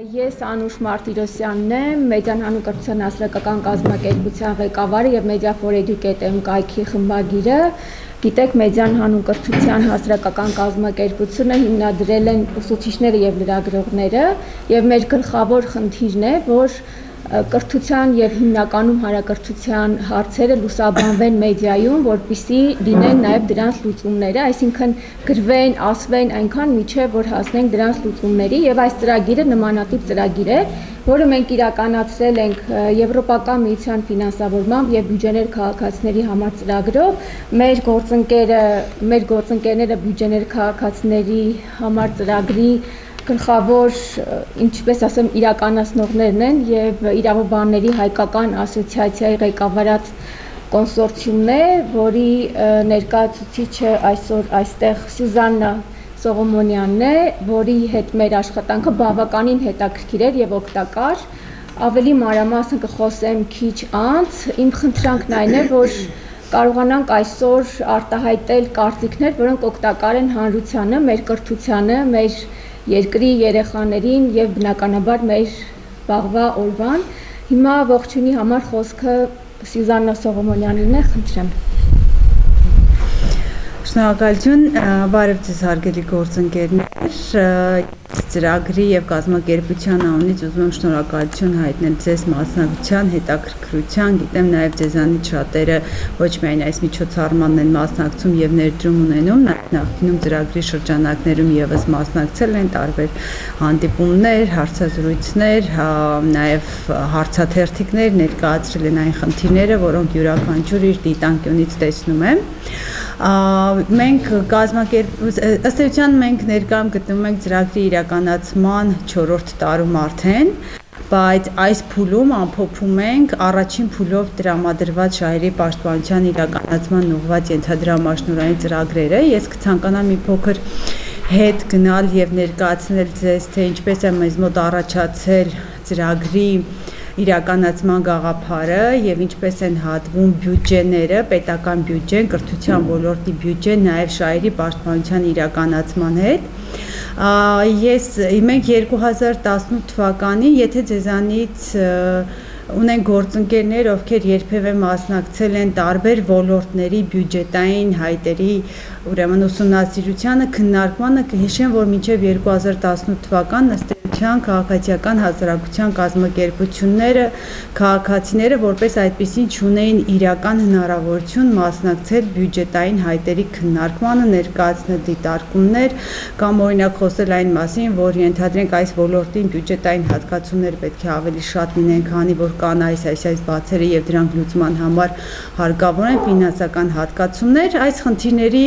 Ես Անուշ Մարտիրոսյանն եմ, Մեդիան կրթության հասարակական կազմակերպության ղեկավարը եւ Media for Educate կայքի խմբագիրը։ Գիտեք, Մեդիան կրթության հասարակական կազմակերպությունը հիմնադրել են ուսուցիչները եւ լրագրողները, եւ մեր գլխավոր խնդիրն է, որ կրթության եւ հիմնականում հանրակրթության հարցերը լուսաբանվեն մեդիայում, որպեսզի լինեն նաեւ դրանց լուծումները, այսինքն գրվեն, ասվեն այնքան միջև որ հասնենք դրանց լուծումների, եւ այս ծրագիրը նմանատիպ ծրագիր է, որը մենք իրականացրել ենք Եվրոպական միության ֆինանսավորմամբ եւ բյուջեներ քաղաքացիների համար ծրագրով։ Մեր գործընկերները բյուջեներ քաղաքացիների համար ծրագրի գլխավոր, ինչպես ասեմ, իրականացնողներն են եւ իրավաբանների հայկական ասոցիացիայի ղեկավարած կոնսորցիումն է, որի ներկայացուցիչը այսօր այստեղ Սյուզաննա Սողոմոնյանն է, որի հետ մեր աշխատանքը բավականին հետաքրքիր էր եւ օգտակար։ Ավելի մանրամասն կխոսեմ քիչ անց։ Իմ խնդրանքն այն է, որ կարողանանք այսօր արտահայտել կարծիքներ, որոնք օգտակար են հանրությանը, մեր կրթությանը, մեր երկրի երեխաներին եւ բնականաբար մեր վաղվա օրվան։ Հիմա ողջունի համար խոսքը Սյուզաննա Սողոմոնյանին է, խնդրեմ։ Շնորհակալություն, բարև ձեզ հարգելի գործընկերներ, ծրագրի եւ կազմակերպության անունից ուզում եմ շնորհակալություն հայտնել ձեզ մասնակցության, հետաքրքրության, գիտեմ նաեւ ձեզանից շատերը ոչ միայն այս միջոցառմանն են մասնակցում եւ ներդրում ունենում, նաեւ նախկինում ծրագրի շրջանակներում եւս մասնակցել են տարբեր հանդիպումներ, հարցազրույցներ, նաեւ հարցաթերթիկներ ներկայացրել են այն խնդիրները, որոնք յուրաքանչյուր իր դիտանկյունից տեսնում է։ Մենք ըստ էության մենք ներկայում գտնվում ենք ծրագրի իրականացման 4-րդ տարում արդեն, բայց այս փուլում ամփոփում ենք առաջին փուլով տրամադրված շահերի պաշտպանության իրականացման ուղղված ենթադրամաշնորհային ծրագրերը։ Ես կցանկանամ մի փոքր հետ գնալ եւ ներկայացնել ձեզ, թե ինչպես է մեզ մոտ առաջացել ծրագրի իրականացման գաղափարը եւ ինչպես են հատվում բյուջեները, պետական բյուջեն, կրթության ոլորտի բյուջեն, նաեւ շահերի պաշտպանության իրականացման հետ։ Մենք 2018 թվականին, եթե ձեզանից ունեն գործընկերներ, ովքեր երբևէ մասնակցել են տարբեր ոլորտների բյուջետային հայտերի ուրեմն ուսումնասիրությանը, քննարկմանը, կհիշեն, որ մինչև 2018 թվականն ըստ էության քաղաքացիական հասարակության կազմակերպությունները, քաղաքացիները որպես այդպիսին չունեին իրական հնարավորություն մասնակցել բյուջետային հայտերի քննարկմանը, ներկայացնել դիտարկումներ կամ օրինակ խոսել այն մասին, որ ենթադրենք այս ոլորտին բյուջետային հատկացումներ պետք է ավելի շատ լինեն, քանի որ կան այս բացերը եւ դրանք լուծման համար հարկավոր են ֆինանսական հատկացումներ, այս խնդիրների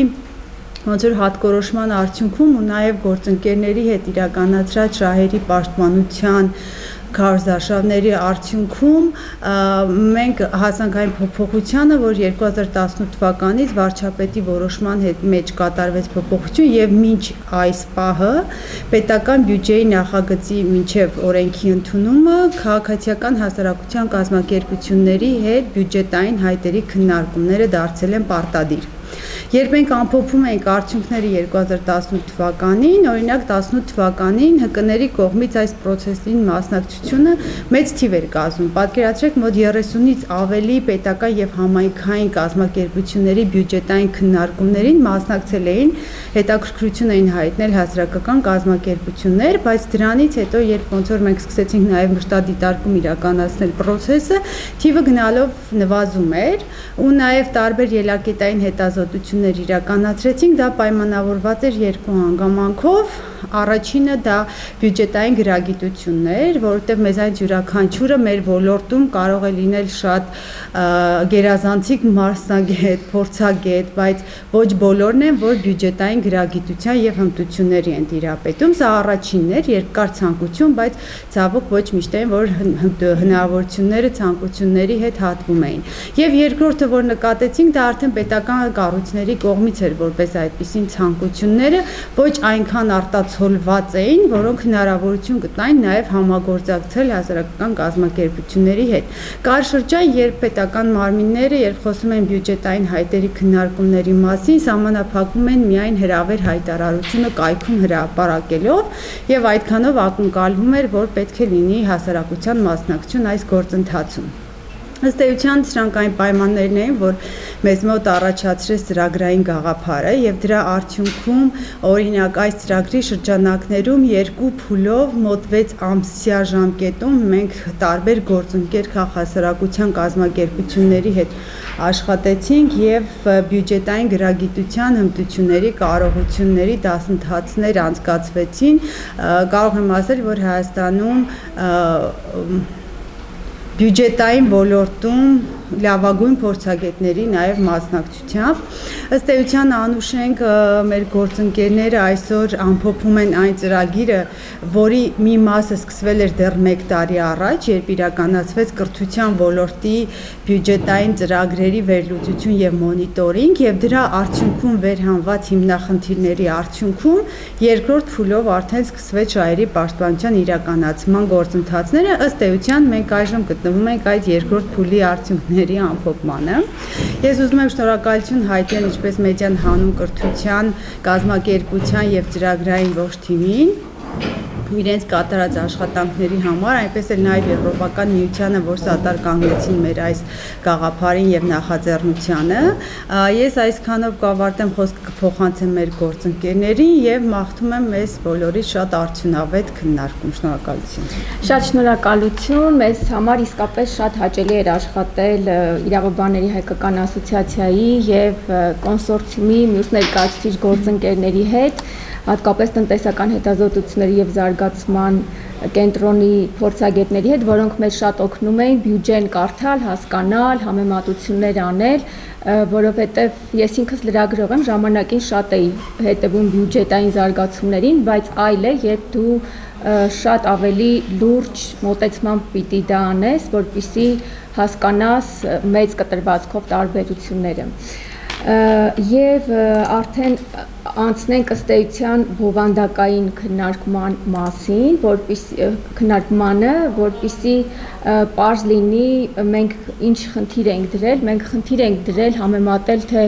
ոնց որ հատկորոշման արդյունքում ու նաեւ գործընկերների հետ իրականացրած շահերի պաշտպանության քարոզարշավների արդյունքում մենք հասանք այն փոփոխությանը, որ 2018 թվականից վարչապետի որոշման մեջ կատարվեց փոփոխություն եւ մինչ այս պահը պետական բյուջեի նախագծի մինչեւ օրենքի ընդունումը քաղաքացիական հասարակության կազմակերպությունների հետ բյուջետային հայտերի քննարկումները դարձել են պարտադիր։ Երբ մենք ամփոփում ենք արդյունքները 2018 թվականին, օրինակ 18 թվականին ՀԿ-ների կողմից այս process-ին մասնակցությունը մեծ թիվ էր կազմում։ Պատկերացրեք, մոտ 30-ից ավելի պետական եւ համայնքային կազմակերպությունների բյուջետային քննարկումներին մասնակցել էին, հետաքրքրություն էին հայտնել հասարակական կազմակերպություններ, բայց դրանից հետո, երբ ոնց որ մենք սկսեցինք նաեւ մշտադիտարկում իրականացնել process-ը, թիվը գնալով նվազում էր ու նաեւ տարբեր ելակետային հետազոտություններ իրականացրեցինք, դա պայմանավորված էր երկու հանգամանքով։ Առաջինը դա բյուջետային գրագիտություններ, որովհետև մեզանից յուրաքանչյուրը մեր ոլորտում կարող է լինել շատ գերազանցիկ մասնագետ, փորձագետ, բայց ոչ բոլորն են, որ բյուջետային գրագիտության եւ հմտությունների են տիրապետում։ Սա առաջինն էր, երբ կար ցանկություն, բայց ցավոք ոչ միշտ են, որ հնարավորությունները ցանկությունների հետ հատվում էին։ Եվ երկրորդը, որ նկատեցինք, դա արդեն պետական կառույցների կողմից էր, որպես այդպիսին ցանկությունները ոչ այնքան արտացոլվում աթոլված էին, որոնք հնարավորություն գտային նաև համագործակցել հասարակական կազմակերպությունների հետ։ Կար շրջան, երբ պետական մարմինները, երբ խոսում են բյուջետային հայտերի քննարկումների մասին, սահմանափակում են միայն հրավեր հայտարարությունը կայքում հրապարակելով եւ այդքանով ակնկալվում էր, որ պետք է լինի հասարակության մասնակցություն այս գործընթացում։ Ըստ էության սրանք այն պայմաններն էին, որ մեզ մոտ առաջացրեց ծրագրային գաղափարը եւ դրա արդյունքում օրինակ այս ծրագրի շրջանակներում 2 փուլով մոտ 6 ամսյա ժամկետում մենք տարբեր գործընկեր քաղաքասարակության կազմակերպությունների հետ աշխատեցինք եւ բյուջետային գրագիտության հմտությունների կարողությունների դասընթացներ անցկացվեցին։ Կարող եմ ասել, որ Հայաստանում բյուջետային ոլորտում լավագույն փորձագետների նաև մասնակցությամբ ըստ էության անուշենք մեր գործընկերները այսօր ամփոփում են այն ծրագիրը, որի մի մասը սկսվել էր դեռ 1 տարի առաջ, երբ իրականացվեց կրթության ոլորտի բյուջետային ծրագրերի վերլուծություն եւ մոնիտորինգ եւ դրա արդյունքում վերհանված հիմնախնդիրների արդյունքում երկրորդ փուլով արդեն սկսվեց շահերի պաշտպանության իրականացման գործընթացները ըստ էության մենք այժմ գտնվում ենք այդ երկրորդ փուլի արդյունքների ամփոփմանը։ Ես ուզում եմ շնորհակալություն հայտնել ինչպես մեդիան հանուն կրթության կազմակերպության եւ ծրագրային ողջ թիմին իրենց կատարած աշխատանքների համար, այնպես էլ նաև Եվրոպական միությանը, որ սատար կանգնեցին մեր այս գաղափարին եւ նախաձեռնությանը։ Ես այսքանով կավարտեմ խոսքը կփոխանցեմ մեր գործընկերներին եւ մաղթում եմ մեզ բոլորի շատ արդյունավետ քննարկում։ Շնորհակալություն։ Շատ շնորհակալություն, մեզ համար իսկապես շատ հաճելի էր աշխատել Իրավաբանների հայկական ասոցիացիայի եւ կոնսորցիումի մյուս ներկայացուցիչ գործընկերների հետ, հատկապես տնտեսական հետազոտությունների եւ զարգացման կենտրոնի փորձագետների հետ, որոնք մեզ շատ օգնում էին բյուջեն կարդալ, հասկանալ, համեմատություններ անել, որովհետեւ ես ինքս լրագրող եմ, ժամանակին շատ էի հետևում բյուջետային զարգացումներին, բայց այլ է, երբ դու շատ ավելի լուրջ մոտեցմամբ պիտի դա անես, որպեսզի հասկանաս մեծ կտրվածքով տարբերությունները։ Եվ արդեն անցնենք ըստ էության բովանդակային քննարկման մասին, որպեսզի պարզ լինի մենք ինչ խնդիր ենք դրել, մենք խնդիր ենք դրել համեմատել, թե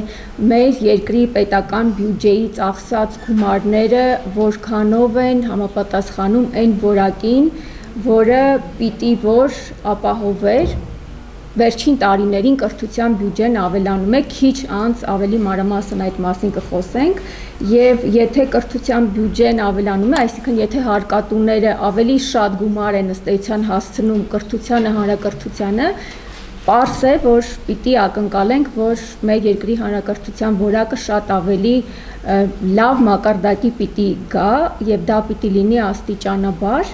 մեր երկրի պետական բյուջեի ծախսած գումարները որքանով են համապատասխանում այն որակին, որը պիտի որ ապահովեր վերջին տարիներին կրթության բյուջեն ավելանում է, քիչ անց ավելի մանրամասն այդ մասին կխոսենք, եւ եթե կրթության բյուջեն ավելանում է, այսինքն եթե հարկատուները ավելի շատ գումար են ըստ էության հասցնում կրթությանը, հանրակրթությանը, պարզ է, որ պիտի ակնկալենք, որ մեր երկրի հանրակրթության որակը շատ ավելի լավ մակարդակի պիտի գա եւ դա պիտի լինի աստիճանաբար,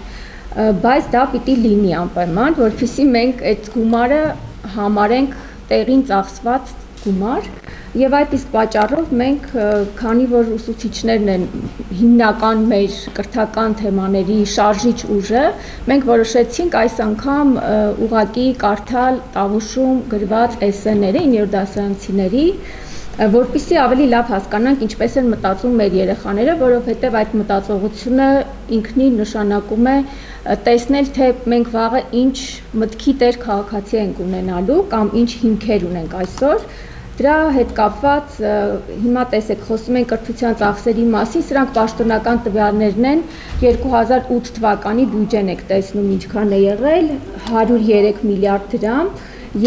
բայց դա պիտի լինի անպայման, որպեսզի մենք այդ գումարը համարենք տեղին ծախսված գումար եւ այդ իսկ պատճառով մենք քանի որ ուսուցիչներն են հիմնական մեր կրթական թեմաների շարժիչ ուժը, մենք որոշեցինք այս անգամ ուղղակի կարդալ Տավուշում գրված էսսեները 9-րդ դասարանցիների, որպեսզի ավելի լավ հասկանանք ինչպես են մտածում մեր երեխաները, որովհետև այդ մտածողությունը ինքնին նշանակում է տեսնել, թե մենք վաղը ինչ մտքի տեր քաղաքացի ենք ունենալու կամ ինչ հիմքեր ունենք այսօր։ Դրա հետ կապված հիմա տեսեք, խոսում ենք կրթության ծախսերի մասին, սրանք պաշտոնական տվյալներն են, 2008 թվականի բյուջեն եք տեսնում ինչքան է եղել, 103 միլիարդ դրամ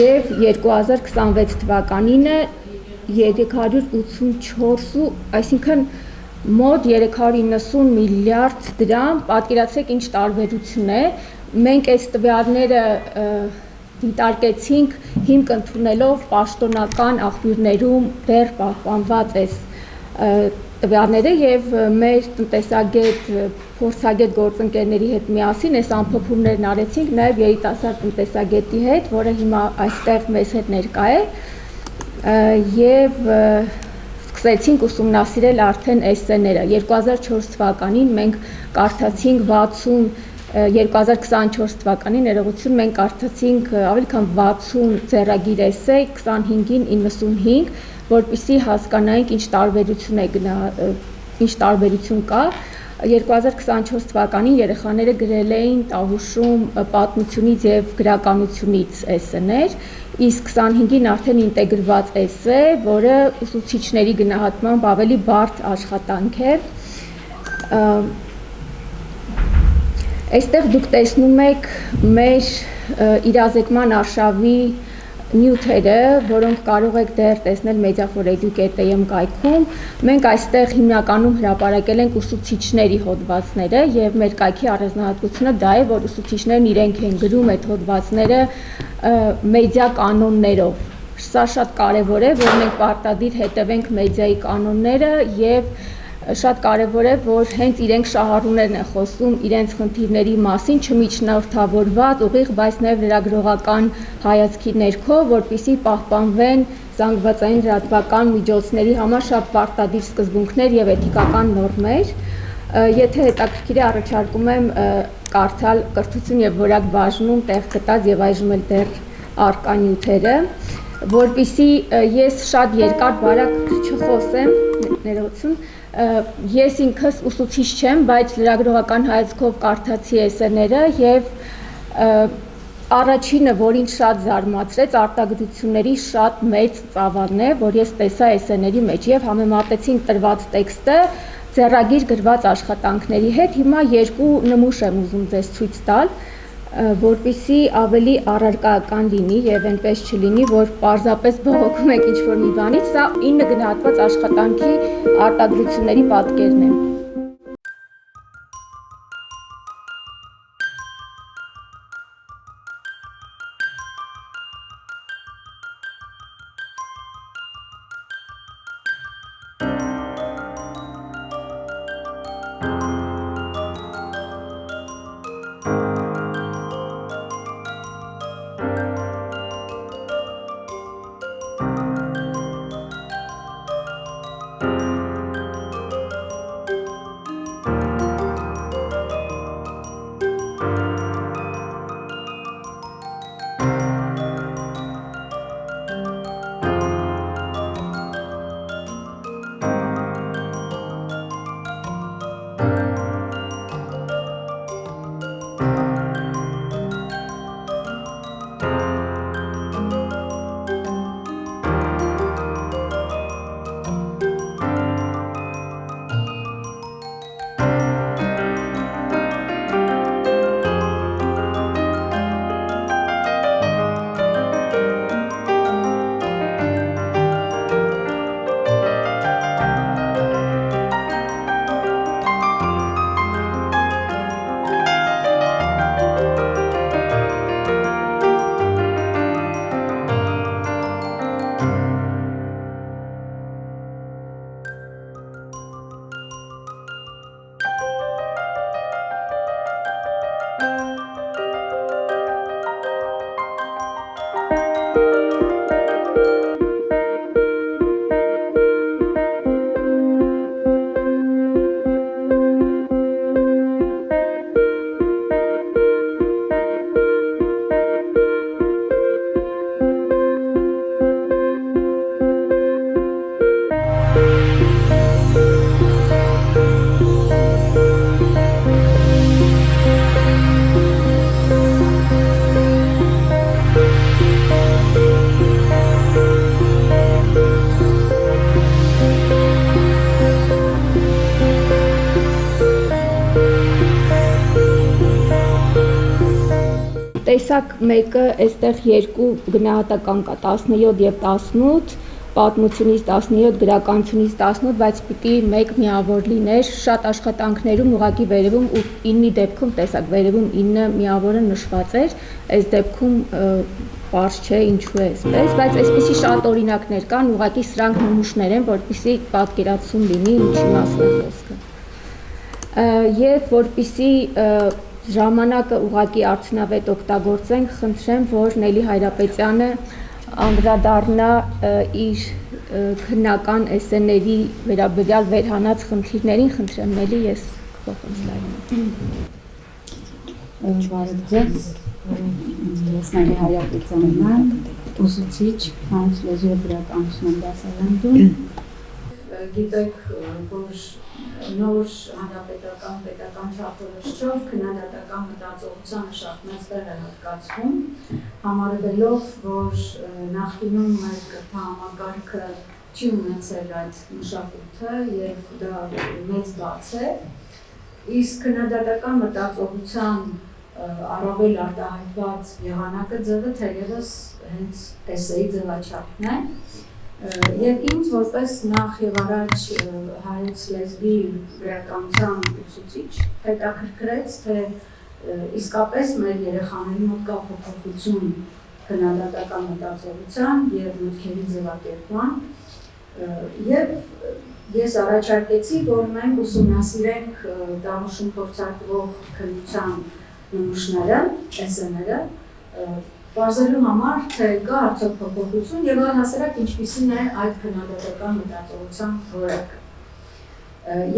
եւ 2026 թվականինը 384, այսինքն մոտ 390 միլիարդ դրամ, պատկերացրեք ինչ տարբերություն է, մենք այս տվյալները դիտարկեցինք հիմք ընդունելով պաշտոնական աղբյուրներում դեռ պահպանված այս տվյալները եւ մեր տնտեսագետ, փորձագետ գործընկերների հետ միասին այս ամփոփումներն արեցինք նաեւ երիտասարդ տնտեսագետի հետ, որը հիմա այստեղ մեզ հետ ներկա է եւ սկսեցինք ուսումնասիրել արդեն էսսեները 2004 թվականին մենք կարդացինք 2024 թվականին ներողություն մենք կարդացինք ավելի քան 60 ձեռագիր էսսե 25-ին 95 որպեսզի հասկանայինք ինչ տարբերություն կա 2024 թվականին երեխաները գրել էին Տավուշում պատմությունից եւ գրականությունից էսսեներ, իսկ 25-ին արդեն ինտեգրված էսսե, որը ուսուցիչների գնահատմամբ ավելի բարդ աշխատանք է։ Այստեղ դուք տեսնում եք մեր իրազեկման արշավի նյութերը, որոնք կարող եք դեռ տեսնել media4edu.am կայքում։ Մենք այստեղ հիմնականում հրապարակել ենք ուսուցիչների հոդվածները եւ մեր կայքի առանձնահատկությունը դա է, որ ուսուցիչներն իրենք են գրում այդ հոդվածները մեդիա կանոններով։ Սա շատ կարևոր է, որ մենք պարտադիր հետևենք մեդիայի կանոնները եւ շատ կարևոր է, որ հենց իրենք շահառուներն են խոսում իրենց խնդիրների մասին, չմիջնորդավորված, ուղիղ, բայց նաև լրագրողական հայացքի ներքո, որպեսզի պահպանվեն զանգվածային լրատվական միջոցների համար շատ պարտադիր սկզբունքներ եւ էթիկական նորմեր։ Եթե հետաքրքիր է, առաջարկում եմ կարդալ կրթություն եւ որակ բաժնում տեղ գտած եւ այժմ էլ դեռ առկա նյութերը, որպեսզի ես շատ երկար բարակ չխոսեմ, ներողություն, ես ինքս ուսուցիչ չեմ, բայց լրագրողական հայացքով կարդացի էսսեները եւ առաջինը, որ ինձ շատ զարմացրեց, արտագծությունների շատ մեծ ծավալն է, որ ես տեսա էսսեների մեջ եւ համեմատեցինք տրված տեքստը ձեռագիր գրված աշխատանքների հետ։ Հիմա երկու նմուշ եմ ուզում ձեզ ցույց տալ, որպեսզի ավելի առարկայական լինի եւ այնպես չլինի, որ պարզապես բողոքում եք ինչ-որ մի բանից, սա 9 գնահատված աշխատանքի արտադրությունների պատկերն է։ Տեսակ մեկը այստեղ երկու գնահատական կա 17 եւ 18, պատմությունից 17, գրականությունից 18, բայց պիտի մեկ միավոր լիներ, շատ աշխատանքներում ուղղակի վերևում ու 9-ի դեպքում տեսակ վերևում 9 միավորը նշված էր, այս դեպքում պարզ չէ ինչու է այսպես, բայց այսպիսի շատ օրինակներ կան, ուղղակի սրանք նմուշներ են, որպեսզի պատկերացում լինի ինչի մասին է խոսքը։ Եվ որպեսզի ժամանակը ուղղակի արդյունավետ օգտագործենք, խնդրեմ, որ Նելի Հայրապետյանը անդրադառնա իր քննական էսսեների վերաբերյալ վերհանած խնդիրներին, խնդրեմ Նելի, ես փոխեմ սլայդը։ Բարև ես Նելի Հայրապետյանն եմ, ուսուցիչ, հանց լեզու եւ գրականություն դասավանդում։ Գիտեք, որ նոր հանրապետական պետական չափորոշիչով քննադատական մտածողությանը շատ մեծ տեղ է հատկացվում, համարվելով, որ նախկինում մեր կրթահամակարգը չի ունեցել այդ մշակույթը եւ դա մեծ բաց է, իսկ քննադատական մտածողության առավել արտահայտված եղանակը ձևը թերևս հենց էսեի ձևաչափն է եւ ինձ որպես նախ եւ առաջ հայոց լեզվի գրականության ուսուցիչ հետաքրքրեց, թե իսկապես մեր երեխաների մոտ կա փոփոխություն քննադատական մտածողության եւ մտքերի ձևակերպման եւ ես առաջարկեցի, որ մենք ուսումնասիրենք դարաշուն փորձարկվող քննության նմուշները, էսեները, բարձելու համար, թե կա արդյոք փոփոխություն եւ առհասարակ ինչպիսին է այդ քննադատական մտածողության որակը։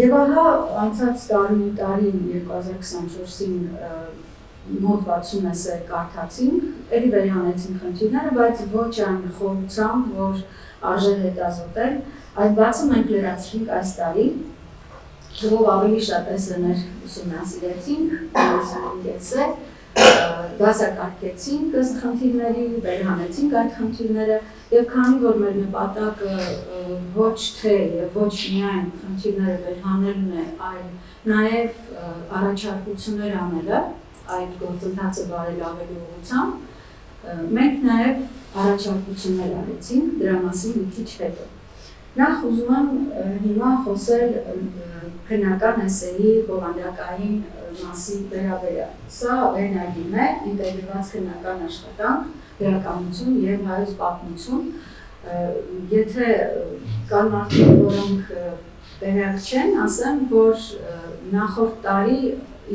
Եվ ահա անցած տարի 2024-ին մոտ 60 էսե կարդացինք, ելի վերահանեցինք խնդիրները, բայց ոչ այն խորությամբ, որ արժե հետազոտել, այդ բացը մենք լրացրինք այս տարի, թվով ավելի շատ էսեներ ուսումնասիրեցինք, 35 էսե, դասակարգեցինք ըստ խնդիրների, վերահանեցինք այդ խնդիրները եւ քանի որ մեր նպատակը ոչ թե եւ ոչ միայն խնդիրները վերահանելն է, այլ նաեւ առաջարկություններ անելը այդ գործընթացը բարելավելու ուղղությամբ, մենք նաեւ առաջարկություններ արեցինք դրա մասին մի քիչ հետո։ Նախ ուզում եմ հիմա խոսել քննական էսեի բովանդակային մասի վերաբերյալ։ Սա վերնագին է ինտեգրված քննական աշխատանք, գրականություն եւ հայոց պատմություն։ Եթե կան մարդիկ, որոնք տեղյակ չեն, ասեմ, որ նախորդ տարի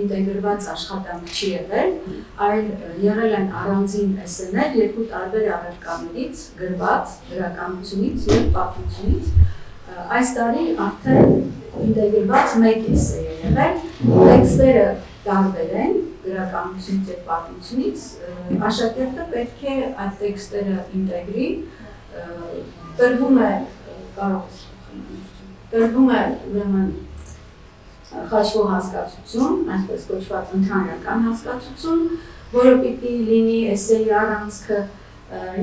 ինտեգրված աշխատանք չի եղել, այլ եղել են առանձին էսեներ երկու տարբեր առարկաներից, գրված գրականությունից եւ պատմությունից։ Այս տարի արդեն ինտեգրված մեկ էսե է եղել, տեքստերը տարբեր են գրականությունից եւ պատմությունից, աշակերտը պետք է այդ տեքստերը ինտեգրի, տրվում է ուրեմն խաչվող հասկացություն, այսպես կոչված ընդհանրական հասկացություն, որը պիտի լինի էսեի առանցքը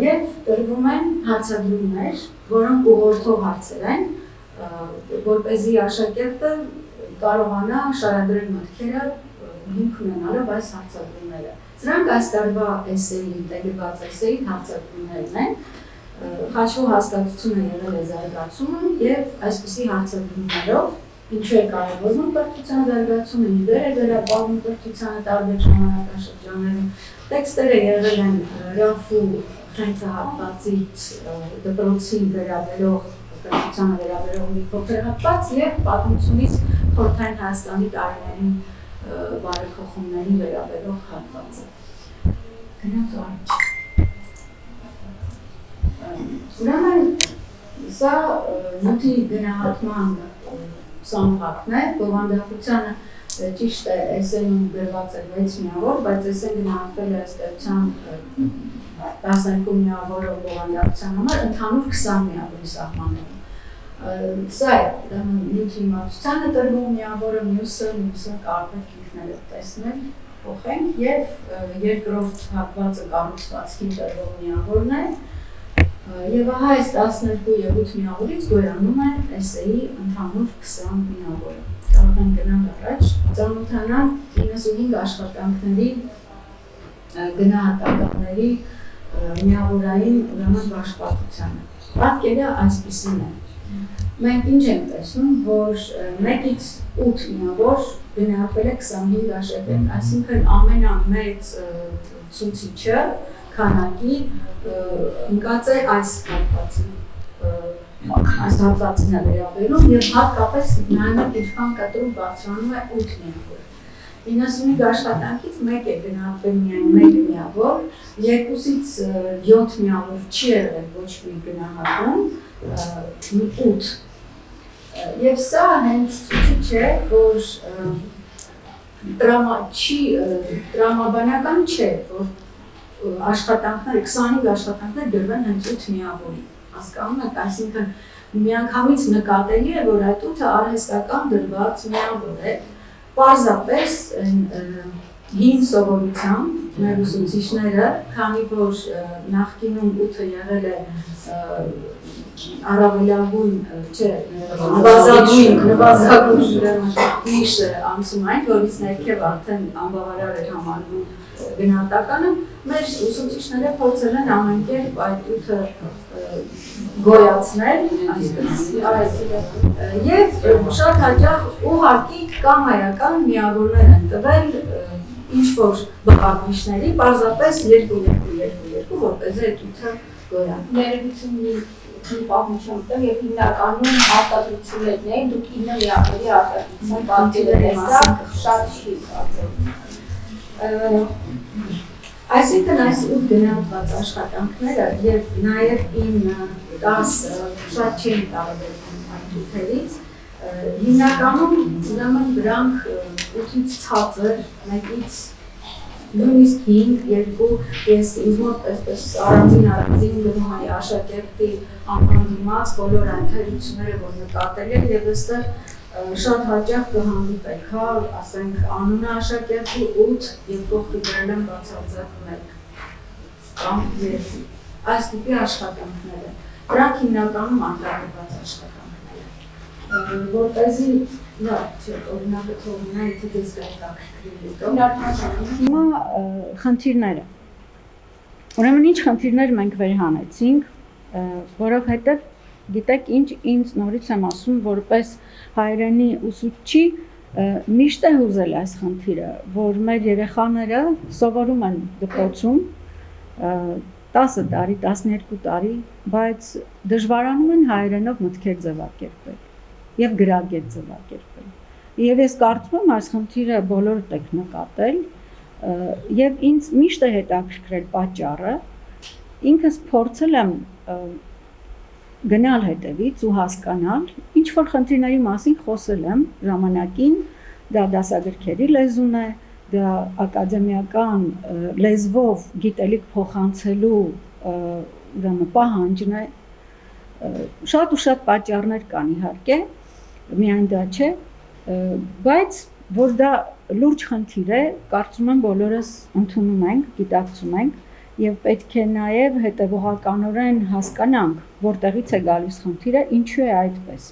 եւ տրվում են հարցադրումներ, որոնք ուղղորդող հարցեր են, որպեսզի աշակերտը կարողանա շարադրել մտքերը հիմք ունենալով այս հարցադրումները։ Սրանք այս տարվա էսեի, ինտեգրված էսեի հարցադրումներն են, խաչվող հասկացությունը եղել է զարգացումը եւ այսպիսի հարցադրումներով ինչու է կարևորում կրթության զարգացումը, ինչ դեր է վերապահում կրթությանը տարբեր ժամանակաշրջաններում։ Տեքստերը եղել են Ռաֆու խենթահատվածից դպրոցին վերաբերող կրթությանը վերաբերող մի փոքր հատված եւ պատմությունից Խորհրդային Հայաստանի տարիներին բարեփոխումներին վերաբերող հատվածը։ Գնանք առաջ։ Ուրեմն սա նյութի գնահատման սանհատն է, բովանդակությանը ճիշտ է էսենում գրված է 6 միավոր, բայց էսեն գնահատվել է ըստ էության 12 միավորով բովանդակության համար ընդհանուր 20 միավորի սահմաններում։ Սա է նյութի իմացությանը տրվում միավորը, մյուսը կարող եք ինքներդ տեսնել, փոխենք եւ երկրորդ հատվածը կառուցվածքին տրվող միավորն է։ Եվ ահա այս 12 եւ 8 միավորից գոյանում է էսեի ընդհանուր 20 միավորը։ Կարող ենք գնալ առաջ, ծանոթանալ 95 աշխատանքների գնահատականների միավորային ուրեմն բաշխվածությանը։ Պատկերը այսպիսին է։ Մենք ինչ ենք տեսնում, որ 1-ից 8 միավոր գնահատվել է 25 աշակերտ, այսինքն ամենամեծ ցուցիչը քանակի ընկած է այս հատվածին է վերաբերում եւ հատկապես նայելով ինչքան կտրուկ բարձրանում է 8 միավոր։ 95 աշխատանքից 1 է գնահատվել միայն 1 միավոր, 2-ից 7 միավոր չի եղել ոչ մի գնահատում, 8։ Եվ սա հենց ցույց է, որ տրամաբանական չէ, որ աշխատանքները, 25 աշխատանքներ գրվեն հենց 8 միավորի։ Հասկանում եք, այսինքն միանգամից նկատելի է, որ այդ ութը արհեստական դրված միավոր է, պարզապես հին սովորությամբ մեր ուսուցիչները, քանի որ նախկինում ութը եղել է առավելագույն, չէ, նվազագույն միշը անցում այն, որից ներքև արդեն անբավարար էր համարվում գնահատականը, մեր ուսուցիչները փորձել են ամեն կերպ այդ ութը գոյացնել, եւ շատ հաճախ ուղղակի կամայական միավորներ են տվել ինչ-որ բաղադրիչների, պարզապես 2-2-2-2, որպեսզի այդ ութը գոյան։ Ներողություն պատմություն տեղ եւ հիմնականում արտադրություններն էին, դուք 9 միավորի արտադրության պատճառը տեսաք, շատ չի ասել։ Այսինքն այս 8 գնահատված աշխատանքները եւ նաեւ 9-10 շատ չեն տարբերվում այդ ութերից, հիմնականում ուրեմն դրանք 8-ից ցածր, 1-ից նույնիսկ 5-2 ես ինձ մոտ այսպես առանձին գնում եմ աշակերտի անհանդիմաց բոլոր ընթերությունները, որ նկատել են եւ այստեղ շատ հաճախ կհանդիպեք, հա, ասենք անունը աշակերտի 8 եւ կողքի գրել են բացարձակ 1 կամ 2 այս տիպի աշխատանքները, դրանք հիմնականում արտադրված աշխատանքներ են, որպեսզի օրինակը թողնայի, թե դες գայտակրի Հիմա խնդիրները, ուրեմն ինչ խնդիրներ մենք վերհանեցինք, որովհետև գիտեք ինչ ինձ նորից եմ ասում, որպես հայերենի ուսուցչի միշտ է հուզել այս խնդիրը, որ մեր երեխաները սովորում են դպրոցում 10 տարի, 12 տարի, բայց դժվարանում են հայերենով մտքեր ձևակերպել եւ գրագետ ձևակերպել։ Եվ ես կարծում եմ այս խնդիրը բոլորդ եք նկատել եւ ինձ միշտ է հետաքրքրել պատճառը, ինքս փորձել եմ գնալ հետևից ու հասկանալ, ինչ որ խնդիրների մասին խոսել եմ ժամանակին, դա դասագրքերի լեզուն է, դա ակադեմիական լեզվով գիտելիք փոխանցելու ուրեմն պահանջն է, շատ ու շատ պատճառներ կան իհարկե, միայն դա չէ, բայց որ դա լուրջ խնդիր է, կարծում եմ բոլորս ընդունում ենք, գիտակցում ենք եւ պետք է նաեւ հետեւողականորեն հասկանանք, որտեղից է գալիս խնդիրը, ինչու է այդպես։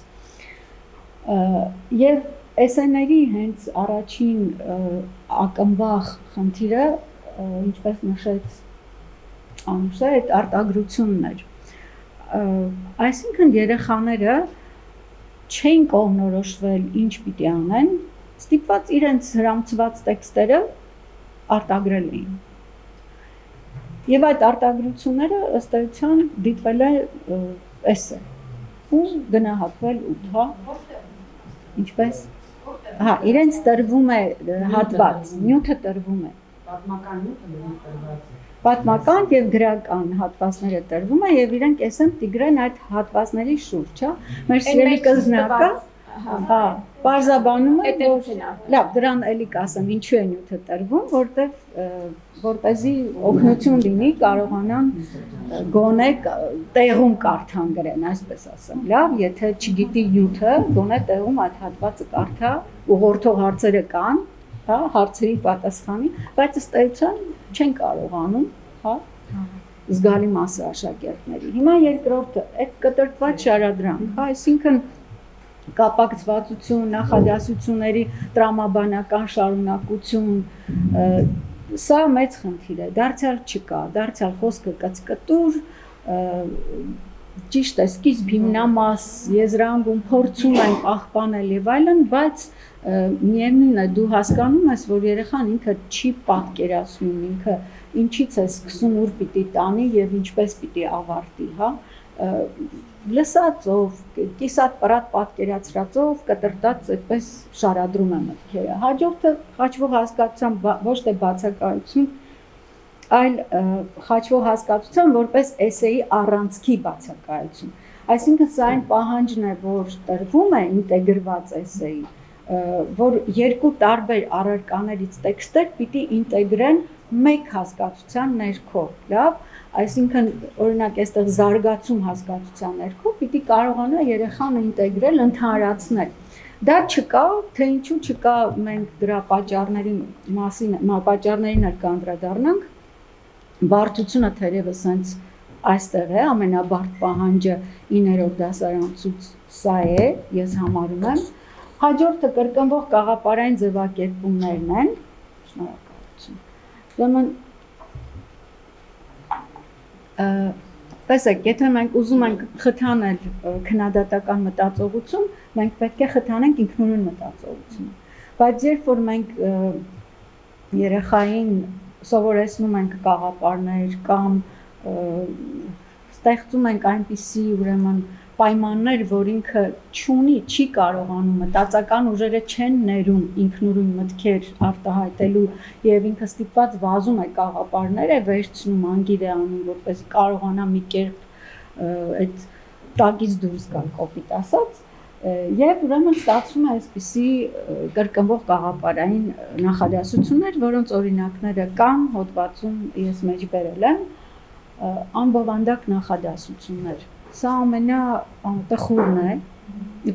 Եվ SN-ների հենց առաջին ակնբախ խնդիրը, ինչպես նշեց Անուշը, այդ արտագրությունն էր։ Այսինքն երեխաները չեն կողմնորոշվել ինչ պիտի անեն, ստիպված իրենց հրամցված տեքստերը արտագրել էին։ Եվ այդ արտագրությունները ըստ էության դիտվել է էսե ու գնահատվել 8, հա։ Ինչպես։ Հա, իրենց տրվում է հատված, նյութը տրվում է։ Պատմական նյութը տրված է։ Պատմական եւ գրական հատվածները տրվում է եւ իրենք էսեմ տիգրեն այդ հատվածների շուրջ, հա։ Մեր սիրելի կզնակը, հա, բարձաբանում է, լավ, դրան էլի կասեմ, ինչու է նյութը տրվում, որտեվ որպեսզի օգնություն լինի, կարողանան գոնե տեղում կարդան գրեն, այսպես ասեմ, լավ, եթե չգիտի նյութը, գոնե տեղում այդ հատվածը կարդա, ուղղորդող հարցերը կան, հա, հարցերի պատասխանի, բայց ըստ էության չեն կարողանում, հա, զգալի մասը աշակերտների։ Հիմա երկրորդը, այդ կտրտված շարադրանք, հա, այսինքն կապակցվածություն, նախադասությունների տրամաբանական շարունակություն, սա մեծ խնդիր է, դարձյալ չկա, դարձյալ խոսքը կծկտուր, ճիշտ է, սկիզբ հիմնամաս, եզրանգում փորձում են պահպանել եւ այլն, բայց միևնույն է դու հասկանում ես, որ երեխան ինքը չի պատկերացնում, ինքը ինչից է սկսում, ուր պիտի տանի եւ ինչպես պիտի ավարտի, հա, լսածով, կիսատ պրատ պատկերացրածով, կտրտած այդպես շարադրում է մտքերը։ Հաջորդը խաչվող հասկացության ոչ թե բացակայություն, այլ խաչվող հասկացության որպես էսեի առանցքի բացակայություն։ Այսինքն սա այն պահանջն է, որ տրվում է ինտեգրված էսեի, որ երկու տարբեր առարկաներից տեքստեր պիտի ինտեգրեն մեկ հասկացության ներքո, լավ, այսինքն օրինակ այստեղ զարգացում հասկացության ներքո պիտի կարողանա երեխան ինտեգրել, ընդհանրացնել։ Դա չկա, թե ինչու չկա, մենք դրա պատճառներին կանդրադառնանք։ Բարդությունը թերևս հենց այստեղ է, ամենաբարդ պահանջը 9-րդ դասարանցուց սա է, ես համարում եմ։ Հաջորդը կրկնվող գաղափարային ձևակերպումներն են։ Շնորհակալություն։ Ուրեմն տեսեք, եթե մենք ուզում ենք խթանել քննադատական մտածողություն, մենք պետք է խթանենք ինքնուրույն մտածողությունը։ Բայց երբ որ մենք երեխային սովորեցնում ենք գաղափարներ կամ ստեղծում ենք այնպիսի ուրեմն պայմաններ, որ ինքը չի կարողանում մտածական ուժերը չեն ներում ինքնուրույն մտքեր արտահայտելու եւ ինքը ստիպված վազում է գաղափարները վերցնում անգիր է անում, որպես կարողանա մի կերպ այդ տակից դուրս գալ, կոպիտ ասած, եւ ուրեմն ստացվում է այսպիսի կրկնվող գաղափարային նախադասություններ, որոնց օրինակները կան հոդվածում ես մեջ բերել եմ, անբովանդակ նախադասություններ։ Սա ամենատխուրն է,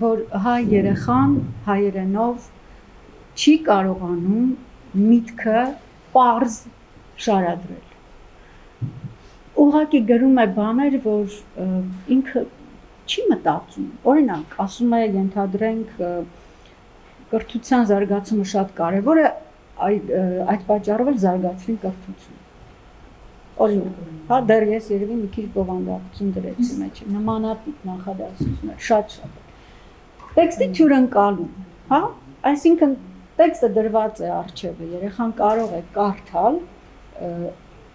որ հայ երեխան հայերենով չի կարողանում միտքը պարզ շարադրել։ Ուղղակի գրում է բաներ, որ ինքը չի մտածում։ Օրինակ, ասում է, ենթադրենք կրթության զարգացումը շատ կարևոր է, այդ պատճառով էլ զարգացրին կրթությունը։ Օրինակ, հա դեռ ես երևի մի քիչ բովանդակություն դրեցի մեջ, նմանատիպ նախադասություններ, շատ։ Տեքստի թյուրընկալում, հա, այսինքն տեքստը դրված է առջևը, երեխան կարող է կարդալ,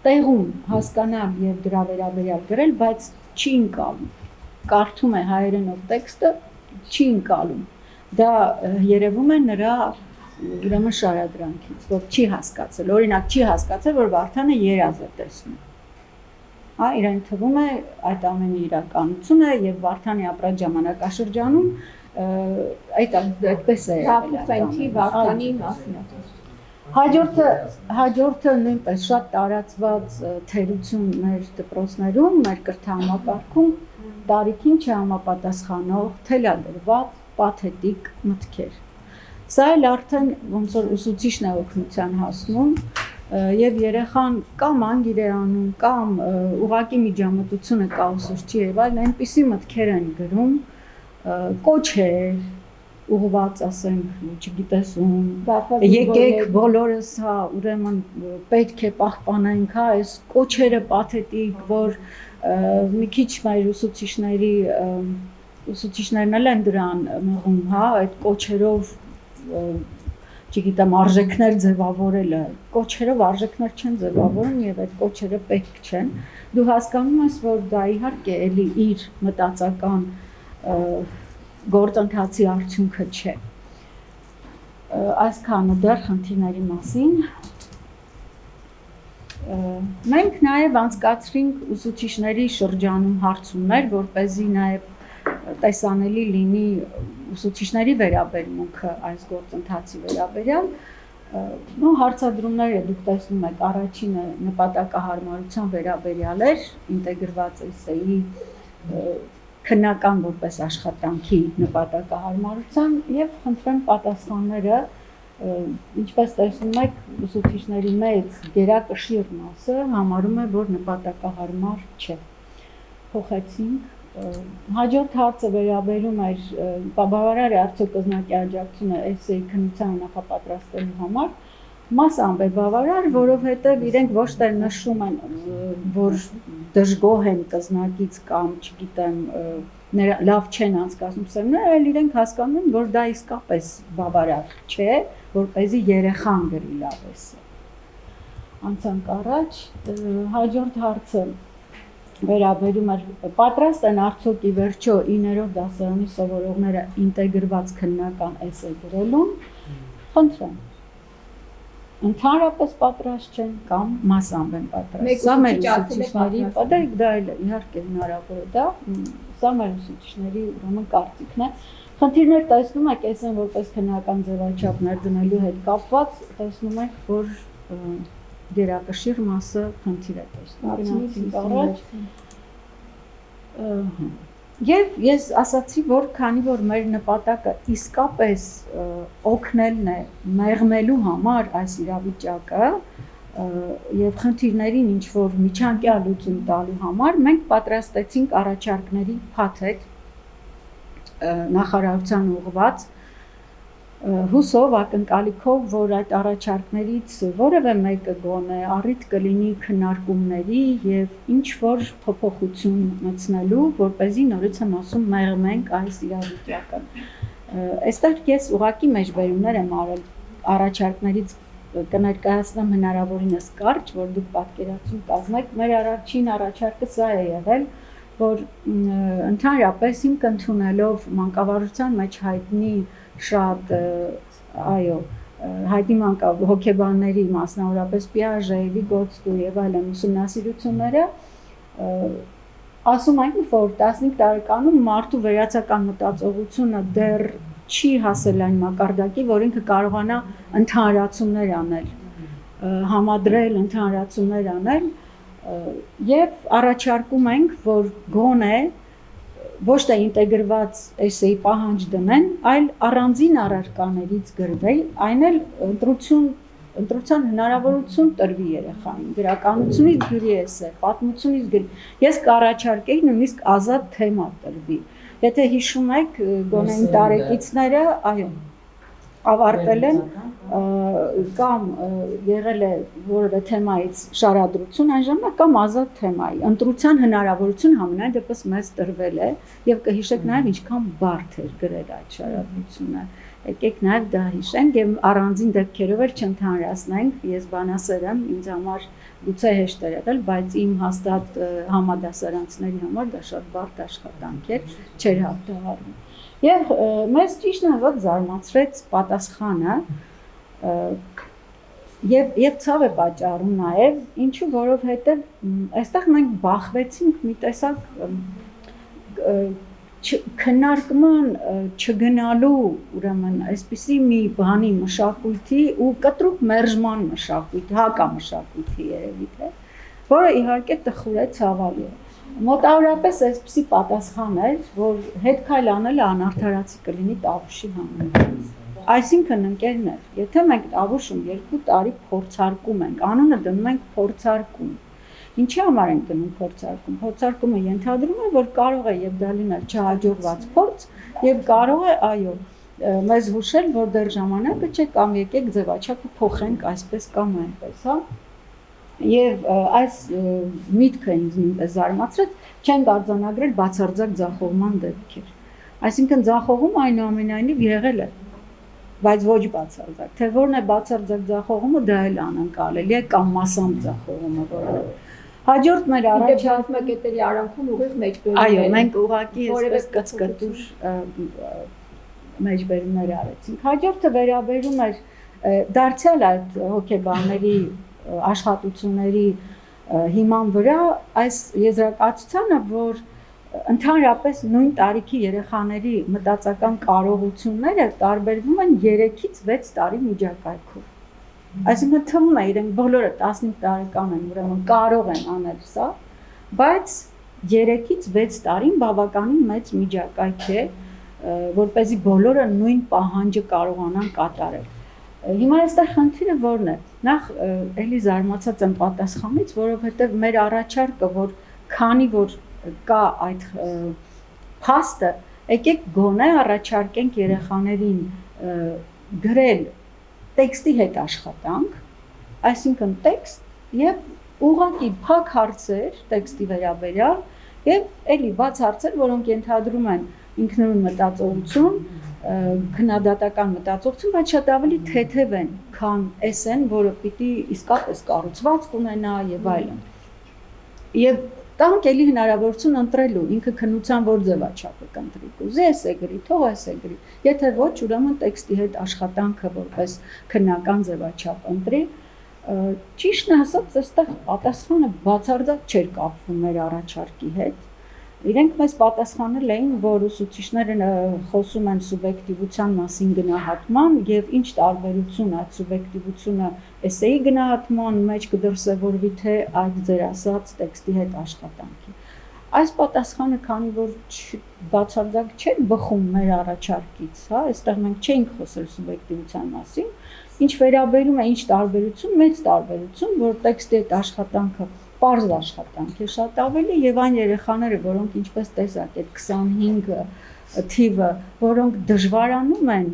տեղում հասկանալ եւ դրա վերաբերյալ գրել, բայց չի ընկալում։ Կարդում է հայերենով տեքստը, չի ընկալում։ Դա երևում է նրա ուրեմն շարադրանքից, որ չի հասկացել, օրինակ չի հասկացել, որ Վարդանը երազ է տեսնում։ Հա, իրեն թվում է այդ ամենի իրականություն է եւ Վարդանի ապրած ժամանակաշրջանում այդպես է Ռաֆուֆենքի Վարդանի մասնատում։ Հաջորդը նույնպես շատ տարածված թերություն մեր դպրոցներում, մեր կրթահամակարգում տարիքին չհամապատասխանող թելադրված պաթետիկ մտքեր։ Սա էլ արդեն ոնց որ ուսուցիչն է օգնության հասնում եւ երեխան կամ անգիր է անում կամ ուղակի միջամտությունը կա ուսուցչի եւ այլն այնպիսի մտքեր են գրում, կոչեր ուղղված ասենք, չգիտես եկեք բոլորս, հա, ուրեմն պետք է պահպանենք, հա, այս կոչերը պաթետիկ, որ մի քիչ մեր ուսուցիչներն էլ են դրան մղում, հա, այդ կոչերով, չգիտեմ, արժեքներ ձևավորելը, կոչերով արժեքներ չեն ձևավորում եւ այդ կոչերը պետք չեն։ Դու հասկանում ես, որ դա իհարկե էլի իր մտածական գործընթացի արդյունքը չէ։ Այսքանը դեռ խնդիրների մասին։ Մենք նաև անցկացրինք ուսուցիչների շրջանում հարցումներ, որպեսզի նաև տեսանելի լինի ուսուցիչների վերաբերմունքը այս գործընթացի վերաբերյալ։ Հարցադրումները դուք տեսնում եք, առաջինը նպատակահարմարության վերաբերյալ էր, ինտեգրված էսեի քննական որպես աշխատանքի նպատակահարմարության եւ խնդրեմ պատասխանները, ինչպես տեսնում եք, ուսուցիչների մեծ գերակշիռ մասը համարում է, որ նպատակահարմար չէ։ Փոխեցինք։ Հաջորդ հարցը վերաբերում էր բավարար է արդյոք կզնակի աջակցությունը էսեի քննությանը նախապատրաստելու համար։ Մասամբ է բավարար, որովհետև իրենք ոչ թե նշում են, որ դժգոհ են կզնակից կամ, չգիտեմ, լավ չեն անցկացնում սերմները, այլ իրենք հասկանում են, որ դա իսկապես բավարար չէ, որպեսզի երեխան գրի լավ էսե։ Անցանք առաջ, հաջորդ հարցը վերաբերում էր պատրաստ են արդյոք ի վերջո 9-րդ դասարանի սովորողները ինտեգրված քննական էսե գրելուն, խնդրեմ։ Ընդհանրապես պատրաստ չեն կամ մասամբ են պատրաստ։ Սա մեր ուսուցիչների, դա էլ իհարկե հնարավոր է դա, սա մեր ուսուցիչների ուրեմն կարծիքն է։ Խնդիրներ տեսնում եք, այսեն որպես քննական ձևաչափ ներդնելու հետ կապված, տեսնում եք, որ գերակշիռ մասը խնդիր է տեսնում։ Եվ ես ասացի, որ քանի որ մեր նպատակը իսկապես օգնելն է մեղմելու համար այս իրավիճակը եւ խնդիրներին ինչ որ միջանկյալ լուծում տալու համար մենք պատրաստեցինք առաջարկների փաթեթ նախարարության ուղղված հուսով ակնկալիքով, որ այդ առաջարկներից որևէ մեկը գոնե առիթ կլինի քննարկումների եւ ինչ որ փոփոխություն մտցնելու, որպեսզի նորից եմ ասում մեղմենք այս իրավիճակը։ Այստեղ ես ուղղակի մեջբերումներ եմ արել առաջարկներից կներկայացնեմ հնարավորինս կարճ, որ դուք պատկերացում կազմեք։ Մեր առաջին առաջարկը սա է եղել, որ ընդհանրապես հիմք ընդունելով մանկավարժության մեջ հայտնի շատ հայտնի հոգեբանների, մասնավորապես Պիաժե, Վիգոտսկու եւ այլն ուսումնասիրությունները ասում են, որ 15 տարեկանում մարդու վերացական մտածողությունը դեռ չի հասել այն մակարդակի, որ ինքը կարողանա ընդհանրացումներ անել, համադրել ընդհանրացումներ անել եւ առաջարկում ենք, որ գոնե ոչ թե ինտեգրված էսեի պահանջ դնեն, այլ առանձին առարկաներից գրվել, այն էլ ընտրության հնարավորություն տրվի երեխային, գրականությունից գրի էսե, պատմությունից գրի։ Ես կառաջարկեի նույնիսկ ազատ թեմա տրվի։ Եթե հիշում եք, գոնե իմ տարեկիցները, այո, ավարտել են կամ եղել է որևէ թեմայից շարադրություն այն ժամանակ կամ ազատ թեմայի ընտրության հնարավորություն համենայն դեպս մեզ տրվել է եւ կհիշեք նաեւ ինչքան բարդ էր գրել այդ շարադրությունը եկեք նաեւ դա հիշենք եւ առանձին դեպքերով էլ չընդհանրացնենք ես բանասեր եմ ինձ համար գուցե հեշտ էր եղել բայց իմ հաստատ համադասարանցիների համար դա շատ բարդ աշխատանք էր չէր հաղթահարվում եւ մեզ ճիշտ է որ զարմացրեց պատասխանը եւ ցավ է պատճառում նաեւ ինչու որովհետեւ այստեղ մենք բախվեցինք մի տեսակ քննարկման չգնալու ուրեմն այսպիսի մի բանի մշակույթի ու կտրուկ մերժման մշակույթի հակամշակույթի երևի թե որը իհարկե տխուր է ցավալի է մոտավորապես այսպիսի պատասխան էր որ հետ քայլ անելը անարդարացի կլինի Տավուշի համար այսինքն ընկերներ, եթե մենք Տավուշում 2 տարի փորձարկում ենք, անունը դնում ենք փորձարկում։ Ինչի համար ենք դնում փորձարկում։ Փորձարկումը ենթադրում է, որ կարող է եւ դա լինել չհաջողված փորձ եւ կարող է, այո, մեզ հուշել, որ դեռ ժամանակը չէ կամ եկեք ձևաչափը փոխենք այսպես կամ այնպես, հա։ Եվ այս միտքը ինձ նույնպես զարմացրեց, չենք արձանագրել բացարձակ ձախողման դեպքեր։ Այսինքն ձախողումը այնուամենայնիվ եղել է բայց ոչ բացարձակ, թե որն է բացարձակ ձախողումը, դա էլ անկարելի է կամ մասամբ ձախողումը որը։ Հաջորդ մեր առաջարկների արանքում ուղիղ մեջբերումներ։ Այո, մենք ուղղակի այսպես կծկտուր մեջբերումներ արեցինք։ Հաջորդը վերաբերում էր դարձյալ այդ հոգեբանների աշխատությունների հիման վրա այս եզրակացությանը, որ ընդհանրապես նույն տարիքի երեխաների մտածական կարողությունները տարբերվում են 3-ից 6 տարի միջակայքով։ Այսինքն թվում է իրենք բոլորը 15 տարեկան են, ուրեմն կարող են անել սա, բայց 3-ից 6 տարին բավականին մեծ միջակայք է, որպեսզի բոլորը նույն պահանջը կարողանան կատարել։ Հիմա այստեղ խնդիրը որն է։ Նախ էլի զարմացած եմ պատասխանից, որովհետև մեր առաջարկը, որ քանի որ կա այդ փաստը, եկեք գոնե առաջարկենք երեխաներին գրել տեքստի հետ աշխատանք, այսինքն տեքստ եւ ուղղակի փակ հարցեր տեքստի վերաբերյալ եւ էլի բաց հարցեր, որոնք ենթադրում են ինքնուրույն մտածողություն, քննադատական մտածողություն, բայց շատ ավելի թեթև են, քան էսեն, որը պիտի իսկապես կառուցվածք ունենա եւ այլն։ Եվ տանք էլի հնարավորություն ընտրելու, ինքը քննության որ ձևաչափը կընտրի, կուզի էսե գրի, թող էսե գրի, եթե ոչ, ուրեմն տեքստի հետ աշխատանքը որպես քննական ձևաչափ ընտրի, ճիշտն ասած, այստեղ պատասխանը բացարձակ չէր կապվում մեր առաջարկի հետ, Իրենք մեզ պատասխանել էին, որ ուսուցիչները խոսում են սուբյեկտիվության մասին գնահատման եւ ինչ տարբերություն այդ սուբյեկտիվությունը էսեի գնահատման մեջ կդրսևորվի թե այդ ձեր ասած տեքստի հետ աշխատանքի։ Այս պատասխանը, քանի որ բացարձակ չէր բխում մեր առաջարկից, հա, այստեղ մենք չէինք խոսել սուբյեկտիվության մասին, ինչ վերաբերում է ինչ տարբերություն, մեծ տարբերություն, որ տեքստի հետ աշխատանքը պարզ աշխատանք է շատ ավելի եւ այն երեխաները, որոնք ինչպես տեսակ այդ 25 թիվը, որոնք դժվարանում են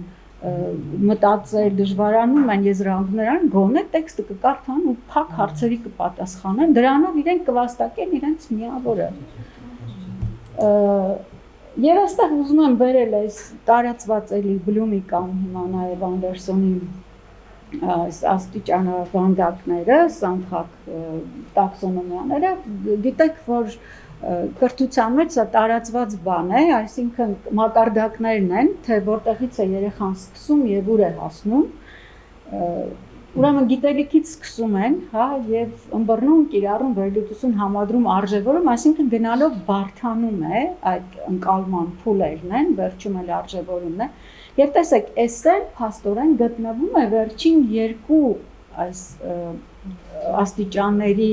մտածել, դժվարանում են եզրահանգներ ան, գոնե տեքստը կկարդան ու փակ հարցերի կպատասխանեն, դրանով իրենք կվաստակեն իրենց միավորը։ Եվ այստեղ ուզում եմ բերել այս տարածված էլի Բլումի կամ հիմա նաեւ Անդերսոնի աստիճանավանդակները, սանդղակ տաքսոնոմիաները, գիտեք, որ կրթության մեջ սա տարածված բան է, այսինքն մակարդակներն են, թե որտեղից է երեխան սկսում եւ ուր է հասնում, ուրեմն գիտելիքից սկսում են, հա, եւ ըմբռնում, կիրառում, վերլուծություն, համադրում, արժևորում, այսինքն գնալով բարթանում է, այդ ընկալման փուլերն են, վերջում էլ արժևորումն է։ Եվ տեսեք, այսօր փաստորեն գտնվում է վերջին երկու այս աստիճանների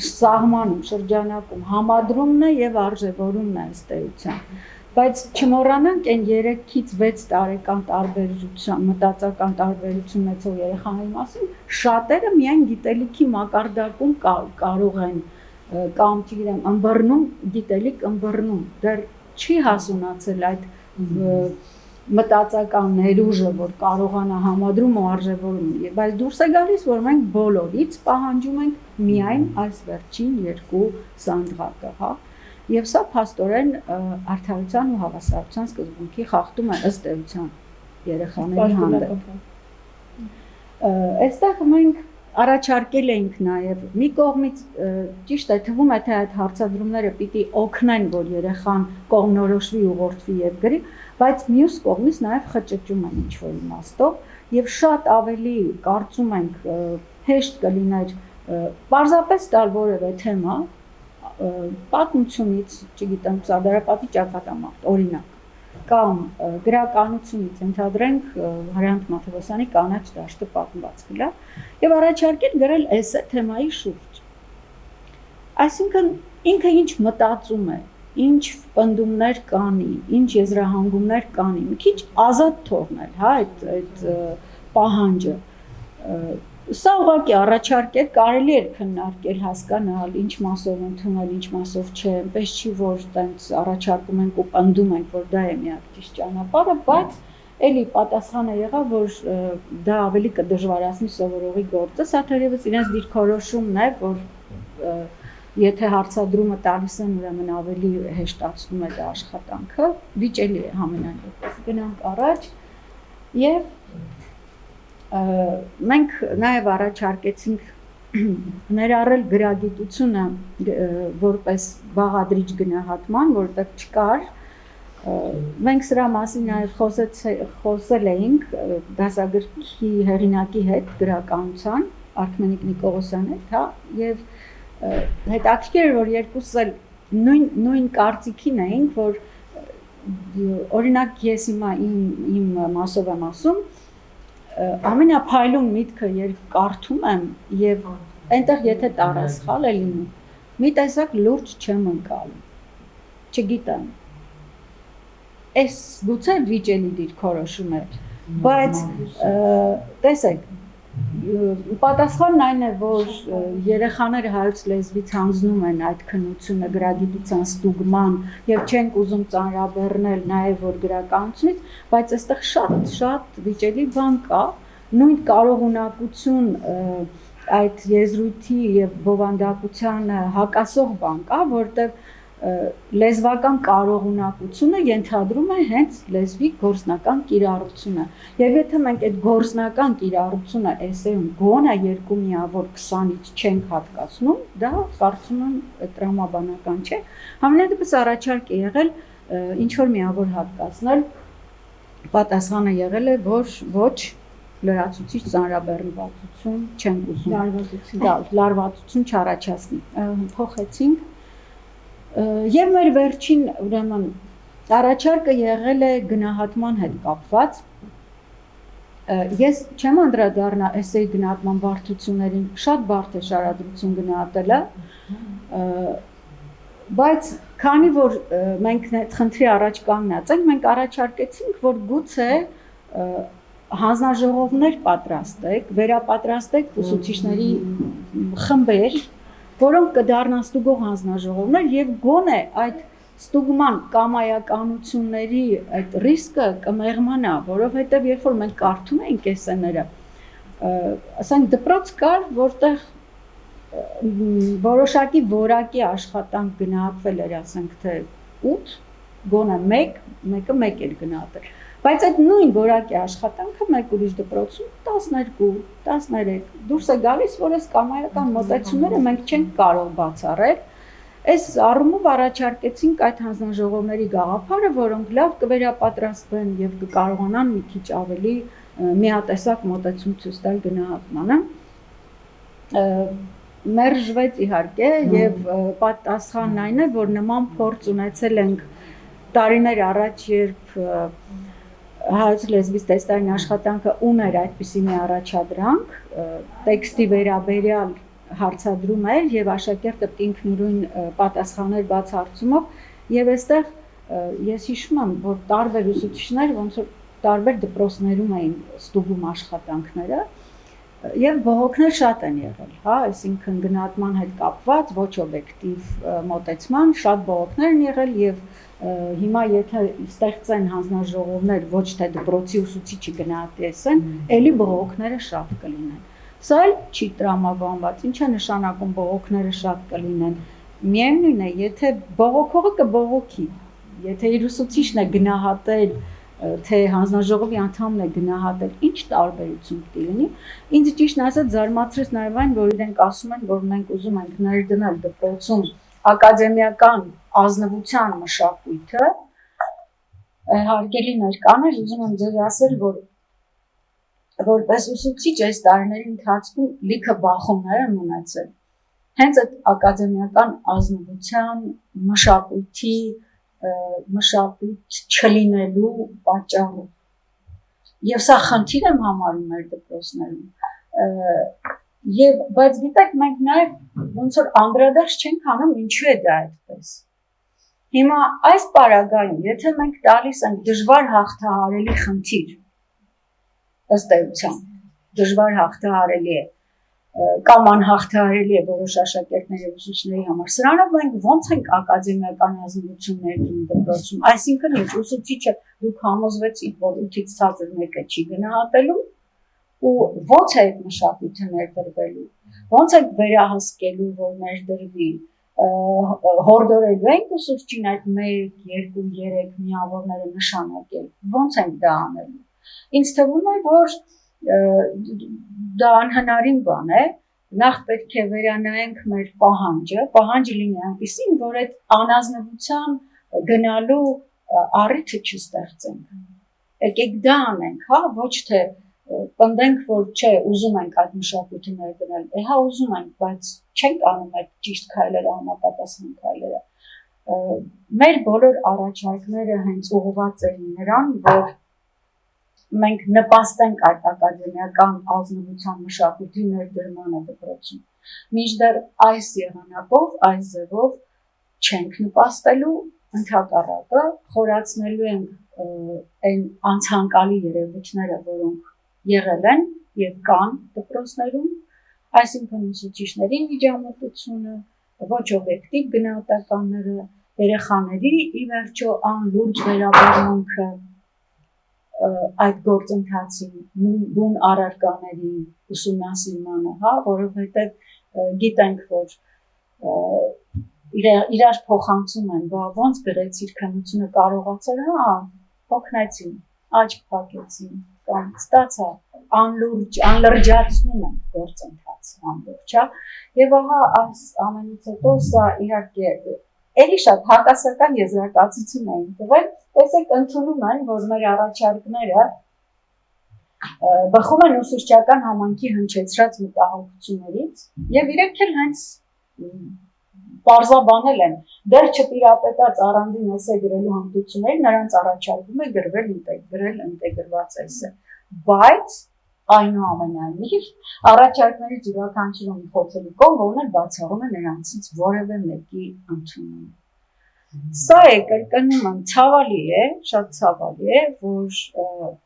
սահմանում, շրջանակում, համադրումն է եւ արժևորումն է ըստ էության։ Բայց չմոռանանք այն 3-ից 6 տարեկան տարբերություն, մտածական տարբերություն ունեցող երեխաների մասին, շատերը միայն գիտելիքի մակարդակում կարող են կամ չգիտեմ, ըմբռնում, գիտելիք ըմբռնում, դեռ չի հասունացել այդ մտածական ներուժը, որ կարողանա համադրում ու արժևորում, բայց դուրս է գալիս, որ մենք բոլորից պահանջում ենք միայն այս վերջին երկու սանդղակը, հա, եւ սա փաստորեն արդարության ու հավասարության սկզբունքի խախտում է ըստ էության երեխաների հանդեպ։ Այստեղ մենք առաջարկել էինք նաեւ մի կողմից ճիշտ է թվում է թե այդ հարցադրումները պիտի օգնեն, որ երեխան կողմնորոշվի, ուղղորդվի եւ գրի, բայց մյուս կողմից նաեւ խճճում են ինչ-որ իմաստով եւ շատ ավելի կարծում ենք հեշտ կլիներ պարզապես տալ որևէ թեմա պատմությունից, չգիտեմ, Սարդարապետի ճակատամարտ, օրինակ, կամ գրականությունից ընդհանրենք Հրանտ Մաթևոսյանի կանաչ դաշտը պատմվածքը, լավ, եւ առաջարկել գրել էսե թեմայի շուրջ։ Այսինքն ինքը ինչ մտածում է, ինչ պնդումներ կանի, ինչ եզրահանգումներ կանի, մի քիչ ազատ թողնել, հա, այդ պահանջը։ Սա ուղղակի առաջարկել, կարելի է քննարկել, հասկանալ, ինչ մասով ընդունել, ինչ մասով չէ, այնպես չի, որ տենց առաջարկում ենք ու պնդում ենք, որ դա է միակ ճիշտ ճանապարհը, բայց էլի պատասխանը եղավ, որ դա ավելի կդժվարացնի սովորողի գործը, սա թերևս իրենց դիրքորոշումն է, որ եթե հարցադրումը տալիս են, ուրեմն ավելի հեշտացնում է դա աշխատանքը, վիճելի է համենայն դեպս։ Գնանք առաջ եւ մենք նաև առաջարկեցինք ներառել գրագիտությունը որպես բաղադրիչ գնահատման, որտեղ չկար, մենք սրա մասին նաև խոսել էինք դասագրքի հեղինակի հետ գրականության, Արքմենիկ Նիկողոսյանի հետ, հա, եւ հետաքրքիր էր, որ երկուսս էլ նույն կարծիքին էինք, որ օրինակ ես հիմա իմ մասով եմ ասում, ամենափայլուն միտքը երբ կարդում եմ եւ այնտեղ եթե տարասխալ է լինում, մի տեսակ լուրջ չեմ ընկալում, չգիտեմ, այս գուցե վիճելի դիրքորոշում է, բայց տեսեք, պատասխանն այն է, որ երեխաները հայոց լեզվից հանձնում են այդ քննությունը գրագիտության ստուգման եւ չենք ուզում ծանրաբեռնել նաեւ որ գրականությունից, բայց այստեղ շատ վիճելի բան կա, նույն կարողունակություն այդ եզրույթի եւ բովանդակության հակասող բան կա, որտեղ լեզվական կարողունակությունը ենթադրում է հենց լեզվի գործնական կիրառությունը։ Եվ եթե մենք այդ գործնական կիրառությունը էսեում գոնե երկու միավոր 20-ից չենք հատկացնում, դա կարծում եմ տրամաբանական չէ։ Համենայնդեպս առաջարկ է եղել ինչ որ միավոր հատկացնել, պատասխանը եղել է, որ ոչ լրացուցիչ ծանրաբեռնվածություն չենք ուզում։ Լարվածություն չառաջացնի։ Փոխեցինք Եվ մեր վերջին ուրեմն առաջարկը եղել է գնահատման հետ կապված։ Ես չեմ անդրադառնա էսեի գնահատման բարդություններին, շատ բարդ է շարադրություն գնահատելը, բայց քանի որ մենք խնդրի առաջ կանգնած ենք, մենք առաջարկեցինք, որ գուցե հանձնաժողովներ պատրաստեք, վերապատրաստեք ուսուցիչների խմբեր, որոնք կդառնան ստուգող հանձնաժողովներ եւ գոնե այդ ստուգման կամայականությունների այդ ռիսկը կմեղմանա, որովհետեւ երբ որ մենք կարդում ենք էսեները, ասենք դպրոց կար, որտեղ որոշակի որակի աշխատանք գնահատվել էր, ասենք թե 8, գոնե 1-ը 1 էր գնահատել, բայց այդ նույն որակի աշխատանքը մեկ ուրիշ դպրոցում 12, 13 դուրս է գալիս, որ այս կամայական մոտեցումները մենք չենք կարող բացառել։ Այս առումով առաջարկեցինք այդ հանձնաժողովների գաղափարը, որոնք լավ կվերապատրաստվեն եւ կկարողանան մի քիչ ավելի միատեսակ մոտեցում ցույց տալ գնահատմանը։ Մերժվեց իհարկե եւ պատասխանն այն է, որ նման փորձ ունեցել ենք տարիներ առաջ, երբ հայոց լեզվից տեստային աշխատանքը ուներ այդպիսի մի առաջադրանք, տեքստի վերաբերյալ հարցադրում էր եւ աշակերտը ինքնուրույն պատասխաներ բացահարցումով եւ այստեղ ես հիշում եմ, որ տարբեր ուսուցիչներ ոնց որ տարբեր դպրոցներում էին ստուգում աշխատանքները եւ բողոքներ շատ են եղել, հա, այսինքն գնահատման հետ կապված ոչ օբյեկտիվ մոտեցման շատ բողոքներ են եղել եւ հիմա եթե ստեղծեն հանձնաժողովներ ոչ թե դպրոցի ուսուցիչի գնահատեսեն, ելի բողոքները շատ կլինեն։ Սա էլ չի տրամաբանված, ինչ է նշանակում բողոքները շատ կլինեն։ Միևնույն է, եթե բողոքողը կբողոքի, եթե իր ուսուցիչն է գնահատել, թե հանձնաժողովի անդամն է գնահատել, ինչ տարբերություն կլինի։ Ինձ ճիշտն ասած զարմացրեց նաև այն, որ իրենք ասում են, որ մենք ուզում ենք ներդնել դպրոցում ակադեմիական ազնվության մշակույթը, հարգելի ներկաներ, ուզում եմ ձեզ ասել, որ որպես ուսուցիչ այս տարիների ընթացքում լիքը բախումներ եմ ունեցել հենց այդ ակադեմիական ազնվության մշակույթի մշակույթ չլինելու պատճառով եւ սա խնդիր եմ համարում մեր դպրոցներում եւ բայց գիտեք մենք նաեւ ոնց որ անդրադարձ չենք անում ինչու է դա այդպես հիմա այս պարագայում եթե մենք տալիս ենք դժվար հաղթահարելի խնդիր ըստ էության դժվար հաղթահարելի է կամ անհաղթահարելի է որոշ աշակերտների եւ ուսուցիչների համար սրանով մենք ոնց ենք ակադեմիական ազնվություններ դնում դպրոցում այսինքն ինչ ուսուցիչը դուք համոզվեցիք որ 8-ից ցածր մեկը չի գնահատելու ու ոնց է այդ մշակույթը ներդրվելու ոնց է վերահսկելու որ ներդրվի հորդորելու ենք ուսուցչին այդ 1, 2, 3 միավորները նշանակել ոնց ենք դա անելու Ինձ թվում է, որ դա անհնարին բան է, նախ պետք է վերանայենք մեր պահանջը լինի այնպիսին, որ այդ անազնվության գնալու առիթը չստեղծենք։ Եկեք դա անենք, հա, ոչ թե պնդենք, որ չէ, ուզում ենք այդ մշակույթը ներդնել, հա, ուզում ենք, բայց չենք անում այդ ճիշտ քայլերը, համապատասխան քայլերը։ Մեր բոլոր առաջարկները հենց ուղղված էին նրան, որ մենք նպաստենք այդ ակադեմիական ազնվության մշակույթի ներդրմանը դպրոցում։ Մինչդեռ այս եղանակով, այս ձևով չենք նպաստելու, ընդհակառակը խորացնելու ենք այն անցանկալի երևույթները, որոնք եղել են եւ կան դպրոցներում, այսինքն ուսուցիչների միջամտությունը, ոչ օբյեկտիվ գնահատականները, երեխաների ի վերջո անլուրջ վերաբերմունքը այդ գործընթացին բուն առարկաների ուսումնասիրմանը, հա, որովհետև գիտենք, որ իրար փոխանցում են, բա ոնց գրեցիր քննությունը կարողացել, հա, հոգնեցին, աչք փակեցին, կամ ստացա, անլրջացնում են գործընթացը ամբողջ, հա, եւ ահա այս ամենից հետո սա իհարկե էլի շատ հակասական եզրակացություն էին տվել, տեսեք ընդունում են, որ մեր առաջարկները բխում են ուսուցչական համայնքի հնչեցրած մտահոգություններից եւ իրենք էլ հենց պարզաբանել են, դեռ չտիրապետած առանձին էսե գրելու հմտությունների, նրանց առաջարկում է գրել ինտեգրված էսե, բայց այնուամենայնիվ առաջարկներից յուրաքանչյուրը մի խոցելի կողմ, որն էլ բացառում է նրանցից որևէ մեկի ընդունումը։ Սա է, կրկնում եմ, ցավալի է, շատ ցավալի է, որ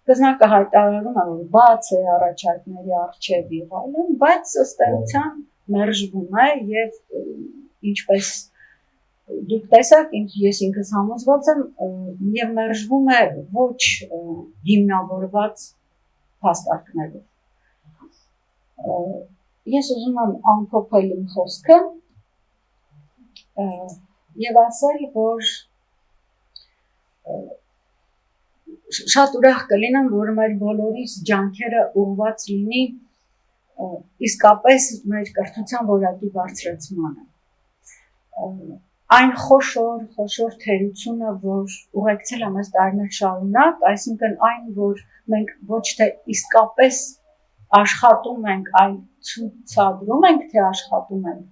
Գզնակը հայտարարում է, որ բաց է առաջարկների առջև եւ այլն, բայց ըստ էության մերժվում է եւ ինչպես դուք տեսաք, ես ինքս համոզված եմ եւ մերժվում է ոչ հիմնավորված փաստարկներով։ Ես ուզում եմ ամփոփել իմ խոսքը եւ ասել, որ շատ ուրախ կլինեմ, որ մեր բոլորիս ջանքերը ուղղված լինի իսկապես մեր կրթության որակի բարձրացմանը։ Այն խոշոր թերությունը, որ ուղեկցել է մեզ տարիներ շարունակ, այսինքն այն, որ մենք ոչ թե իսկապես աշխատում ենք, այլ ցուցադրում ենք, թե աշխատում ենք,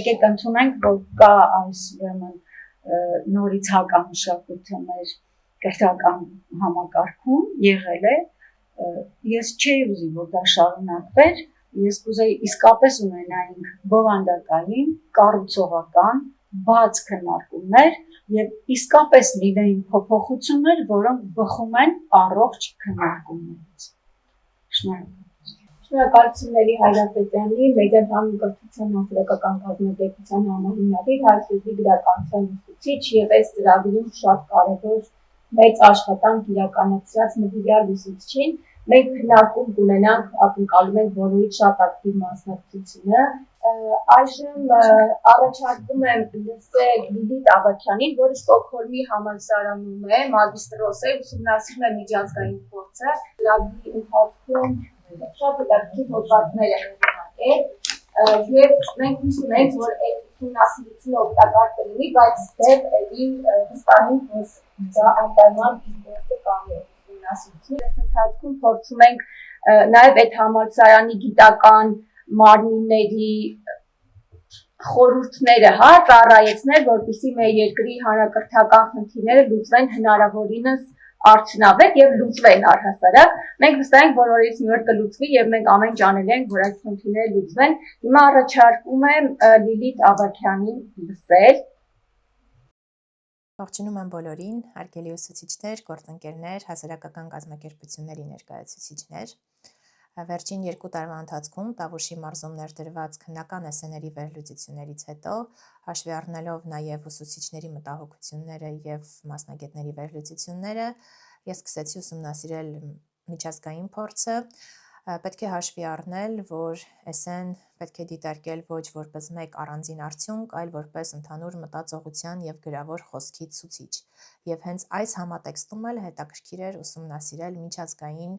եկեք ընդունենք, որ կա այս նորից հակամշակույթը մեր կրթական համակարգում եղել է, ես չէի ուզի, որ դա շարունակվեր, ես կուզեի իսկապես ունենայինք բովանդակային, կառուցողական, բաց քննարկումներ եւ իսկապես լինեին փոփոխություններ, որոնք բխում են առողջ քննարկումներից։ Շնորհակալություն Լելի Հայրապետյանի, Մեդիան կրթության հասարակական կազմակերպության համահիմնադիր, հայրենի գրականության ուսուցիչ եւ այս ծրագրում շատ կարեւոր մեծ աշխատանք իրականացրած նվիրյալ ուսուցչին, մենք քննարկում կունենանք, ակնկալում ենք բոլորից շատ ակտիվ մասնակցությունը։ Այժմ առաջարկում եմ լսել Լիլիթ Ավագյանին, որը Ստոկհոլմի համալսարանում է, մագիստրոս է, ուսումնասիրում է միջազգային փորձը, ծրագրի ընթացքում շատ հետաքրքիր հոդվածներ է հեղինակել եւ մենք հույս ունենք, որ այդ ուսումնասիրությունը օգտակար կլինի, բայց դեռ էլի վստահ ենք, որ դա անպայման գործը կանի է ուսումնասիրությունը։ Այս ընթացքում փորձում ենք նաեւ այդ համալսարանի գիտական մարմինների խորհուրդները ծառայեցնել, որպեսզի մեր երկրի հանրակրթական խնդիրները լուծվեն հնարավորինս արդյունավետ եւ լուծվեն առհասարակ։ Մենք վստահ ենք, որ օրից մի օր կլուծվի եւ մենք ամեն ինչ անել ենք, որ այս խնդիրները լուծվեն։ Հիմա առաջարկում եմ Լիլիթ Ավագյանին լսել։ Ողջունում եմ բոլորին, հարգելի ուսուցիչներ, գործընկերներ, հասարակական կազմակերպությունների ներկայացուցիչներ։ Վերջին 2 տարվա ընթացքում Տավուշի մարզում ներդրված քննական էսսեների վերլուծություններից հետո, հաշվի առնելով նաև ուսուցիչների մտահոգությունները եւ մասնագետների վերլուծությունները, ես սկսեցի ուսումնասիրել միջազգային փորձը, պետք է հաշվի առնել, որ էսսեն պետք է դիտարկել ոչ որպես մեկ առանձին արդյունք, այլ որպես ընդհանուր մտածողության եւ գրավոր խոսքի ցուցիչ։ Եվ հենց այս համատեքստում էլ հետաքրքիր էր ուսումնասիրել միջազգային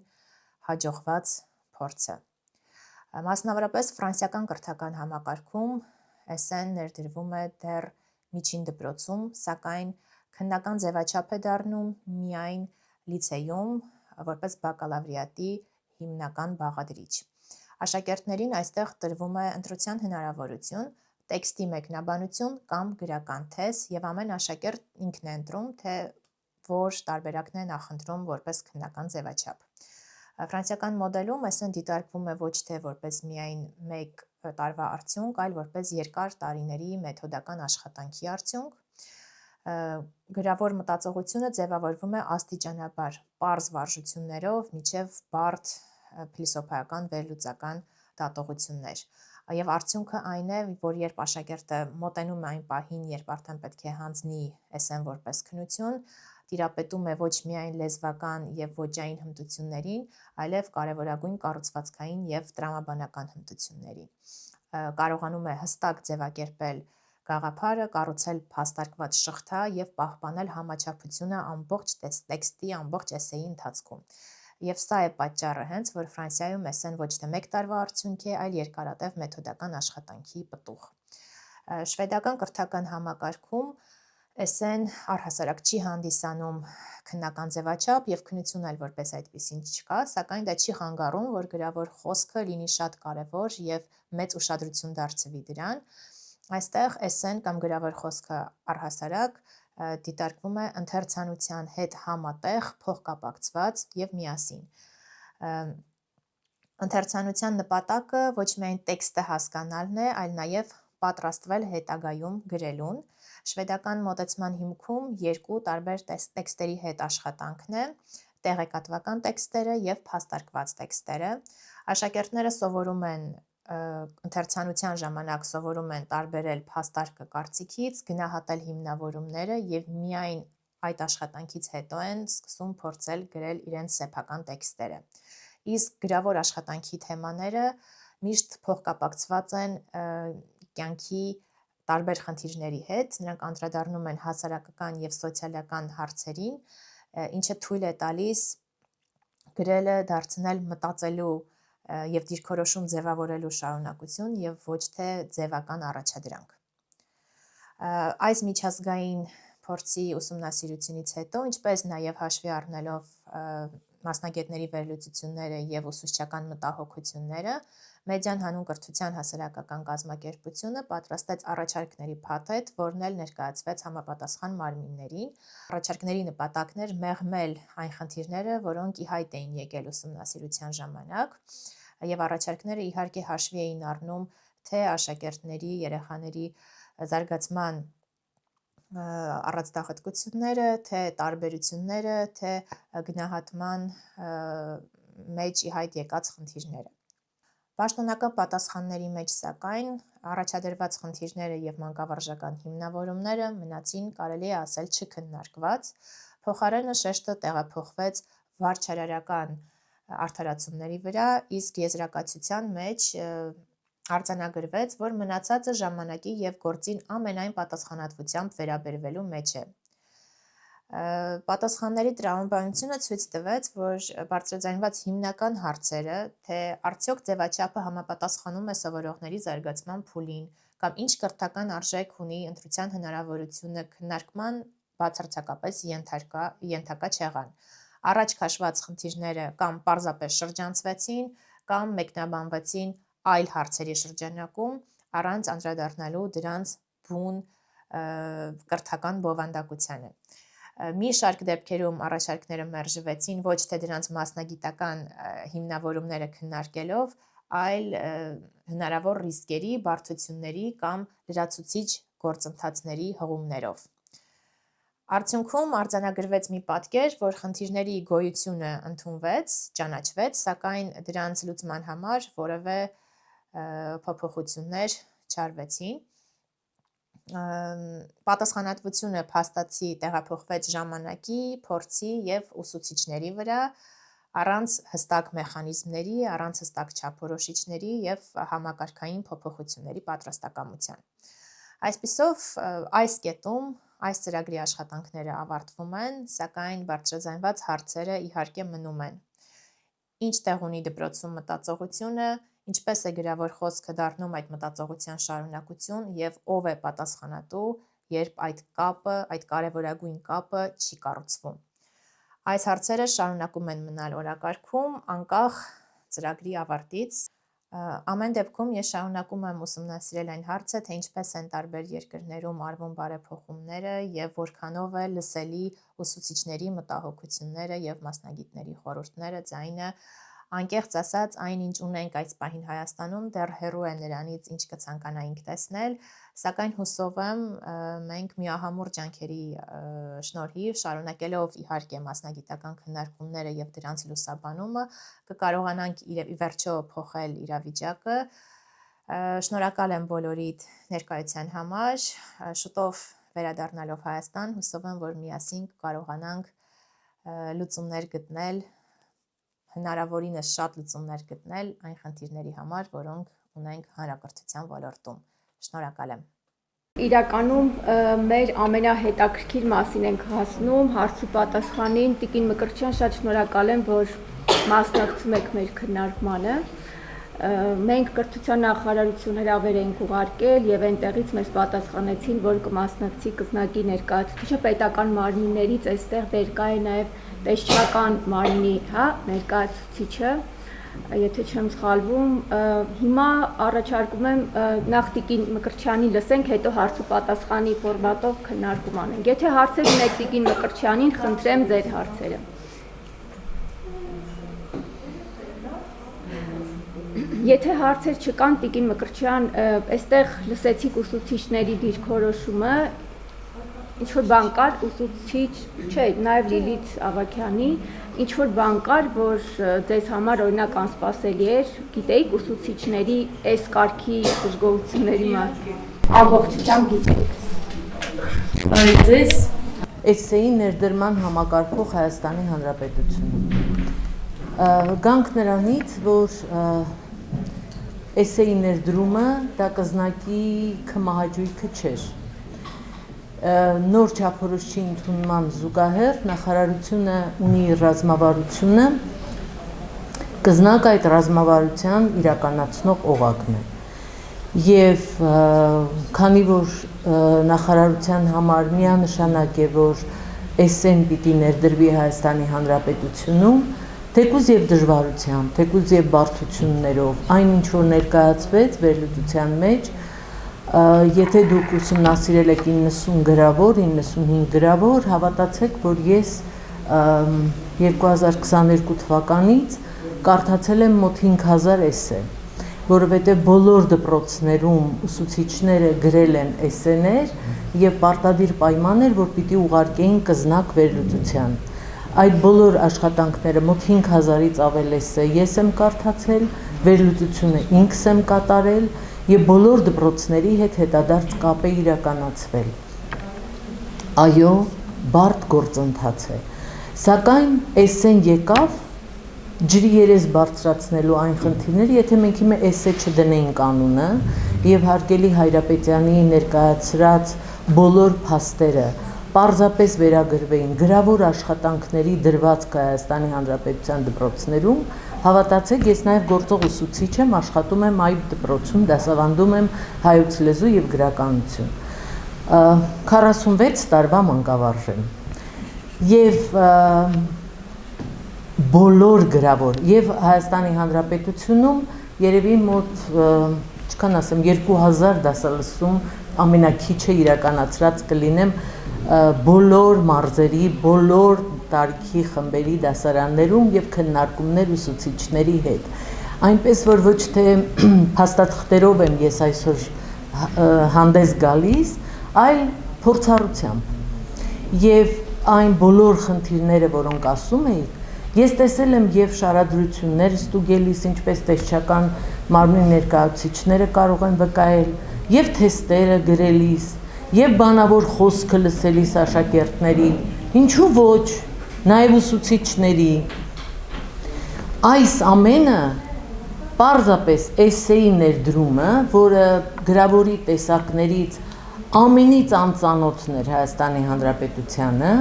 հաջողված փորձը։ Մասնավորապես ֆրանսիական կրթական համակարգում էսսեն ներդրվում է դեռ միջին դպրոցում, սակայն քննական ձևաչափ է դառնում միայն լիցեյում, որպես բակալավրիատի հիմնական բաղադրիչ։ Աշակերտներին այստեղ տրվում է ընտրության հնարավորություն, տեքստի մեկնաբանություն կամ գրական թեզ եւ ամեն աշակերտ ինքն է ընտրում, թե որ տարբերակն է նախընտրում որպես քննական ձևաչափ։ Ֆրանսիական մոդելում էսսեն դիտարկվում է ոչ թե որպես միայն մեկ տարվա արդյունք, այլ որպես երկար տարիների մեթոդական աշխատանքի արդյունք։ Գրավոր մտածողությունը ձևավորվում է աստիճանաբար, պարզ վարժություններով մինչև բարդ փիլիսոփայական վերլուծական դատողություններ։ Եվ արդյունքը այն է, որ երբ աշակերտը մոտենում է այն պահին, երբ արդեն պետք է հանձնի էսսեն որպես քննություն, տիրապետում է ոչ միայն լեզվական եւ ոճային հմտություններին, այլև կարևորագույն կառուցվածքային եւ տրամաբանական հմտություններին։ Կարողանում է հստակ ձևակերպել գաղափարը, կառուցել փաստարկված շղթա եւ պահպանել համաչափությունը ամբողջ տեքստի, ամբողջ էսսեի ընթացքում։ Եվ սա է պատճառը հենց, որ Ֆրանսիայում էսսեն ոչ թե մեկ տարվա արդյունք է, այլ երկարատև մեթոդական աշխատանքի պտուղ։ Շվեդական կրթական համակարգում էսսեն առհասարակ չի հանդիսանում քննական ձևաչափ եւ քննություն այլ որպես այդպեսին չկա, սակայն դա չի խանգարում, որ գրավոր խոսքը լինի շատ կարեւոր եւ մեծ ուշադրություն դարձվի դրան, Այստեղ էսսեն կամ գրավոր խոսքը առհասարակ դիտարկվում է ընթերցանության հետ համատեղ, փոխկապակցված եւ միասին։ Ընթերցանության նպատակը ոչ միայն տեքստը հասկանալն է, այլ նաեւ պատրաստվել հետագայում գրելուն։ Շվեդական մոտեցման հիմքում երկու տարբեր տեքստերի հետ աշխատանքն է՝ տեղեկատվական տեքստերը եւ փաստարկված տեքստերը։ Աշակերտները սովորում են ընթերցանության ժամանակ սովորում են տարբերել փաստարկը կարծիքից, գնահատել հիմնավորումները եւ միայն այդ աշխատանքից հետո են սկսում փորձել գրել իրենց սեփական տեքստերը։ Իսկ գրավոր աշխատանքի թեմաները միշտ փոխկապակցված են կյանքի տարբեր խնդիրների հետ, նրանք անդրադառնում են հասարակական եւ սոցիալական հարցերին, ինչը թույլ է տալիս գրելը դարձնել մտածելու եւ դիրքորոշում ձևավորելու շարունակություն եւ ոչ թե ձևական առաջադրանք։ Այս միջազգային փորձի ուսումնասիրությունից հետո, ինչպես նաեւ հաշվի առնելով մասնագետների վերլուծությունները եւ ուսուցչական մտահոգությունները, Մեդիան հանուն կրթության հասարակական կազմակերպությունը պատրաստեց առաջարկների փաթեթ, որն էլ ներկայացվեց համապատասխան մարմիններին։ Առաջարկների նպատակն էր մեղմել այն խնդիրները, որոնք ի հայտ էին եկել ուսումնասիրության ժամանակ, եւ առաջարկները իհարկե հաշվի էին առնում թե աշակերտների, երեխաների զարգացման առանձնահատկությունները, թե տարբերությունները, թե գնահատման մեջ ի հայտ եկած խնդիրները։ Պաշտոնական պատասխանների մեջ, սակայն, առաջադրված խնդիրները եւ մանկավարժական հիմնավորումները մնացին, կարելի է ասել, չքննարկված, փոխարենը շեշտը տեղափոխվեց վարչարարական արդարացումների վրա, իսկ եզրակացության մեջ արձանագրվեց, որ մնացածը ժամանակի եւ գործին ամենայն պատասխանատվությամբ վերաբերվելու մեջ է։ Պատասխանների տրամաբանությունը ցույց տվեց, որ բարձրաձայնված հիմնական հարցերը, թե արդյոք ձևաչափը համապատասխանում է սովորողների զարգացման փուլին, կամ ինչ կրթական արժեք ունի ընտրության հնարավորությունը, քննարկման բացարձակապես ենթակա չեղան։ Առաջ քաշված խնդիրները կամ պարզապես շրջանցվեցին, կամ մեկնաբանվեցին այլ հարցերի շրջանակում, առանց անդրադառնալու դրանց բուն կրթական բովանդակությանը։ Մի շարք դեպքերում առաջարկները մերժվեցին ոչ թե դրանց մասնագիտական հիմնավորումները քննարկելով, այլ հնարավոր ռիսկերի, բարդությունների կամ լրացուցիչ գործընթացների հղումներով։ Արդյունքում արձանագրվեց մի պատկեր, որ խնդիրների գոյությունը ընդունվեց, ճանաչվեց, սակայն դրանց լուծման համար որևէ փոփոխություններ չարվեցին։ Պատասխանատվությունը փաստացի տեղափոխվեց ժամանակի, փորձի եւ ուսուցիչների վրա, առանց հստակ մեխանիզմների, առանց հստակ չափորոշիչների եւ համակարգային փոփոխությունների պատրաստակամության։ Այսպիսով, այս կետում այս ծրագրի աշխատանքները ավարտվում են, սակայն բարձրաձայնված հարցերը իհարկե մնում են։ Ինչ տեղ ունի դպրոցում մտածողությունը, ինչպես է գրավոր խոսքը դառնում այդ մտածողության շարունակություն եւ ով է պատասխանատու, երբ այդ կարևորագույն կապը չի կառուցվում։ Այս հարցերը շարունակում են մնալ օրակարգում անկախ ծրագրի ավարտից։ Ամեն դեպքում ես շարունակում եմ ուսումնասիրել այն հարցը, թե ինչպես են տարբեր երկրներում արվում բարեփոխումները եւ որքանով է լսելի ուսուցիչների մտահոգությունները եւ մասնագետների խորհուրդները, ձայնը, անկեղծ ասած, այնինչ ունենք այս պահին Հայաստանում, դեռ հեռու է նրանից, ինչ կցանկանայինք տեսնել, սակայն հուսով եմ մենք միահամուռ ջանքերի շնորհիվ, շարունակելով իհարկե մասնագիտական քննարկումները եւ դրանց լուսաբանումը, կկարողանանք ի վերջո փոխել իրավիճակը։ Շնորհակալ եմ բոլորիդ ներկայության համար, շուտով վերադառնալով Հայաստան, հուսով եմ, որ միասին կկարողանանք լուծումներ գտնել, հնարավորինս շատ լուծումներ գտնել այն խնդիրների համար, որոնք ունենք հանրակրթության ոլորտում։ Շնորհակալ եմ։ Իրականում մեր ամենահետաքրքիր մասին ենք հասնում հարց ու պատասխանին։ Տիկին Մկրտչյան, շատ շնորհակալ եմ, որ մասնակցում եք մեր քննարկմանը։ Մենք կրթության նախարարություն հրավեր ենք ուղարկել եւ այնտեղից մեզ պատասխանեցին, որ կմասնակցի կզնակի ներկայացուցիչը պետական մարմիններից, այստեղ դեր կա է նաեւ տեսչական մարմնի, ներկայացուցիչը, եթե չեմ սխալվում, հիմա առաջարկում եմ նախ Տիկին Մկրտչյանին լսենք, հետո հարց ու պատասխանի ֆորմատով քննարկում անենք։ Եթե հարցեր ունեք Տիկին Մկրտչյանին, խնդրեմ ձեր հարցերը։ Եթե հարցեր չկան, Տիկին Մկրտչյան, այստեղ լսեցիք ուսուցիչների դիրքորոշումը, ինչ-որ բան կար ուսուցիչ, չէ, նաև Լիլիթ Ավագյանի, ինչ-որ բան կար, որ ձեզ համար օրինակ անսպասելի էր, գիտեիք ուսուցիչների այս կարգի դժգոհությունների մասին, ամբողջությամբ գիտեիք։ Բարի ձեզ, էսսեի ներդրման համակարգող Հայաստանի Հանրապետությունը։ Գանք նրանից, որ էսսեի ներդրումը դա կզնակի քմահաճույքը չէր։ Նոր չափորոշիչի ընդունման զուգահեռ նախարարությունը ունի ռազմավարությունը, կզնակ այդ ռազմավարության իրականացնող օղակն է։ Եվ քանի որ նախարարության համար միանշանակ է, որ էսսեն պիտի ներդրվի Հայաստանի Հանրապետությունում, թեկուզ եւ դժվարությամբ, թեկուզ եւ բարդություններով, այն ինչ որ ներկայացվեց վերլուծության մեջ, եթե դուք ուսումնասիրել եք 90 գրավոր, 95 գրավոր, հավատացեք, որ ես 2022 թվականից կարդացել եմ մոտ 5000 էսսե, որովհետև բոլոր դպրոցներում ուսուցիչները գրել են էսսեներ եւ պարտադիր պայման էր, որ պիտի ուղարկեին կզնակ վերլուծության։ Այդ բոլոր աշխատանքները մոտ 5000-ից ավել էսսե ես եմ կարդացել, վերլուծությունը ինքս եմ կատարել եւ բոլոր դպրոցների հետ հետադարձ կապ է իրականացվել։ Այո, բարդ գործընթաց է։ Սակայն էսսեն եկավ ջրի երես բարձրացնելու այն խնդիրները, եթե մենք հիմա էսսե չդնեինք անունը եւ հարգելի Հայրապետյանի ներկայացրած բոլոր փաստերը պարզապես վերագրվեին գրավոր աշխատանքների դրվածք Հայաստանի Հանրապետության դպրոցներում, հավատացեք, ես նաև գործող ուսուցիչ եմ, աշխատում եմ այդ դպրոցում, դասավանդում եմ հայոց լեզու եւ գրականություն։ 46 տարվա մանկավարժ եմ։ Եվ բոլոր գրավոր եւ Հայաստանի Հանրապետությունում երևի մոտ, չքան ասեմ, 2000 դասալսում ամենակիչը իրականացրած կլինեմ բոլոր մարզերի, բոլոր տարիքի խմբերի դասարաններում եւ քննարկումներ ուսուցիչների հետ։ Այնպես որ ոչ թե փաստաթղթերով եմ ես այսօր հանդես գալիս, այլ փորձառությամբ։ Եվ այն բոլոր խնդիրները, որոնք ասում եք, ես տեսել եմ եւ շարադրություններ ստուգելիս, ինչպես տեսչական մարմնի ներկայացուցիչները կարող են վկայել, եւ թեստերը գրելիս, եւ բանավոր խոսքը լսելիս աշակերտների, ինչու ոչ, նաեւ ուսուցիչների։ Այս ամենը պարզապես էսսեի ներդրումը, որը գրավորի տեսակներից ամենից անծանոթն էր Հայաստանի Հանրապետությանը,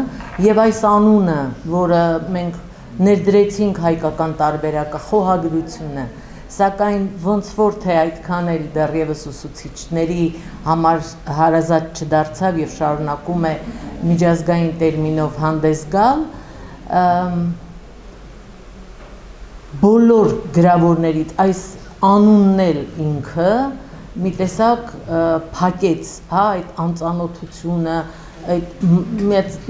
եւ այս անունը, որը մենք ներդրեցինք հայկական տարբերակը խոհագրությունը, սակայն ոնց որ թե այդքան էլ դեռևս ուսուցիչների համար հարազատ չդարձավ եւ շարունակում է միջազգային տերմինով հանդես գալ, բոլոր գրավորներից այս անունն էլ ինքը մի տեսակ փակեց, հա, այդ անծանոթությունը, այդ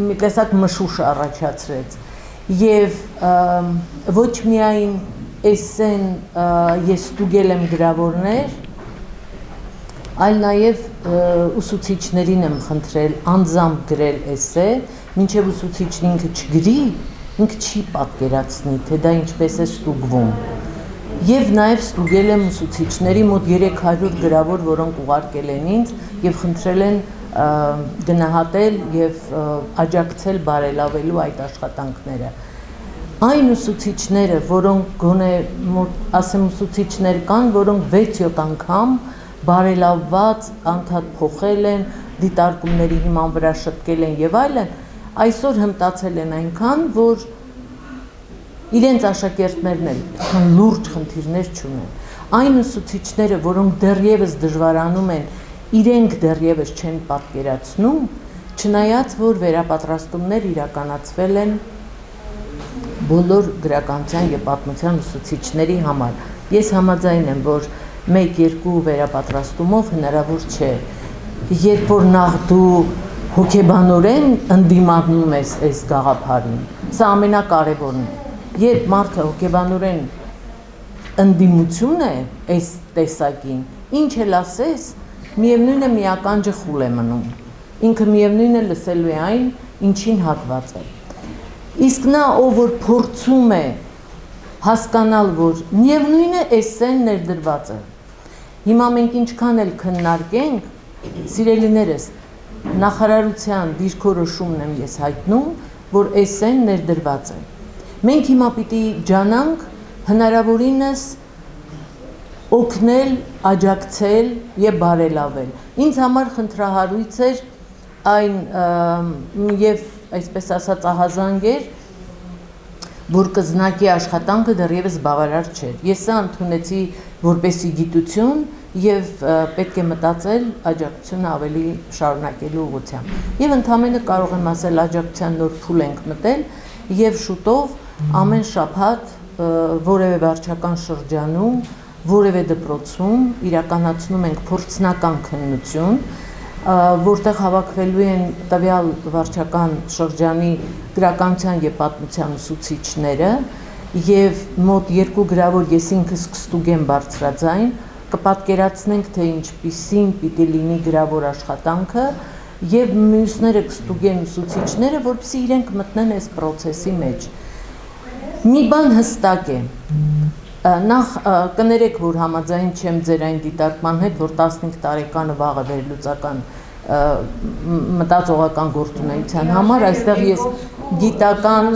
մի տեսակ մշուշ առաջացրեց եւ ոչ միայն էսսեն ես ստուգել եմ գրավորներ, այլ նաեւ ուսուցիչներին եմ խնդրել անձամբ գրել էսսե, մինչեւ ուսուցիչն ինքը չգրի, ինքը չի պատկերացնի, թե դա ինչպես է ստուգվում։ Եվ նաև ստուգել եմ ուսուցիչների մոտ 300 գրավոր, որոնք ուղարկել են ինձ եւ խնդրել են գնահատել եւ աջակցել բարելավելու այդ աշխատանքները։ Այն ուսուցիչները, որոնք գոնե ասեմ ուսուցիչներ կան, որոնք 6-7 անգամ բարելավված անդադ փոխել են, դիտարկումների հիման վրա շտկել են եւ այլն, այսօր հմտացել են այնքան, որ իրենց աշակերտներն էլ այդքան լուրջ խնդիրներ չունեն։ Այն ուսուցիչները, որոնք դեռևս դժվարանում են, իրենք դեռևս չեն պատկերացնում, չնայած որ վերապատրաստումներ իրականացվել են բոլոր գրականության եւ պատմության ուսուցիչների համար։ Ես համաձայն եմ, որ 1-2 վերապատրաստումով հնարավոր չէ։ Երբ որ նախ դու հոգեբանորեն ընդդիմանում ես այս գաղափարին, սա ամենակարևորն է։ Երբ մարդը հոգեբանորեն ընդդիմություն է այս տեսակին, ինչ էլ ասես, միևնույն է մի ականջը խուլ է մնում։ Ինքը միևնույն է լսելու է այն, ինչին հակված է։ Իսկ նա, ով որ փորձում է հասկանալ, որ միևնույն է էսսեն ներդրված է։ Հիմա մենք ինչքան էլ քննարկենք, սիրելիներս, նախարարության դիրքորոշումն եմ ես հայտնում, որ էսսեն ներդրված է։ Մենք հիմա պիտի ջանանք հնարավորինս օգնել, աջակցել եւ բարելավել։ Ինձ համար խնդրահարույց էր այն եւ այսպես ասած ահազանգ էր, որ կզնակի աշխատանքը դեռևս բավարար չէր։ Ես սա ընդունեցի որպեսի գիտություն եւ պետք է մտածել աջակցությունը ավելի շարունակելու ուղղությամբ։ Եվ ընդհանրապես կարող եմ ասել աջակցության նոր փուլ ենք մտել եւ շուտով ամեն շաբաթ որևէ վարչական շրջանում, որևէ դպրոցում իրականացնում ենք փորձնական քննություն, որտեղ հավաքվելու են տվյալ վարչական շրջանի գրականության եւ պատմության ուսուցիչները եւ մոտ 2 գրավոր ես ինքս կստուգեմ բարձրաձայն, կպատկերացնենք թե ինչպիսին պիտի լինի գրավոր աշխատանքը եւ մյուսները կստուգեն ուսուցիչները, որպեսզի իրենք մտնեն այս process-ի մեջ։ Մի բան հստակ է։ Նախ կներեք, որ համաձայն չեմ ձեր այն դիտարկման հետ, որ 15 տարեկանը վաղը վերլուծական մտածողական գործունեության համար, այստեղ ես գիտական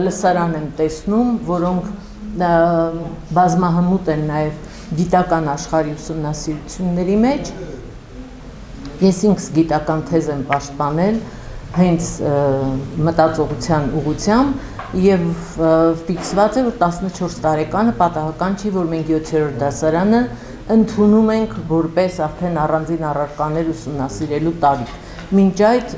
լսարան եմ տեսնում, որոնք բազմահմուտ են նաև գիտական աշխարհի ուսումնասիրությունների մեջ։ Ես ինքս գիտական թեզ եմ պաշտպանել հենց մտածողության ուղղությամբ եւ ֆիքսված է, որ 14 տարեկանը պատահական չի, որ մենք 7-րդ դասարանը ընդունում ենք որպես արդեն առանձին առարկաներ ուսումնասիրելու տարիք։ Մինչ այդ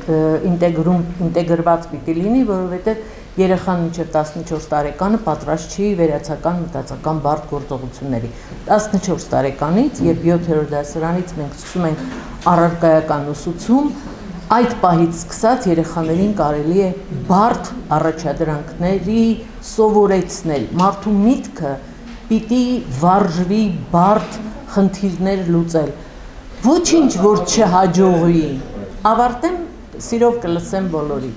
ինտեգրված պիտի լինի, որովհետեւ երեխան մինչև 14 տարեկանը պատրաստ չի վերացական մտածական բարդ գործողությունների։ 14 տարեկանից, երբ 7-րդ դասարանից մենք սկսում ենք առարկայական ուսուցում, այդ պահից սկսած երեխաներին կարելի է բարդ առաջադրանքների սովորեցնել։ Մարդու միտքը պիտի վարժվի բարդ խնդիրներ լուծել։ Ոչինչ որ չհաջողի, ավարտեմ, սիրով կլսեմ բոլորի։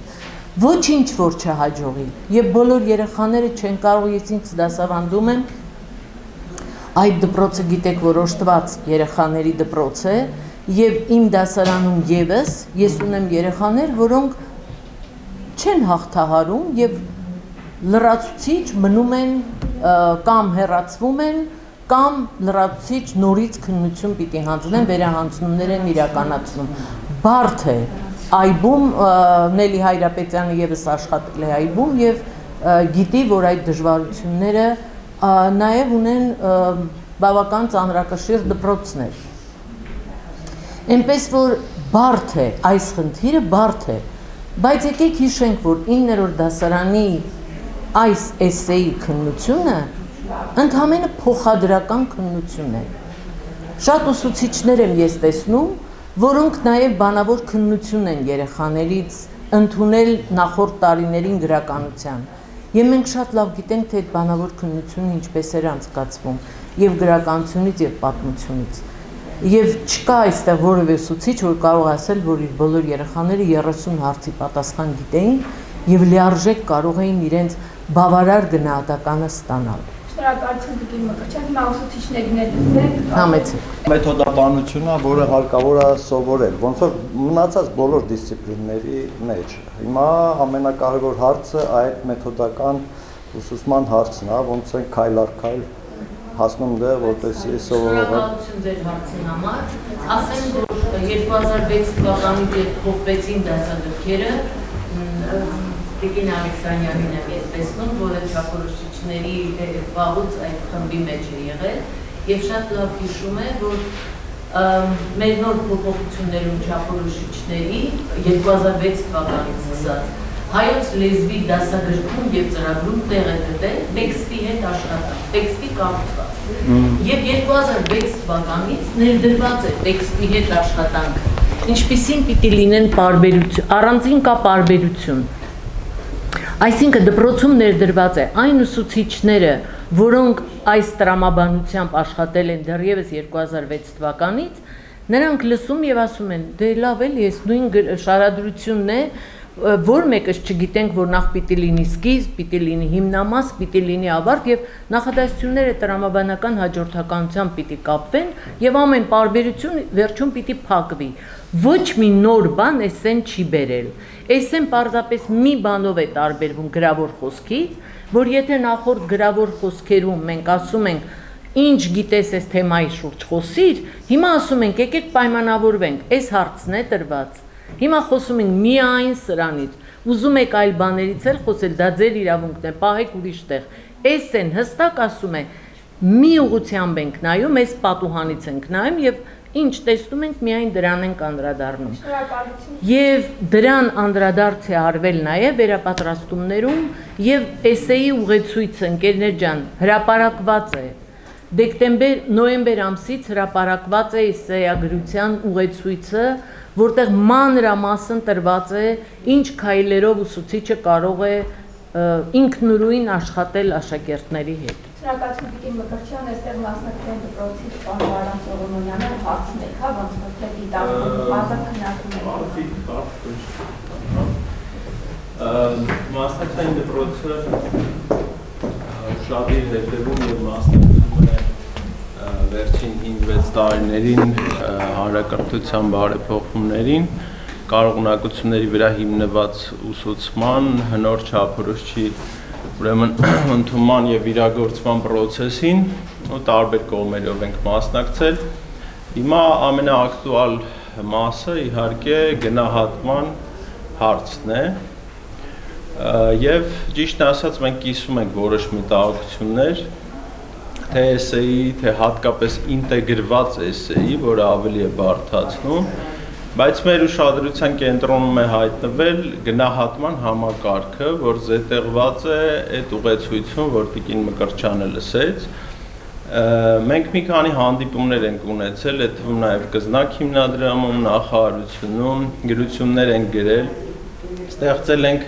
Ոչինչ որ չհաջողի, եւ բոլոր երեխաները չեն կարող, ես ինքս դասավանդում եմ, այդ դպրոցը գիտեք, որ օժտված երեխաների դպրոց է, եւ իմ դասարանում եւս ես ունեմ երեխաներ, որոնք չեն հաղթահարում եւ լրացուցիչ մնում են կամ հեռացվում են, կամ լրացուցիչ նորից քննություն պիտի հանձնեն, վերահանձնումներ են իրականացնում։ Բարդ է այբում, Նելի Հայրապետյանը եւս աշխատել է այբում եւ գիտի, որ այդ դժվարությունները նաեւ ունեն բավական ծանրակշիռ դպրոցներ։ Էնպես որ բարդ է, այս խնդիրը բարդ է, բայց եկեք հիշենք, որ 9-րդ դասարանի այս էսեի քննությունը ընդհանրապես փոխադրական քննություն է։ Շատ ուսուցիչներ եմ ես տեսնում, որոնք նաև բանավոր քննություն են երեխաներից ընդունել նախորդ տարիներին գրականության։ Եվ մենք շատ լավ գիտենք, թե այդ բանավոր քննությունը ինչպես էր անցկացվում եւ գրականությունից եւ պատմությունից։ Եվ չկա այստեղ որևէ ուսուցիչ, որ կարող ասել, որ իր բոլոր երեխաները 30 հարցի պատասխան գիտեին եւ լիարժեք կարող էին իրենց բավարար գնահատականը ստանալ։ Շնորհակալություն Տիկին Մկրտչյան, հիմա ուսուցիչներին լսենք։ Համեցեք։ Մեթոդաբանությունը, որը հարկավոր է սովորել, ոնց որ մնացած բոլոր դիսցիպլինների մեջ։ Հիմա ամենակարևոր հարցը այդ մեթոդական ուսուցման հարցն է, ոնց են քայլ առ քայլ հասնում դե որպեսզի սովորողը։ Շնորհակալություն ձեր հարցի համար։ Ասեմ, որ 2006 թվականից երբ փոխվեցին դասագրքերը, Տիկին Ալեքսանյանին եմ ես տեսնում, որը չափորոշիչների վաղուց այդ խմբի մեջ է եղել, եւ շատ լավ հիշում է, որ մեր նոր փոփոխություններում չափորոշիչների 2006 թվականից սկսած հայոց լեզվի դասագրքում եւ ծրագրում տեղ է գտել տեքստի հետ աշխատանք, տեքստի կառուցված։ Եվ 2006 թվականից ներդրված է տեքստի հետ աշխատանք, ինչպիսին պիտի լինեն պարբերություն, առանձին կա պարբերություն։ Այսինքն դպրոցում ներդրված է այն ուսուցիչները, որոնք այս տրամաբանությամբ աշխատել են դեռևս 2006 թվականից, նրանք լսում եւ ասում են, դե լավ էլի, ես նույն շարադրությունն է, որ մեկս չգիտենք, որ նախ պիտի լինի սկիզբ, պիտի լինի հիմնամաս, պիտի լինի ավարտ եւ նախադասությունները տրամաբանական հաջորդականությամբ պիտի կապվեն եւ ամեն պարբերություն վերջում պիտի փակվի։ Ոչ մի նոր բան էսեն չի բերել։ Էսեն պարզապես մի բանով է տարբերվում գրավոր խոսքից, որ եթե նախորդ գրավոր խոսքերում մենք ասում ենք ինչ գիտես այս թեմայի շուրջ խոսիր, հիմա ասում ենք եկեք պայմանավորվենք, այս հարցն է տրված։ Հիմա խոսում ենք միայն սրանից, ուզում եք այլ բաներից էլ խոսել, դա ձեր իրավունքն է, պահեք ուրիշ տեղ։ Էս են հստակ ասում է, մի ուղղությամբ ենք նայում, այս պատուհանից ենք նայում եւ ինչ տեսնում ենք, միայն դրան ենք անդրադառնում։ Եվ դրան անդրադարձ է արվել նաև վերապատրաստումներում եւ էսեի ուղեցույցը, ընկերներ ջան, հրապարակված է։ Նոյեմբեր ամսից հրապարակված է էսեագրության ուղեցույցը, որտեղ մանրամասն տրված է, ինչ քայլերով ուսուցիչը կարող է ինքնուրույն աշխատել աշակերտների հետ։ Շնորհակալություն Տիկին Մկրտչյան, այստեղ մասնակցել դպրոցի պարոն Վարդան Սողոմոնյանը հարցնել, հա, ոնց որ թե դիտարկում ազատ քննարկում Մասնակցային դպրոցը շատ իր հետևում եւ մասնակցում է վերջին 5-6 տարիներին հանրակրթության բարեփոխումներին, կարողունակությունների վրա հիմնված ուսուցման, հնոր չափորոշիչի ուրեմն ընդունման եւ իրագործման process-ին ու տարբեր կողմերով ենք մասնակցել։ Հիմա ամենաակտուալ մասը իհարկե գնահատման հարցն է եւ ճիշտ ասած մենք կիսում ենք որոշ մտահոգություններ թե էսեի, թե հատկապես ինտեգրված էսեի, որը ավելի է բարդացնում, բայց մեր ուշադրության կենտրոնում է հայտնվել գնահատման համակարգը, որ զետեղված է այդ ուղեցույցում, որ Տիկին Մկրտչյանը լսեց։ Մենք մի քանի հանդիպումներ ենք ունեցել, այդ թվում նաև կզնակ հիմնադրամում, նախարարությունում, գրություններ ենք գրել, ստեղծել ենք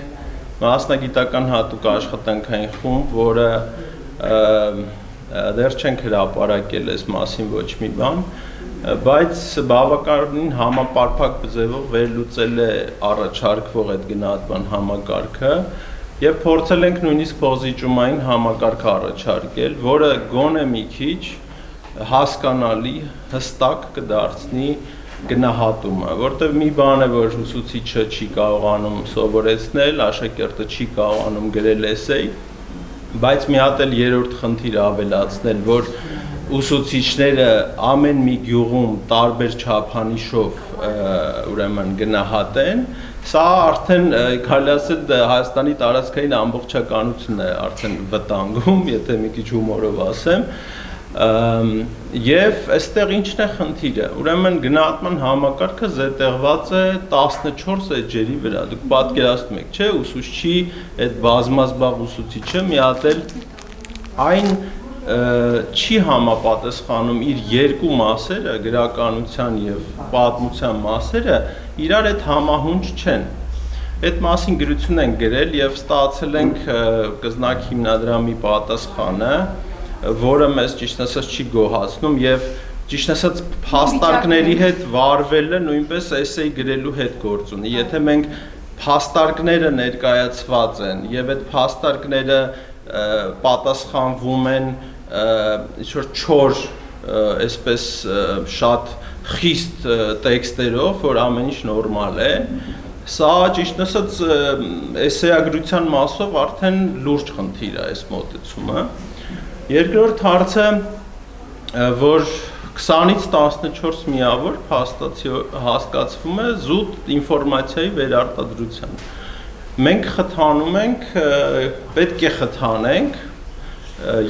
մասնագիտական հատուկ աշխատանքային խումբ, որը դեռ չենք հրապարակել այս մասին ոչ մի բան, բայց բավականին համապարփակ ձևով վերլուծել է առաջարկվող այդ գնահատման համակարգը եւ փորձել ենք նույնիսկ պոզիջումային համակարգ առաջարկել, որը գոնե մի քիչ հասկանալի, հստակ կդարձնի գնահատումը, որտեղ մի բան է, որ ուսուցիչը չի կարողանում սովորեցնել, աշակերտը չի կարողանում գրել էսեյ, բայց մի հատ էլ երրորդ խնդիր ավելացնել, որ ուսուցիչները ամեն մի գյուղում տարբեր չափանիշով ուրեմն գնահատեն, սա արդեն կարելի ասել Հայաստանի տարածքային ամբողջականությունն է արդեն վտանգում, եթե մի քիչ հումորով ասեմ, եւ այստեղ ինչն է խնդիրը, ուրեմն գնահատման համակարգը զետեղված է 14 էջերի վրա, դուք պատկերացնում եք, չէ, ուսուցչի այդ բազմազբաղ ուսուցիչը մի հատ էլ այն չի համապատասխանում իր երկու մասերը, գրականության եւ պատմության մասերը, իրար այդ համահունչ չեն։ Այդ մասին գրություն են գրել եւ ստացել ենք կզնակ հիմնադրամի պատասխանը, որը մեզ ճիշտ ասած չի գոհացնում եւ ճիշտ ասած փաստարկների հետ վարվելը նույնպես էսեյ գրելու հետ գործ ունի։ Եթե մենք փաստարկները ներկայացված են եւ այդ փաստարկները պատասխանվում են ինչ-որ չոր, այսպես շատ խիստ տեքստերով, որ ամեն ինչ նորմալ է, սա ճիշտ ասած էսեյագրության մասով արդեն լուրջ խնդիր է այս մոտեցումը։ Երկրորդ հարցը, որ 20-ից 14 միավոր հասկացվում է զուտ ինֆորմացիայի վերարտադրության։ Մենք խթանում ենք, պետք է խթանենք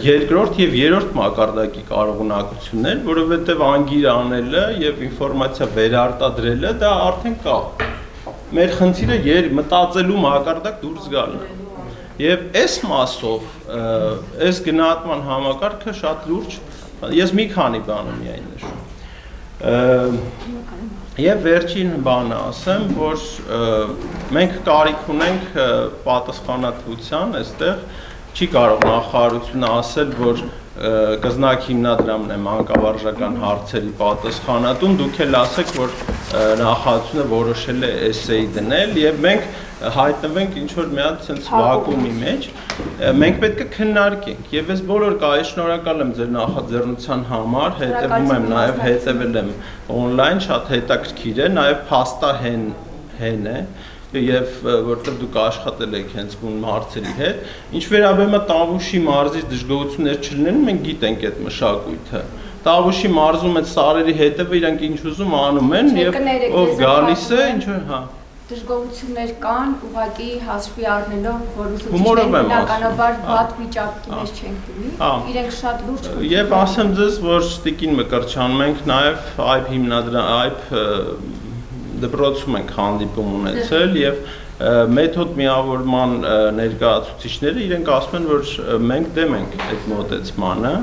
երկրորդ եւ երրորդ մակարդակի կարողունակություններ, որովհետեւ անգիր անելը եւ ինֆորմացիա վերարտադրելը դա արդեն կա։ մեր խնդիրը մտածելու մակարդակ դուրս գալն է։ Եվ այս մասով, այս գնահատման համակարգը շատ լուրջ, ես մի քանի բան եմ միայն նշում։ Եվ վերջին բանը ասեմ, որ մենք կարիք ունենք պատասխանատվության, այստեղ չի կարող նախարարությունը ասել, որ կզնակ հիմնադրամն է մանկավարժական հարցերի պատասխանատուն, դուք էլ ասեք, որ նախարարությունը որոշել է էսեի դնել եւ մենք հայտնվենք ինչ-որ մի հատ sense վակուումի մեջ, մենք պետք է քննարկենք եւ ես բոլոր կայ շնորհակալ եմ ձեր նախաձեռնության համար, հետեւում եմ նաեւ հետեւել եմ on-line, շատ հետաքրքիր է, նաեւ փաստահեն է եւ որտեղ դուք աշխատել եք հենց բուն հարցերի հետ, ինչ վերաբերում է Տավուշի մարզի դժգոհություններ չլինեն, մենք գիտենք այդ մշակույթը։ Տավուշի մարզում այդ սարերի հետևը իրանք ինչ ուզում անում են եւ ով գալիս է, ինչ հա դժգոհություններ կան, ուղղակի հաշվի առնելով, որ ուսուցիչները բնականաբար վատ վիճակի մեջ չեն դիմի, իրենք շատ լուրջ եւ ասեմ ձեզ, որ Տիկին Մկրտչյան մենք նաեւ այբ հիմնադրամ, այբ դպրոցում ենք հանդիպում ունեցել եւ մեթոդ միավորման ներկայացուցիչները իրենք ասում են, որ մենք դեմ ենք այդ մոտեցմանը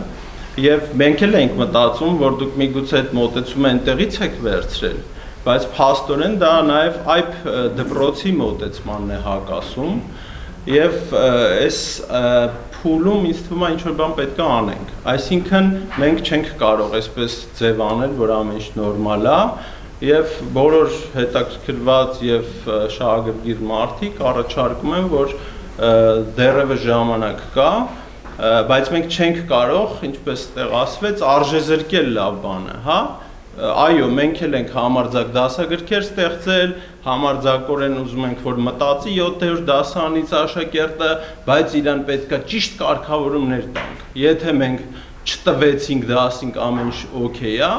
եւ մենք էլ ենք մտածում, որ դուք միգուցե այդ մոտեցումը այնտեղից եք վերցրել, բայց փաստորեն դա նաեւ այբ դպրոցի մոտեցմանն է հակասում եւ այս փուլում ինձ թվում է ինչ-որ բան պետք է անենք, այսինքն մենք չենք կարող այսպես ձև անել, որ ամեն ինչ նորմալ է եւ բոլոր հետաքրքրված եւ շահագրգիռ մարդիկ առաջարկում են, որ դեռևս ժամանակ կա, բայց մենք չենք կարող, ինչպես տեղ ասվեց, արժեզրկել լավ բանը, հա? Այո, մենք էլ ենք համարձակ դասագրքեր ստեղծել, համարձակորեն ուզում ենք, որ մտածի 7-րդ դասարանից աշակերտը, բայց իրան պետք է ճիշտ կարգավորումներ տանք։ Եթե մենք չտվեցինք, դա ասենք ամեն ինչ օքեյ է,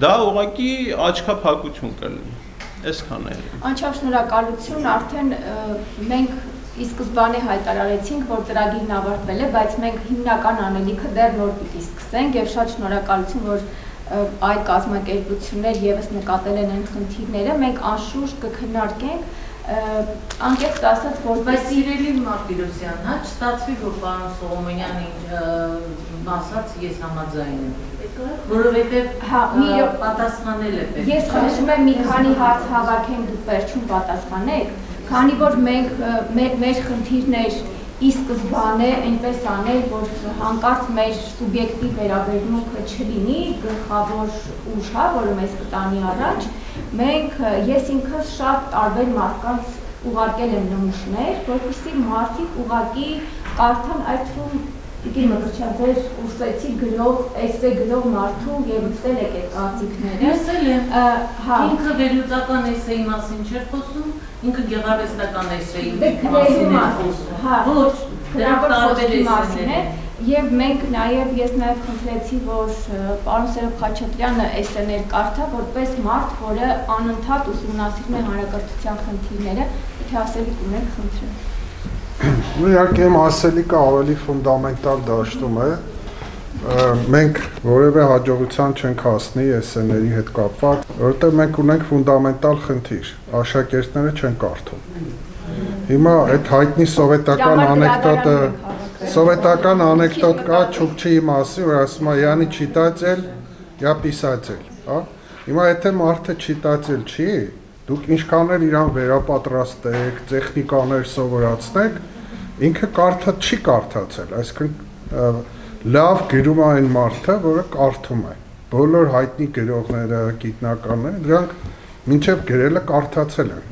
դա ուղղակի աչքափակություն կլինի։ Այսքան է։ Անչափ շնորհակալություն, արդեն մենք ի սկզբանե հայտարարեցինք, որ ծրագիրն ավարտվել է, բայց մենք հիմնական անելիքը դեռ նոր պիտի սկսենք եւ շատ շնորհակալություն, որ այլ կազմակերպություններ եւս նկատել են այն խնդիրները, մենք անշուշտ կքննարկենք, անկեղծ ասած, որպես սիրելի Մարտիրոսյան, հա, չստացվի, որ պարոն Սողոմոնյանի ասած ես համաձայն եմ, որովհետեւ պատասխանել է պետք։ Ես խնդրում եմ մի քանի հարց հավաքենք, դուք վերջում պատասխանեք, քանի որ մենք մեր խնդիրներ ի սկզբանե այնպես անել, որ հանկարծ մեր սուբյեկտիվ վերաբերմունքը չլինի, գլխավոր ուժ, հա, որը մեզ կտանի առաջ, մենք ես ինքս շատ տարբեր մարդկանց ուղարկել եմ նմուշներ, որպեսզի մարդիկ ուղղակի կարդան այդ թվում Տիկին Մկրտչյան, ձեր ուսեցի գրող, էսե գրող մարդու եւ լսել եք այդ կարծիքները։ Լսել եմ։ Ինքը վերլուծական էսեի մասին չէր խոսում, ինքը գեղարվեստական էսեի մասին է խոսում։ Հա, ոչ, դրանք տարբեր էսեներ են։ Եվ մենք նաեւ ես նաեւ խնդրեցի, որ պարոն Սերոբ Խաչատրյանը էսեներ կարդա, որպես մարդ, որը անընդհատ ուսումնասիրում է հանրակրթության խնդիրները, եթե ասելիք ունեք, խնդրեմ։ Իհարկե իմ ասելիքը ավելի ֆունդամենտալ դաշտում է, մենք որևէ հաջողության չենք հասնի էսեների հետ կապված, որովհետև մենք ունենք ֆունդամենտալ խնդիր, աշակերտները չեն կարդում։ Հիմա այդ հայտնի սովետական անեկդոտ կա Չուկչիի մասին, որ ասում է «Յանի չիտացել, я писатель», հա։ Հիմա եթե մարդը չիտացել չի, դուք ինչքան էլ իրան վերապատրաստեք, տեխնիկաներ սովորացնեք, ինքը չի կարդացել, այսինքն լավ գրում է այն մարդը, որը կարդում է։ Բոլոր հայտնի գրողները, գիտնականները, դրանք մինչև գրելը կարդացել են։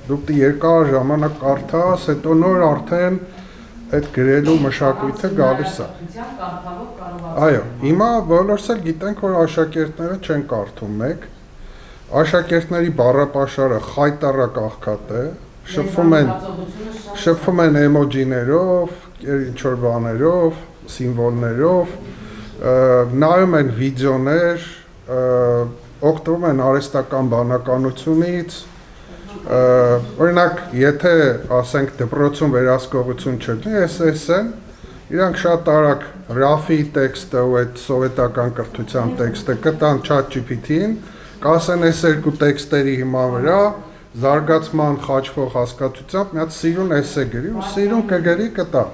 Դուք երկար ժամանակ կարդաս, հետո նոր արդեն այդ գրելու մշակույթը գալիս է։ Այո, հիմա բոլորս էլ գիտենք, որ աշակերտները չեն կարդում մեկ, աշակերտների բառապաշարը խայտառակ աղքատ է, շփվում են էմոջիներով, ինչ-որ բաներով, սիմվոլներով, նայում են վիդեոներ, օգտվում են արհեստական բանականությունից, օրինակ, եթե ասենք դպրոցում վերահսկողություն չլինի, SS-ն, իրանք շատ արագ Ռաֆի տեքստը ու այդ սովետական կրթության տեքստը կտան ChatGPT-ին, կասեն այս երկու տեքստերի հիման վրա զարգացման խաչվող հասկացությամբ մի հատ սիրուն էսե գրի ու սիրուն կգրի կտա։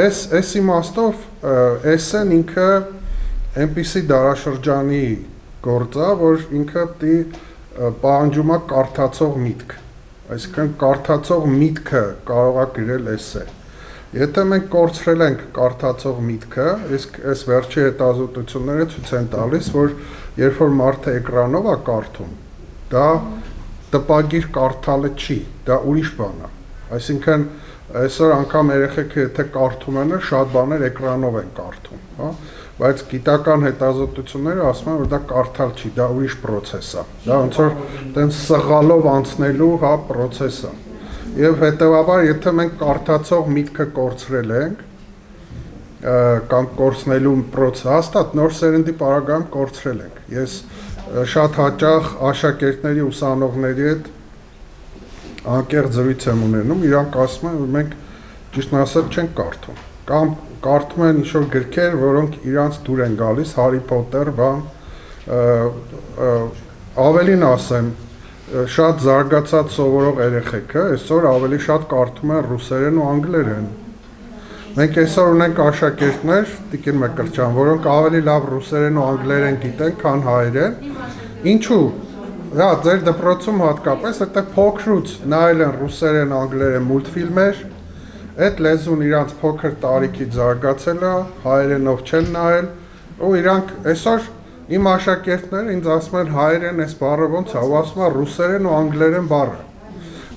Այս իմաստով էսեն ինքը այնպիսի դարաշրջանի գործ է, որ ինքը պիտի պահանջում է կարդացող միտք։ Այսինքն կարդացող միտքը կարող է գրել էսե։ Եթե մենք կորցրել ենք կարդացող միտքը, իսկ այս վերջի հետազոտությունները ցույց են տալիս, որ երբ որ մարդը էկրանով է կարդում, դա տպագիր կարդալը չի, դա ուրիշ բան է։ Այսինքն այսօր անգամ երեխեքը եթե կարդում են, շատ բաներ էկրանով են կարդում, հա, բայց գիտական հետազոտությունները ասում են, որ դա կարդալ չի, դա ուրիշ process է։ Դա ոնց որ տենց սղալով անցնելու, հա, process է։ Եվ հետևաբար, եթե մենք կարդացող միտքը կորցրել ենք, կամ կորցնելու process, հաստատ նոր սերնդի պարագայում կորցրել ենք։ Ես շատ հաճախ աշակերտների ուսանողների հետ անկեղծ զրույց եմ ունենում, իրանք ասում են, որ մենք ճիշտն ասած չենք կարդում, կամ կարդում են ինչ-որ գրքեր, որոնք իրանց դուր են գալիս, Հարի Փոթեր, բան, ավելին ասեմ, շատ զարգացած սովորող երեխեքը այսօր ավելի շատ կարդում են ռուսերեն ու անգլերեն։ Մենք այսօր ունենք աշակերտներ, Տիկին Մկրտչյան, որոնք ավելի լավ ռուսերեն ու անգլերեն գիտեն, քան հայերեն։ Ինչու՞։ Հա, ձեր դպրոցում հատկապես, այդտեղ փոքրուց նայել են ռուսերեն, անգլերեն մուլտֆիլմեր, այդ լեզուն իրանց փոքր տարիքից զարգացել է, հայերենով չեն նայել, ու իրանք այսօր իմ աշակերտները ինձ ասում են հայերեն այս բառը ոնց է, ու ասում են ռուսերեն ու անգլերեն բառը։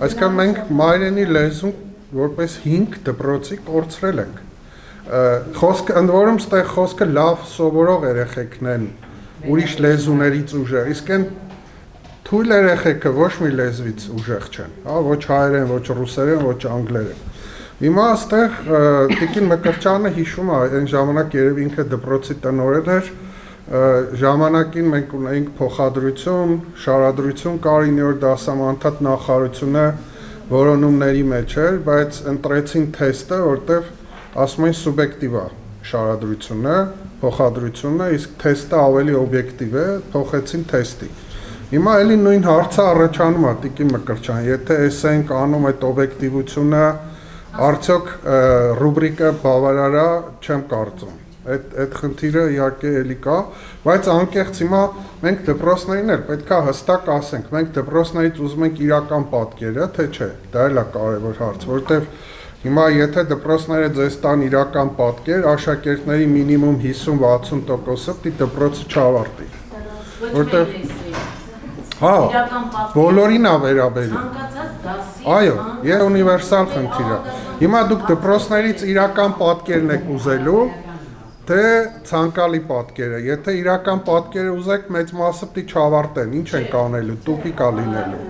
Այսինքն մենք մայրենի լեզուն որպես 5 դպրոցի կորցրել ենք։ Խոսքը ընդ որում ստեղ խոսքը լավ սովորող երեխեքն են, ուրիշ լեզուներից ուժեղ, իսկ այն թույլ երեխեքը ոչ մի լեզվից ուժեղ չեն, հա, ոչ հայերեն, ոչ ռուսերեն, ոչ անգլերեն։ Հիմա այստեղ Տիկին Մկրտչյանը հիշում է, այն ժամանակ երևի ինքը դպրոցի տնօրեն էր, ժամանակին մենք ունեինք փոխադրություն, շարադրություն կար 9-րդ դասամանդատ նախարարությունը որոնումների մեջ էր, բայց ընտրեցին թեստը, որտեղ ասում են սուբյեկտիվ է շարադրությունը, փոխադրությունը, իսկ թեստը ավելի օբյեկտիվ է, փոխեցին թեստի։ Հիմա էլի նույն հարցը առաջանում է Տիկին Մկրտչյան, եթե էս ենք անում այդ օբյեկտիվությունը, արդյոք ռուբրիկը բավարար է, չեմ կարծում։ Այդ խնդիրը իհարկե էլի կա, բայց անկեղծ հիմա մենք դպրոցներին էլ պետք է հստակ ասենք, մենք դպրոցներից ուզում ենք իրական պատկերը, թե չէ, դա էլ է կարևոր հարց, որտեղ հիմա եթե դպրոցները ձեզ տան իրական պատկեր, աշակերտների մինիմում 50-60%-ը պիտի դպրոցը չավարտի, որտեղ հա, բոլորին է վերաբերում։ Այո, եւ ունիվերսալ խնդիր է։ Հիմա դուք դպրոցներից իրական պատկերն եք ուզելու, թե ցանկալի պատկերը։ Եթե իրական պատկերը ուզեք, մեծ մասը պիտի չավարտեն, ինչ ենք անելու, տուպիկ է լինելու։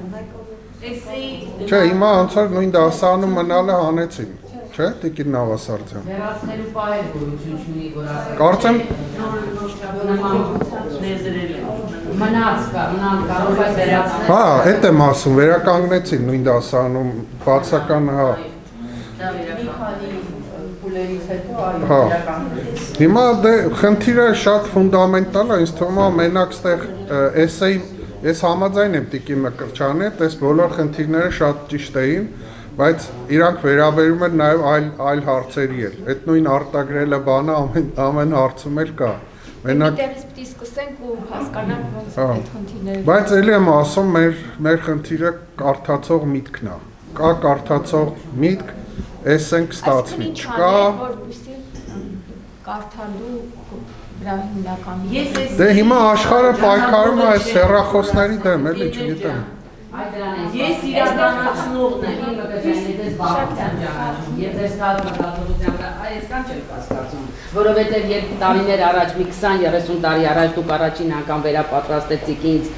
Չէ, հիմա ոնց որ նույն դասարանում մնալը հանեցին, չէ, Տիկին Նավասարդյան։ Վերացնելու պահեր գոյություն չունի, որ ասել։ Կարծեմ մնաց կարող է վերացնել։ Հա, այդ եմ ասում, վերականգնեցին նույն դասարանում, բացական, հա։ Դա վերականգնի փուլերից հետո այո, Հա։ վերականգնեցին։ Հիմա դե խնդիրը շատ ֆունդամենտալ է, ինձ թվում է մենակ ստեղ էսեի ես համաձայն եմ Տիկին Մկրտչյանի հետ, այս բոլոր խնդիրները շատ ճիշտ էին, բայց իրանք վերաբերում են նաև այլ հարցերի էլ։ Այդ նույն արտագրելը բանը ամեն հարցում էլ կա։ Մենակ Դեռից պիտի սկսենք ու հասկանանք ոնց այդ խնդիրները։ Բայց էլի եմ ասում, մեր խնդիրը կարդացող միտքն է։ Կա կարդացող միտք, էսենք ստացվի, չկա։ Որպեսզի կարդալու վրա հիմնական։ Դե հիմա աշխարհը պայքարում է այս հեռախոսների դեմ, էլի չգիտեմ։ Ես իրականացնողն եմ, իմ մկրտչյանից ես բաղացան ճանաչում, և ձեզ քաղաքական այսքան չեմ կասկածում, որովհետև երբ տարիներ առաջ, մի 20-30 տարի առաջ դուք առաջին անգամ վերապատրաստեցիք ինձ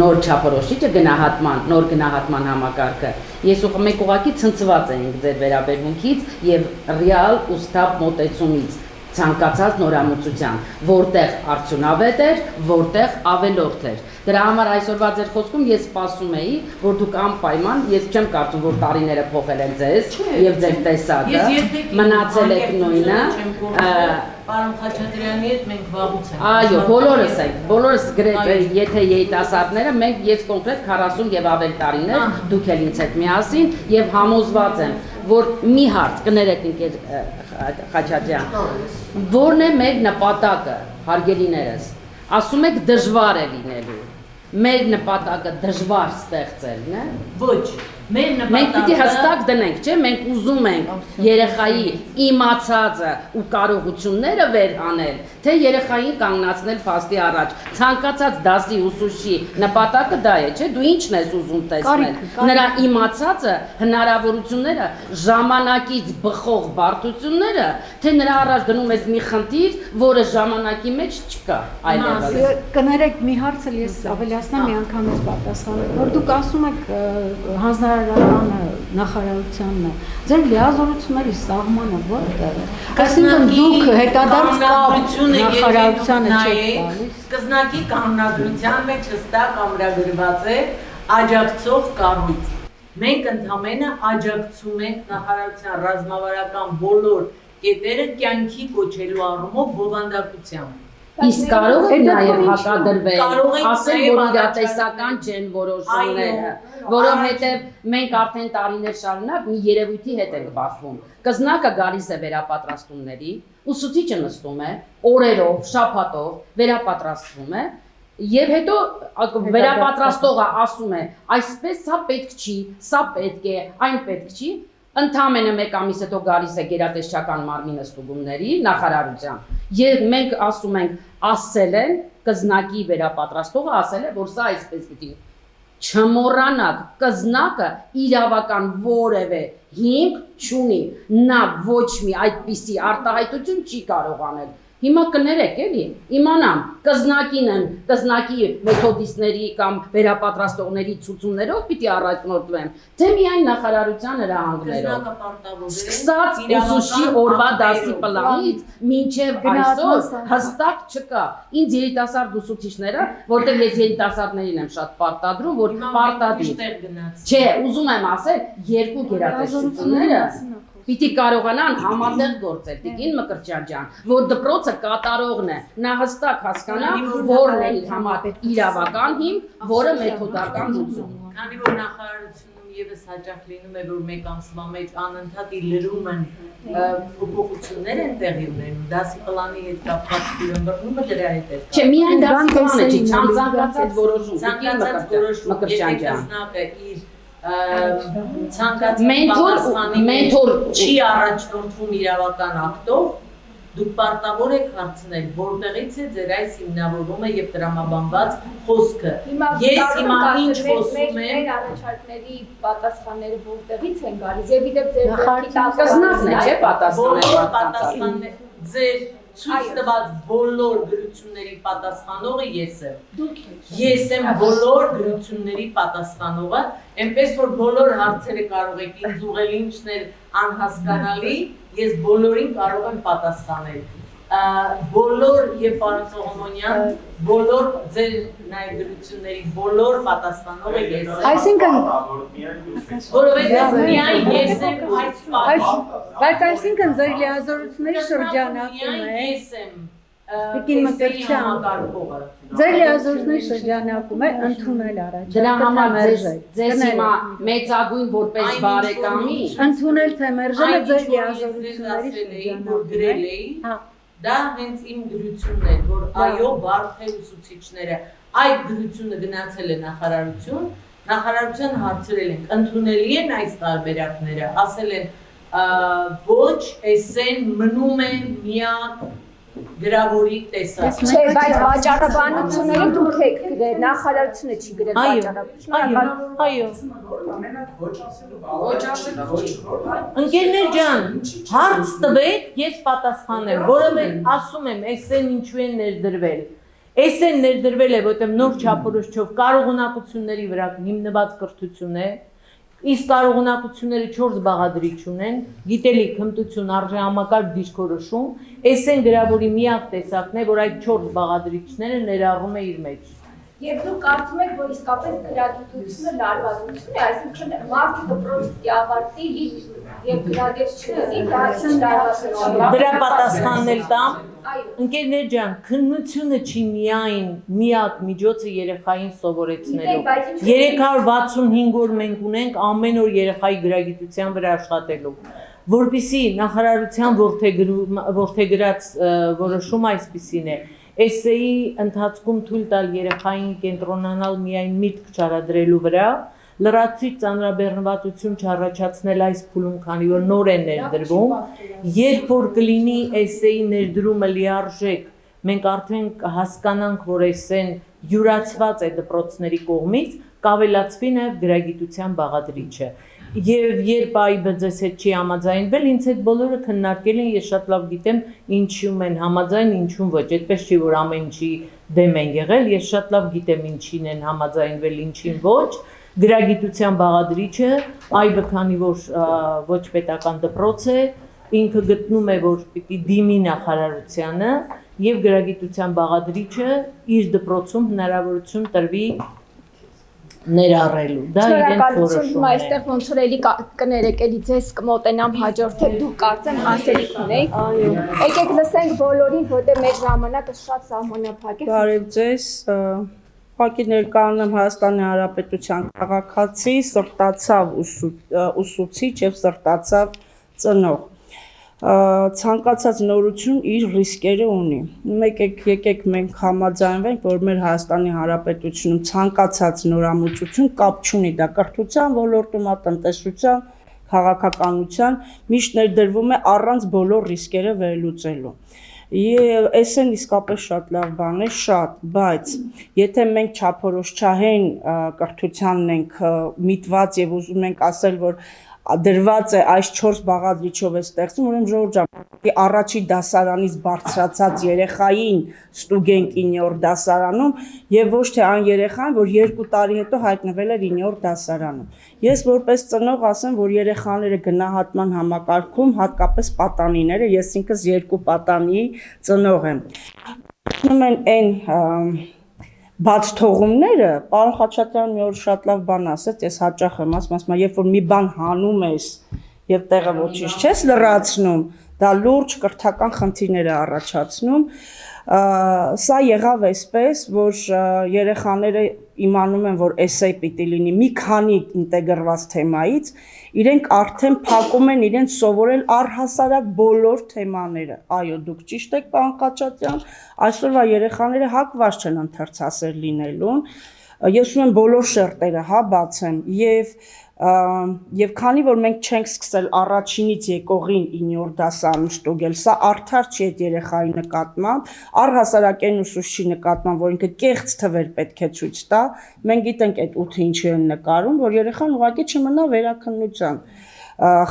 նոր չափորոշիչը գնահատման, նոր գնահատման համակարգը, ես մենք ուղղակի ցնցված էինք ձեր վերաբերմունքից և ռեալ ու ստապ մոտեցումից ցանկացած նորամուծության, որտեղ արդյունավետ էր, որտեղ ավելորդ էր։ Դրա համար այսօրվա ձեր խոսքում ես սպասում էի, որ դուք անպայման, ես չեմ կարծում, որ տարիները փոխել են ձեզ եւ ձեր տեսակը, մնացել եք նույնը, Պարոն Խաչատրյանի հետ մենք վաղուց ենք։ Այո, բոլորս ենք, բոլորս գրեթե եթե երիտասարդները, մենք ես կոնկրետ 40 եւ ավել տարիներ, դուք էլ ինձ հետ միասին եւ համոզված եմ, որ մի հարց կներեք ինքեր Խաչատրյան, որն է մեր նպատակը, հարգելիներս, ասում եք դժվար է լինելու, մեր նպատակը դժվար ստեղծելն է, ոչ, մենք պիտի հստակ դնենք, չէ, մենք ուզում ենք երեխայի իմացածը ու կարողությունները վերհանել, թե երեխային կանգնացնել փաստի առաջ, ցանկացած դասի ուսուցչի նպատակը դա է, չէ, դու ինչն ես ուզում տեսնել, նրա իմացածը, հնարավորությունները, ժամանակից բխող բարդությունները, թե նրա առաջ դնում ես մի խնդիր, որը ժամանակի մեջ չկա, այլևս։ Կներեք, մի հարց էլ ես ավելացնեմ մի անգամ ես պատասխանել, որ դուք ասում եք հանձնարարականը, նախարարությանն է, ձեր լիազորությունների սահմանը որտեղ է։ Այսինքն դուք հետադարձ կապ նախարարությանը չեք տալիս։ Սկզնակի կանոնադրության մեջ հստակ ամրագրված է աջակցող կառույց։ Մենք ընդհանրապես աջակցում ենք նախարարության ռազմավարական բոլոր կետերը կյանքի կոչելու առումով բովանդակությամբ։ Իսկ կարող է նաև հակադրվել, ասել, որ իրատեսական չեն որոշումները, որովհետև մենք արդեն տարիներ շարունակ մի երևույթի հետ ենք բախվում։ Կզնակը գալիս է վերապատրաստումների, ուսուցիչը նստում է, օրերով, շաբաթով վերապատրաստվում է, եւ հետո վերապատրաստողը ասում է, այսպես սա պետք չի, սա պետք է, այն պետք չի, ընդամենը մեկ ամիս հետո գալիս է գերատեսչական մարմինը ստուգումների նախարարության։ Եվ մենք ասում ենք, ասել են, կզնակի վերապատրաստողը ասել է, որ սա այսպես պիտի չմոռանաք, կզնակը իրավական որևէ հիմք չունի, նա ոչ մի այդպիսի արտահայտություն չի կարող անել։ Հիմա կներեք էլի, իմանամ, կզնակին են, կզնակի մեթոդիստների կամ վերապատրաստողների ցուցումներով պիտի առաջնորդվեմ, թե միայն նախարարության հրահանգներով։ Սկսած ուսուցչի օրվա դասի պլանից մինչև այսօր հստակ չկա։ Ինձ երիտասարդ ուսուցիչները, որտեղ ես երիտասարդներին եմ շատ պարտադրում, որ պարտադիր։ Չէ, ուզում եմ ասել, երկու գերատեսչությունները պիտի կարողանան համատեղ գործել, Տիկին Մկրտչյան ջան, որ դպրոցը կատարողն է, նա հստակ հասկանա, որն է իր համար իրավական հիմք, որը մեթոդական լուծում։ Քանի որ նախարարությունում եւս հաճախ լինում է, որ մեկ ամսվա մեջ անընդհատ լրում են փոփոխություններ են տեղի ունենում, դասի պլանի հետ կապված յուրըմբռնումը դրա հետ է։ Չէ, միայն դասի պլանը չի, ցանկացած որոշում, Տիկին Մկրտչյան ջան։ Ցանկացած պատասխանի չի առաջնորդվում իրավական ակտով, դուք պարտավոր եք հարցնել, որտեղից է ձեր այս հիմնավորումը եւ տրամաբանված խոսքը։ Ես հիմա ինչ խոսում եմ, մեր առաջարկների պատասխանները որտեղից են գալիս, եւ իդեպ ձեր կզնակն է, չէ՞, պատասխանները, ձեր ցույց տված բոլոր գրությունների պատասխանողը ես եմ։ Ես եմ բոլոր գրությունների պատասխանողը, այնպես որ բոլոր հարցերը կարող եք ինձ ուղղել, ինչն էլ անհասկանալի, ես բոլորին կարող եմ պատասխանել։ Բոլոր եւ պարոն Սողոմոնյան, բոլոր ձեր նաեւ գրությունների բոլոր պատասխանողը ես եմ։ Այսինքն որովհետեւ միայն ես եմ այս բայց այսինքն ձեր լիազորությունների շրջանակում է ես եմ Տիկին Մկրտչյան ձեր լիազորությունների շրջանակում է ընդունել առաջ դրա համար ձեզ հիմա մեծագույն որպես բարեկամի ընդունել թե մերժելը ձեր լիազորությունների շրջանակում է դա հենց իմ գրությունն է, որ այո, բարդ է ուսուցիչները, այդ գրությունը գնացել է նախարարություն, նախարարության հարցրել ենք, ընդունելի են այս տարբերակները, ասել են ոչ, էսեն մնում է միակ գրավորի տեսակ։ Չէ, բայց վաճառաբանությունները դուք եք գրել, նախարարությունը չի գրել վաճառաբանությունը։ Ընկերներ ջան, հարց տվեք, ես պատասխանեմ, որովհետև ասում եմ, էսեն ինչու են ներդրվել։ Էսեն ներդրվել է, որովհետև նոր չափորոշիչով կարողունակությունների վրա հիմնված կրթություն է, իսկ կարողունակությունները 4 բաղադրիչ ունեն, գիտելիք, հմտություն, արժեհամակարգ դիրքորոշում, էսեն գրավորի միակ տեսակն է, որ այդ 4 բաղադրիչները ներառում է իր մեջ։ Եվ դուք կարծում եք, որ իսկապես գրագիտությունը լարվածություն է, այսինքն մարդը դպրոցի ավարտի եւ գրադից չլինի, դա չդարաշրջան։ Դրա պատասխանն էլ տամ։ Ընկերներ ջան, քննությունը չի միայն միակ միջոցը երեխային սովորեցնելու։ 365 օր մենք ունենք ամեն օր երեխայի գրագիտության վրա աշխատելու։ Որպեսզի նախարարության որդեգրած որոշումը այսպիսին է, էսեի ընթացքում թույլ տալ երեխային կենտրոնանալ միայն միտք չարադրելու վրա, լրացուցիչ ծանրաբեռնվածություն չառաջացնել այս փուլում, քանի որ նոր են ներդրվում, երբ որ կլինի էսեի ներդրումը լիարժեք, մենք արդեն հասկանանք, որ էսեն յուրացված է դպրոցների կողմից, կավելացվի նաև գրագիտության բաղադրիչը։ Եվ երբ այբձ հետ չի համաձայնվել, ինձ հետ բոլորը քննարկել են, ես շատ լավ գիտեմ ինչում են համաձայն, ինչում ոչ, այդպես չի, որ ամեն ինչի դեմ են եղել, ես շատ լավ գիտեմ ինչին են համաձայնվել, ինչին ոչ, գրագիտության բաղադրիչը, այբը քանի որ ոչ պետական դպրոց է, ինքը գտնում է, որ պիտի դիմի նախարարությանը եւ գրագիտության բաղադրիչը իր դպրոցում հնարավորություն տրվի ներառելու։ Դա իրենց որոշումն է։ Այստեղ ոնց որ էլի կներեք, էլի ձեզ կմոտենամ հաջորդ թե դուք կարծեմ ասելիք ունեիք։ Այո։ Եկեք լսենք բոլորին, որտեղ մեր ժամանակը շատ սահմանափակ է։ Բարև ձեզ։ Ուղղակի ներկայանում Հայաստանի Հանրապետության քաղաքացի, սրտացավ ուսուցիչ եւ սրտացավ ծնող։ Ցանկացած նորություն իր ռիսկերը ունի։ Եկեք մենք համաձայնվենք, որ մեր Հայաստանի Հանրապետությունում ցանկացած նորամուծություն կապ չունի դա կրթության ոլորտում, տնտեսության, քաղաքականության, միշտ ներդրվում է առանց բոլոր ռիսկերը վերլուծելու։ Եվ էսեն իսկապես շատ լավ բան է, շատ, բայց եթե մենք չափորոշչահեն կրթությանն ենք միտված եւ ուզում ենք ասել, որ դրված է այս 4 բաղադրիչով է ստեղծում, ուրեմն ժողովուրդ ջան, առաջի դասարանից բարձրացած երեխային ստուգենք 9-րդ դասարանում եւ ոչ թե այն երեխան, որ 2 տարի հետո հայտնվել էր 9-րդ դասարանում։ Ես որպես ծնող ասեմ, որ երեխաները գնահատման համակարգում, հատկապես պատանիները, ես ինքս 2 պատանի ծնող եմ։ Այն բաց թողումները, պարոն Խաչատրյան մի օր շատ լավ բան ասեց, ես հաճախ եմ ասում, երբ որ մի բան հանում ես եւ տեղը ոչինչ չես լրացնում, դա լուրջ կրթական խնդիրներ է առաջացնում։ Սա եղավ այսպես, որ երեխաները իմանում են, որ էսեյ պիտի լինի մի քանի ինտեգրված թեմայից, իրենք արդեն փակում են իրենց սովորել առհասարակ բոլոր թեմաները։ Այո, դուք ճիշտ եք, պարոն Խաչատրյան, այսօրվա երեխաները հակված չեն ընթերցասեր լինելուն։ Ես ուզում եմ բոլոր շերտերը բացեմ եւ քանի որ մենք չենք սկսել առաջինից եկողին 9-րդ դասարանում ստուգել, սա արդար չի այդ երեխայի նկատմամբ, առհասարակ այն ուսուցչի նկատմամբ, որ ինքը կեղծ թվեր պետք է ցույց տա, մենք գիտենք այդ 8-ը ինչի են նկարում, որ երեխան ուղղակի չմնա վերաքննության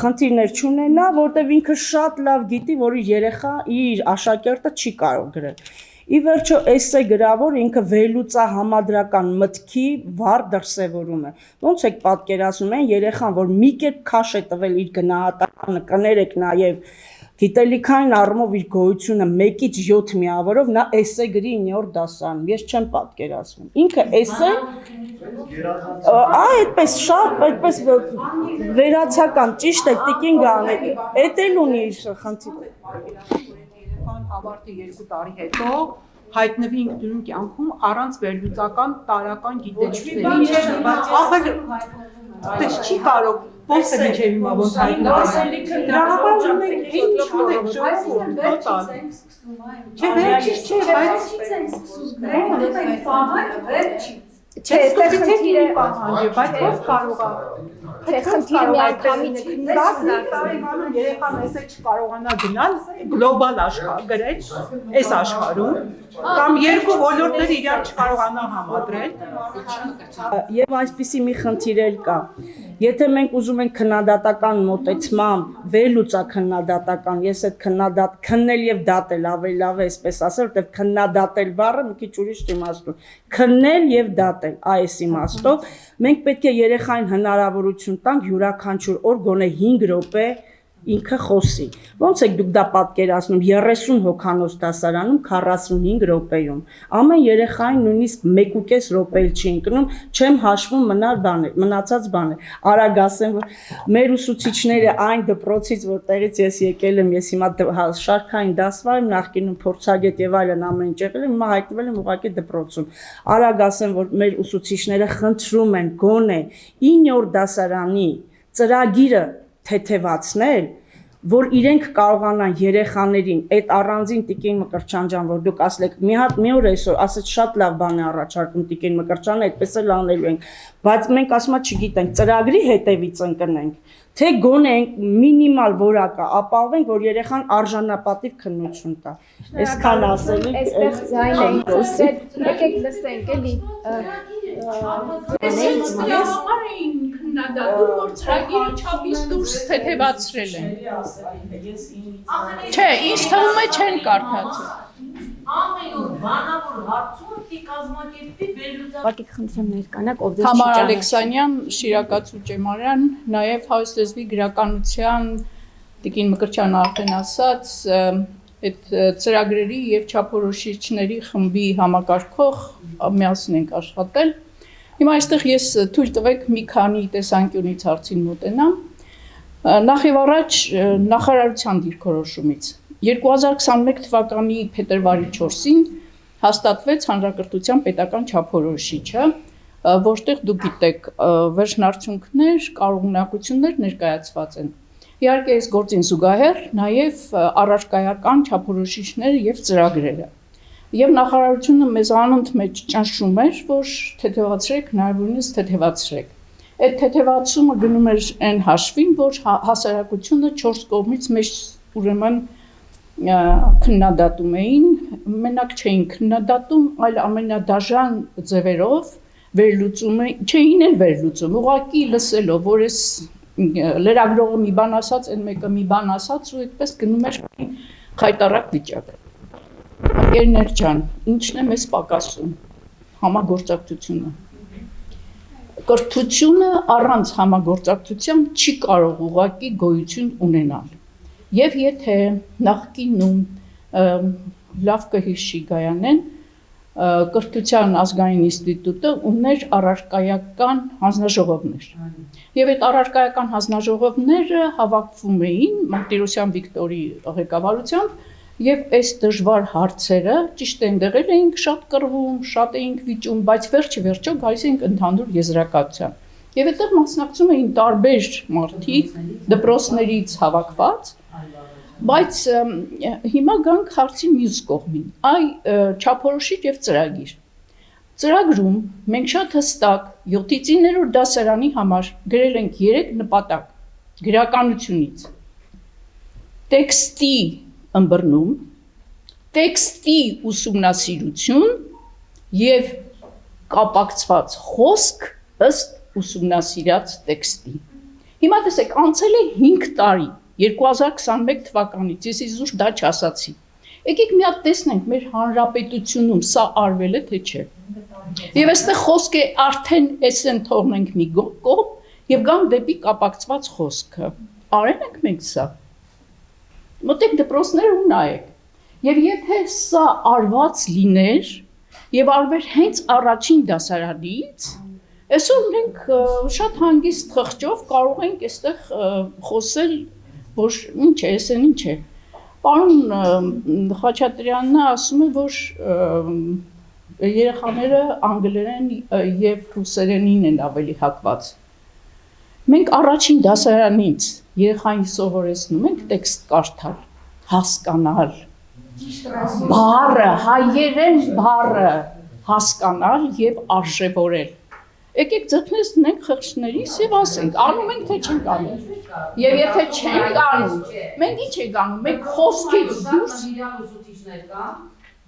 խնդիրներ չունենա, որտեվ ինքը շատ լավ գիտի, որ իր երեխա իր աշակերտը չի կարող գրել։ Ի վերջո էսե գրավոր ինքը վերլուծահամադրական մտքի վառ դրսևորում է։ Ոնց եք պատկերացնում են երեխան, որ մի կերպ քաշ է տվել իր գնահատականը, կներեք նաև գիտելիքային առումով իր գոյությունը 1-ից 7 միավորով, նա էսե գրի 9-րդ դասարանում, ես չեմ պատկերացնում։ Ինքը էսե այդպես շատ, այդպես վերացական, ճիշտ է, տիկին գանել, էդ էլ ունի իր խնդիրը։ Ավարտի 2 տարի հետո հայտնվի ինքնուրույն կյանքում առանց վերլուծական տարրական գիտելիքների։ Ախր այդպես չի կարող ո՞նց է միջև հիմա ոնց հայտնվել։ Դրա համար ունենք ինչ ունենք ժողովուրդ տոտալ։ Չէ, վերջից չէ, բայց Չէ, այստեղ խնդիրը բայց ո՞վ կարող է։ Թե խնդիրը միանգամից քննարկվում, երեխան էսե չկարողանա գնալ գլոբալ աշխարհ գրել, այս աշխարհում, կամ երկու ոլորտները իրար չկարողանա համադրել։ Եվ այսպիսի մի խնդիր էլ կա։ Եթե մենք ուզում ենք քննադատական մոտեցմամբ, վերլուծա քննադատական, ես այդ քննել եւ դատել ավելի լավ է այսպես ասել, որտեղ քննադատել բառը մի քիչ ուրիշ իմաստուն։ Քննել եւ դատել, այս իմաստով մենք պետք է երեխային հնարավորություն տանք յուրաքանչյուր օր գոնե 5 րոպե ինքը խոսի։ Ոնց եք դուք դա պատկերացնում 30 հոգանոց դասարանում 45 րոպեում։ Ամեն երեխային նույնիսկ 1.5 րոպե չի ընկնում, չեմ հաշվում մնացած բաներ։ Արագ ասեմ, որ մեր ուսուցիչները այն դպրոցից, որտեղից ես եկել եմ, ես հիմա շարքային դասվար եմ, նախկինում փորձագետ եւ այլն ամեն ինչ եղել եմ, հիմա հայտնվել եմ ուղղակի դպրոցում։ Արագ ասեմ, որ մեր ուսուցիչները խնդրում են գոնե 9-րդ դասարանի ծրագիրը թեթևացնել, որ իրենք կարողանան երեխաներին այդ առանձին Տիկին Մկրտչյան ջան, որ դուք ասեք մի օր այսօր ասած շատ լավ բան է առաջարկում Տիկին Մկրտչյանը, այդպես էլ անելու ենք, բայց մենք ասում չգիտենք ծրագրի հետևից ընկնենք, թե գոնե մինիմալ որակը ապահովենք, որ երեխան արժանապատիվ քննություն տա։ Այսքան ասելիք, այստեղ ձայն ենք խոսել, եկեք լսենք էլի։ Քննադատում, որ ծրագիրը չափից դուրս թեթևացրել են։ Չէ, ինձ թվում է չեն կարդացել։ Ամեն օր բանավոր հարցում կազմակերպի վերլուծական։ Ուղղակի խնդրեմ ներկանաք, ով դեռ Թամար Ալեքսանյան, Շիրակաց ու Ճեմարյան, նաև հայոց լեզվի գրականության Տիկին Մկրտչյանը արդեն ասաց, այդ ծրագրերի եւ չափորոշիչների խմբի համակարգող միասին ենք աշխատել։ Հիմա այստեղ ես թույլ տվեք մի քանի տեսանկյունից հարցին մոտենամ։ Նախ եւ առաջ նախարարության դիրքորոշումից 2021 թվականի փետրվարի 4-ին հաստատվեց հանրակրթության պետական չափորոշիչը, որտեղ դուք գիտեք վերջնարդյունքներ, կարողունակություններ ներկայացված են։ Իհարկե այս գործին զուգահեռ նաև առարկայական չափորոշիչները եւ ծրագրերը։ Եվ նախարարությունը մեզ անընդմեջ ճնշում էր, որ թեթևացրեք, հնարավորինս թեթևացրեք։ Այդ թեթևացումը գնում էր այն հաշվին, որ հասարակությունը 4 կողմից մեզ ուրեմն քննադատում էին, մենակ չէին քննադատում, այլ ամենադաժան ձևերով վերլուծում չէին էլ վերլուծում, ուղղակի լսելով, որ այս լրագրողը մի բան ասաց, այն մեկը մի բան ասաց ու այդպես գնում էր խայտառակ վիճակ։ Ընկերներ ջան, ինչն է մեզ պակասում, համագործակցությունը։ Կրթությունը առանց համագործակցության չի կարող ուղղակի գոյություն ունենալ։ Եվ եթե նախկինում լավ կհիշի Գայանեն, կրթության ազգային ինստիտուտը ուներ առարկայական հանձնաժողովներ։ Եվ այդ առարկայական հանձնաժողովները հավաքվում էին Մարտիրոսյան Վիկտորի ղեկավարությամբ եւ այս դժվար հարցերը ճիշտ ընդեղել էինք շատ կռվում, շատ էինք վիճում, բայց վերջը գալիս էինք ընդհանուր եզրակացության։ Եվ այդտեղ մասնակցում էին տարբեր մարդիկ, դպրոցներից հավաքված, բայց հիմա գանք հարցի մյուս կողմին, չափորոշիչ եւ ծրագիր։ Ծրագրում մենք շատ հստակ 7-ից 9-րդ դասարանի համար գրել ենք 3 նպատակ գրականությունից։ Տեքստի ըմբռնում, տեքստի ուսումնասիրություն եւ կապակցված խոսք ըստ ուսումնասիրած տեքստի։ Հիմա տեսեք, անցել է 5 տարի, 2021 թվականից, ես իզուր դա չասացի։ Եկեք մի հատ տեսնենք մեր հանրապետությունում սա արվել է թե չէ։ Եվ այստեղ խոսք է արդեն էսեն թողնենք մի կողմ եւ գանք դեպի կապակցված խոսքը։ Արել ենք մենք սա։ Մոտեք դպրոցներ ու նայեք։ Եվ եթե սա արված լիներ եւ արվեր հենց առաջին դասարանից, այսօր մենք շատ հանգիստ խղճով կարող ենք այստեղ խոսել, որ ինչ է, էսեն ինչ է։ Պարոն Խաչատրյանն ասում է, որ երեխաները անգլերեն եւ ռուսերենին են ավելի հակված։ Մենք առաջին դասարանից երեխային սովորեցնում ենք տեքստ կարդալ, հասկանալ, բառը, հայերեն բառը հասկանալ եւ արժևորել։ Եկեք ձգնենք խղճներից եւ ասենք, անում ենք թե չենք անում։ Եվ եթե չենք անում, մենք ինչ ենք անում, մենք խոսքից դուրս ուսուցիչներ կան,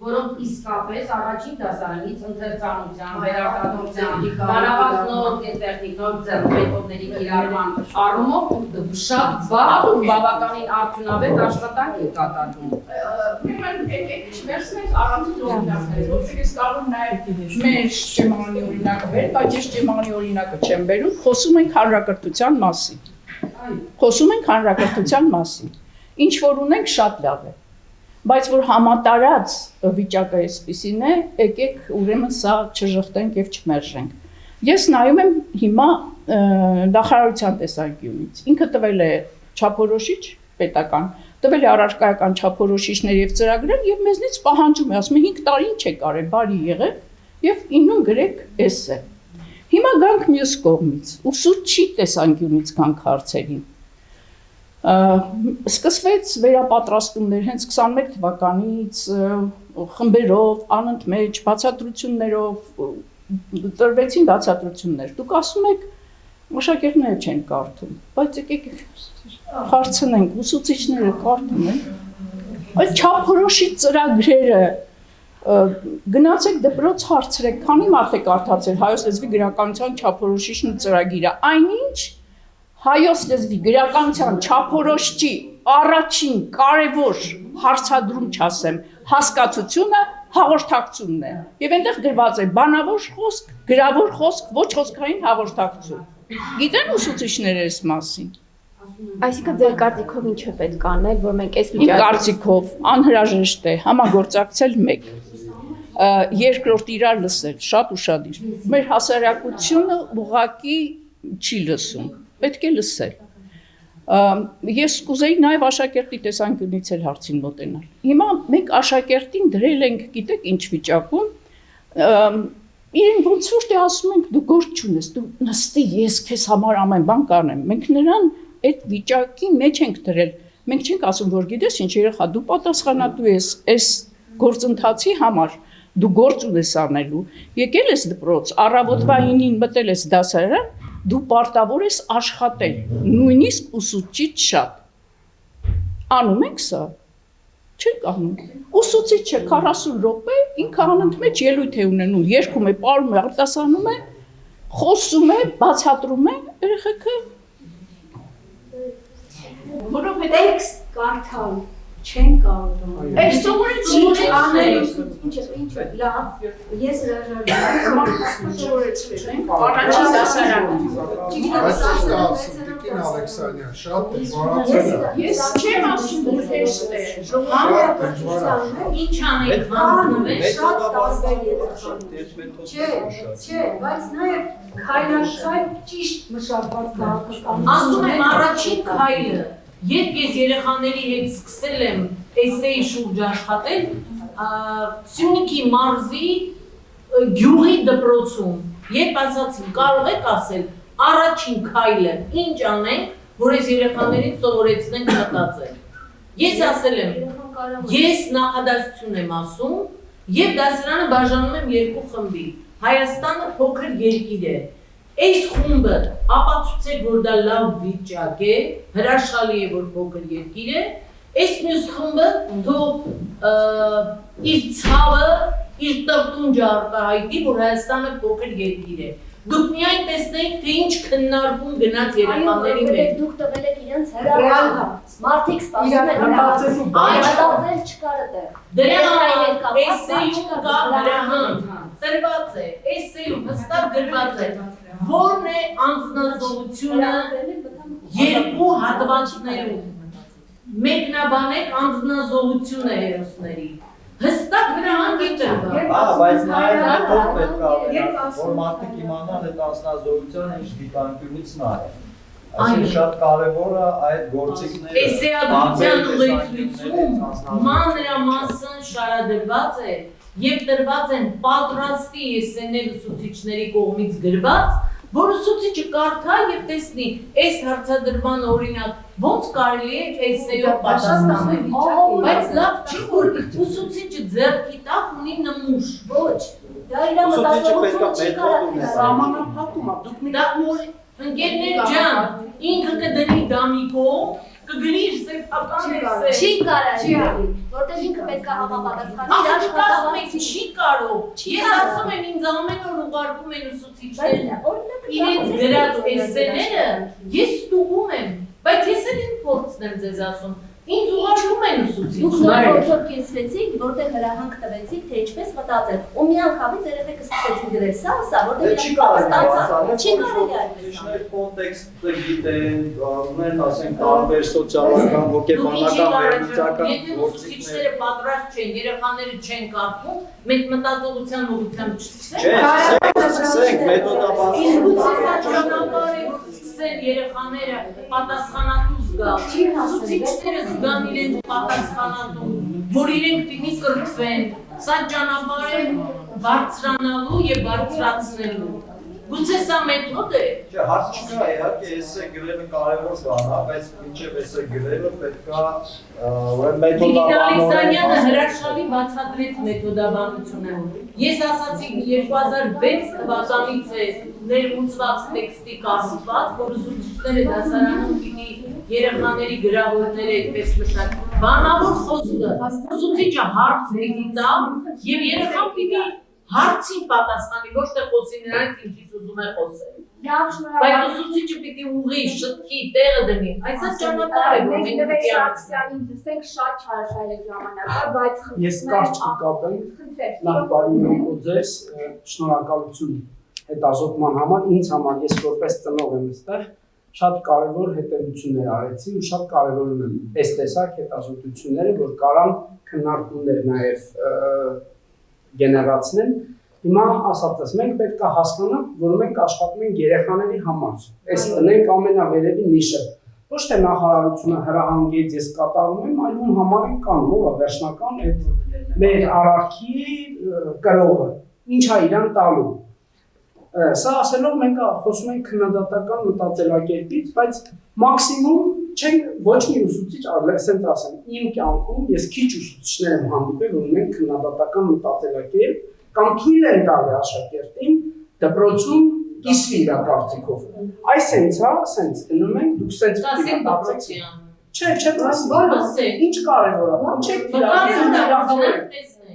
որոնք իսկապես առաջին դասարանից ընթերցանության, վերարտադրության, մանավանդ նոր տեխնիկ, նոր մեթոդների կիրառման առումով շատ վաղ ու բավականին արդյունավետ աշխատանք է կատարվում։ Ուրեմն եկեք վերցնենք առանձին օրինակներ, որտեղ ես կարող նաև մեր Ճեմանի օրինակը բերել, բայց ես Ճեմանի օրինակը չեմ բերում, խոսում ենք հանրակրթության մասին։ Խոսում ենք հանրակրթության մասին։ Ինչ որ ունենք շատ լավ է։ Բայց որ համատարած վիճակը այսպեսին է, եկեք ուրեմն սա չժխտենք եւ չմերժենք։ Ես նայում եմ հիմա նախարարության տեսանկյունից։ Ինքը տվել է չափորոշիչ պետական, տվել է առարկայական չափորոշիչներ եւ ծրագրեր եւ մեզնից պահանջում է, ասում է 5 տարի ինչ է կարել, բարի եղեք եւ 9 գրեք էս է։ Հիմա գանք մյուս կողմից, ուսուցչի տեսանկյունից գանք հարցերին։ Սկսվեց վերապատրաստումներ հենց 21 թվականից խմբերով, անընդմեջ, բացատրություններով, տրվեցին բացատրություններ։ Դուք ասում եք, աշակերտները չեն կարդում, բայց եկեք հարցնենք, ուսուցիչները կարդում են։ Այդ չափորոշիչ ծրագրերը գնացեք դպրոց հարցրեք, քանի մարդ է կարդացել հայոց լեզվի գրականության չափորոշիչն ու ծրագիրը, այնինչ հայոց լեզվի գրականության չափորոշիչի առաջին կարևոր հարցադրում չասեմ, հասկացությունը հաղորդակցությունն է։ Եվ այնտեղ գրված է բանավոր խոսք, գրավոր խոսք, ոչ խոսքային հաղորդակցություն։ Գիտեն ուսուցիչները այս մասին։ Այսինքն ձեր կարծիքով ինչ է պետք անել, որ մենք այս վիճակը։ Իմ կարծիքով անհրաժեշտ է համագործակցել մեկ։ Երկրորդ իրար լսել, շատ ուշադիր։ Մեր հասարակությունը ուղղակի չի լսում, պետք է լսել։ Ես կուզեի նաև աշակերտի տեսանկյունից էլ հարցին մոտենալ։ Հիմա մենք աշակերտին դրել ենք, գիտեք ինչ վիճակում, իրեն ոնց որ թե ասում ենք դու գործ չունես, դու նստի ես քեզ համար ամեն բան կանեմ։ Մենք նրան այդ վիճակի մեջ ենք դրել։ Մենք չենք ասում, որ գիտես ինչ երեխա, դու պատասխանատու ես այս գործընթացի համար, դու գործ ունես անելու, եկել ես դպրոց, առավոտվա 9-ին մտել ես դասարան, դու պարտավոր ես աշխատել, նույնիսկ ուսուցիչ շատ։ Անում ենք սա։ Չենք անում։ Ուսուցիչը 40 րոպե ինքը անընդմեջ ելույթ է ունենում, երգում է, պարում է, արտասանում է, խոսում է, բացատրում է, երեխեքը որովհետև տեքստ կարդալ չեն կարող։ Այս սովորեցին անել, ինչ լավ, ես հրաժարվեցին, առաջին դասարանում։ Բայց ես կասում, Տիկին Ալեքսանյան, շատ դժվարացել է։ Ես չեմ ասում, որ հեշտ է, ինչ անենք, հանձնվել շատ տարբեր երեխաներ։ Չէ, բայց նաև քայլաշայ ճիշտ մշակված քաղաքական։ Ասում եմ առաջին քայլը, երբ ես երեխաների հետ սկսել եմ էսեի շուրջ աշխատել, Սյունիքի մարզի գյուղի դպրոցում, երբ ասացին, կարող եք ասել, առաջին քայլը ինչ անենք, որ այս երեխաներին սովորեցնենք մտածել։ Ես ասել եմ, ես նախադասություն եմ ասում եւ դասարանը բաժանում եմ երկու խմբի։ Հայաստանը փոքր երկիր է։ Այս խումբը ապացուցեք, որ դա լավ վիճակ է, հրաշալի է, որ փոքր երկիր է, այս մյուս խումբը թող իր ցավը, իր տրտունջը արտահայտի, որ Հայաստանը փոքր երկիր է։ Դուք միայն տեսնեիք, թե ինչ քննարկում գնաց երեխաների մեջ։ Դուք տվել եք իրենց հրավերից։ Մարդիկ սպասում են հրավերից։ Այստեղ չկար այդտեղ։ Դրանք էսեյում կա հրահանգ։ Ծրված է, էսեյում հստակ գրված է։ Որն է անձնազոհությունը երկու հատվածներում։ Մեկնաբանեք անձնազոհությունը հերոսների։ Հստակ հրահանգ է տրված։ Բայց նաև մեթոդ պետք է ավելացնել, որ մարդիկ իմանան այդ անձնազոհությանը ինչ դիտանկյունից նայեն։ Այսինքն շատ կարևոր է այդ գործիքները։ Էսեադության ուղեցույցում մանրամասն շարադրված է եւ տրված են պատրաստի էսեներ ուսուցիչների կողմից գրված, որ ուսուցիչը կարդա եւ տեսնի այս հարցադրման օրինակ ոնց կարելի է էսեյով պատասխանել։ Բայց լավ չի, որ ուսուցիչը ձեռքի տակ ունի նմուշ։ Ոչ, դա իր մտածողությունը չի կարող սահմանափակում է։ Դուք մի ընկերներ ջան, ինքը կդնի դամիկով, կգրի իր սեփական էսե։ Չի կարող, որտեղ ինքը պետք է համապատասխանի իր աշխատանքի։ Չի կարող։ Ես ասում եմ, ինձ ամեն օր ուղարկում են ուսուցիչները իրենց գրած էսեները, ես ստուգում եմ, բայց ես էլ իմ փորձն եմ ձեզ ասում։ Ինձ Ուղարկում են Դուք ուսուցիչները։ գործով կեսվեցիք, որտեղ հրահանգ տվեցիք, թե ինչպես մտածել։ Ու միանգամից երեխեք սկսեցին գրել սա, որտեղ չի կարելի չի կարելի այդպես։ Ուսուցիչներ կոնտեքստը գիտեն, ունեն, ասենք, տարբեր սոցիալական, հոգեբանական, վերլուծական Եթե ուսուցիչները պատրաստ չեն, երեխաները չեն կարդում, մենք մտածողության ուղղությամբ չսկսենք։ Չէ, սկսենք մեթոդաբար։ Իսկ գուցե սա ճանապարհ է, որ սկսեն երեխաները պատասխանատու զգալ։ Ուսուցիչները զգան իրենց պատասխանատու, որ իրենք պիտի կրթվեն։ Սա ճանապարհ է բարձրանալու եւ բարձրացնելու։ Գուցե սա մեթոդ է։ Չէ, հարց չկա, իհարկե, էսը գրելը կարևոր բան է, բայց մինչև էսը գրելը պետքա ուրեմն Դիգիտալիզացիանը հրաշալի բացատրեց մեթոդաբանությունը։ Ես ասացի 2006 թվականից է ներմուծված տեքստի կառուցված, որ ուսուցիչները դասարանում պիտի երեխաների գրավորները այդպես մշակ։ Բանավոր խոսքը ուսուցիչը հարց պիտի տա եւ երեխան պիտի հարցին պատասխանի, ոչ թե խոսի նրանից ինչից ուզում է խոսել։ Բայց ուսուցիչը պիտի ուղի, շտկի, տեղը դնի։ Այս ճանապարհ է, որ մենք պիտի անցնենք, դասենք շատ չարաշահել ժամանակը, բայց ես կարճ կկապեմ, լավ բարի եկեք ձեզ, շնորհակալություն հետազոտման համար, ինձ համար ես որպես ծնող եմ այստեղ, շատ կարևոր հետևություններ արեցի ու շատ կարևորում եմ այս տեսակ հետազոտությունները, որ կարան քննարկումներ նաև գեներացնեն։ Հիմա ասածս, մենք պետք է հասկանանք, որ մենք աշխատում ենք երեխաների համար։ Այս տնենք ամենավերևի նիշը։ Ոչ թե նախարարությունը հրահանգեց, ես կատարում եմ, այլ ում համար են կանում, ով է վերջնական այդ մեր արարքի կրողը, ինչ է իրան տալու։ Սա ասելով մենք խոսում ենք քննադատական մտածելակերպից, բայց մաքսիմում չենք ոչ մի ուսուցիչ, ասենք ասեմ, իմ կյանքում ես քիչ ուսուցիչներ եմ հանդիպել, որ ունեն քննադատական մտածելակերպ կամ թույլ են տալի աշակերտին դպրոցում կիսվի իր կարծիքով։ Այս հենց հա, սենց դնում ենք, դուք սենց մտածեք։ Չէ, ինչ կարևոր է, չեք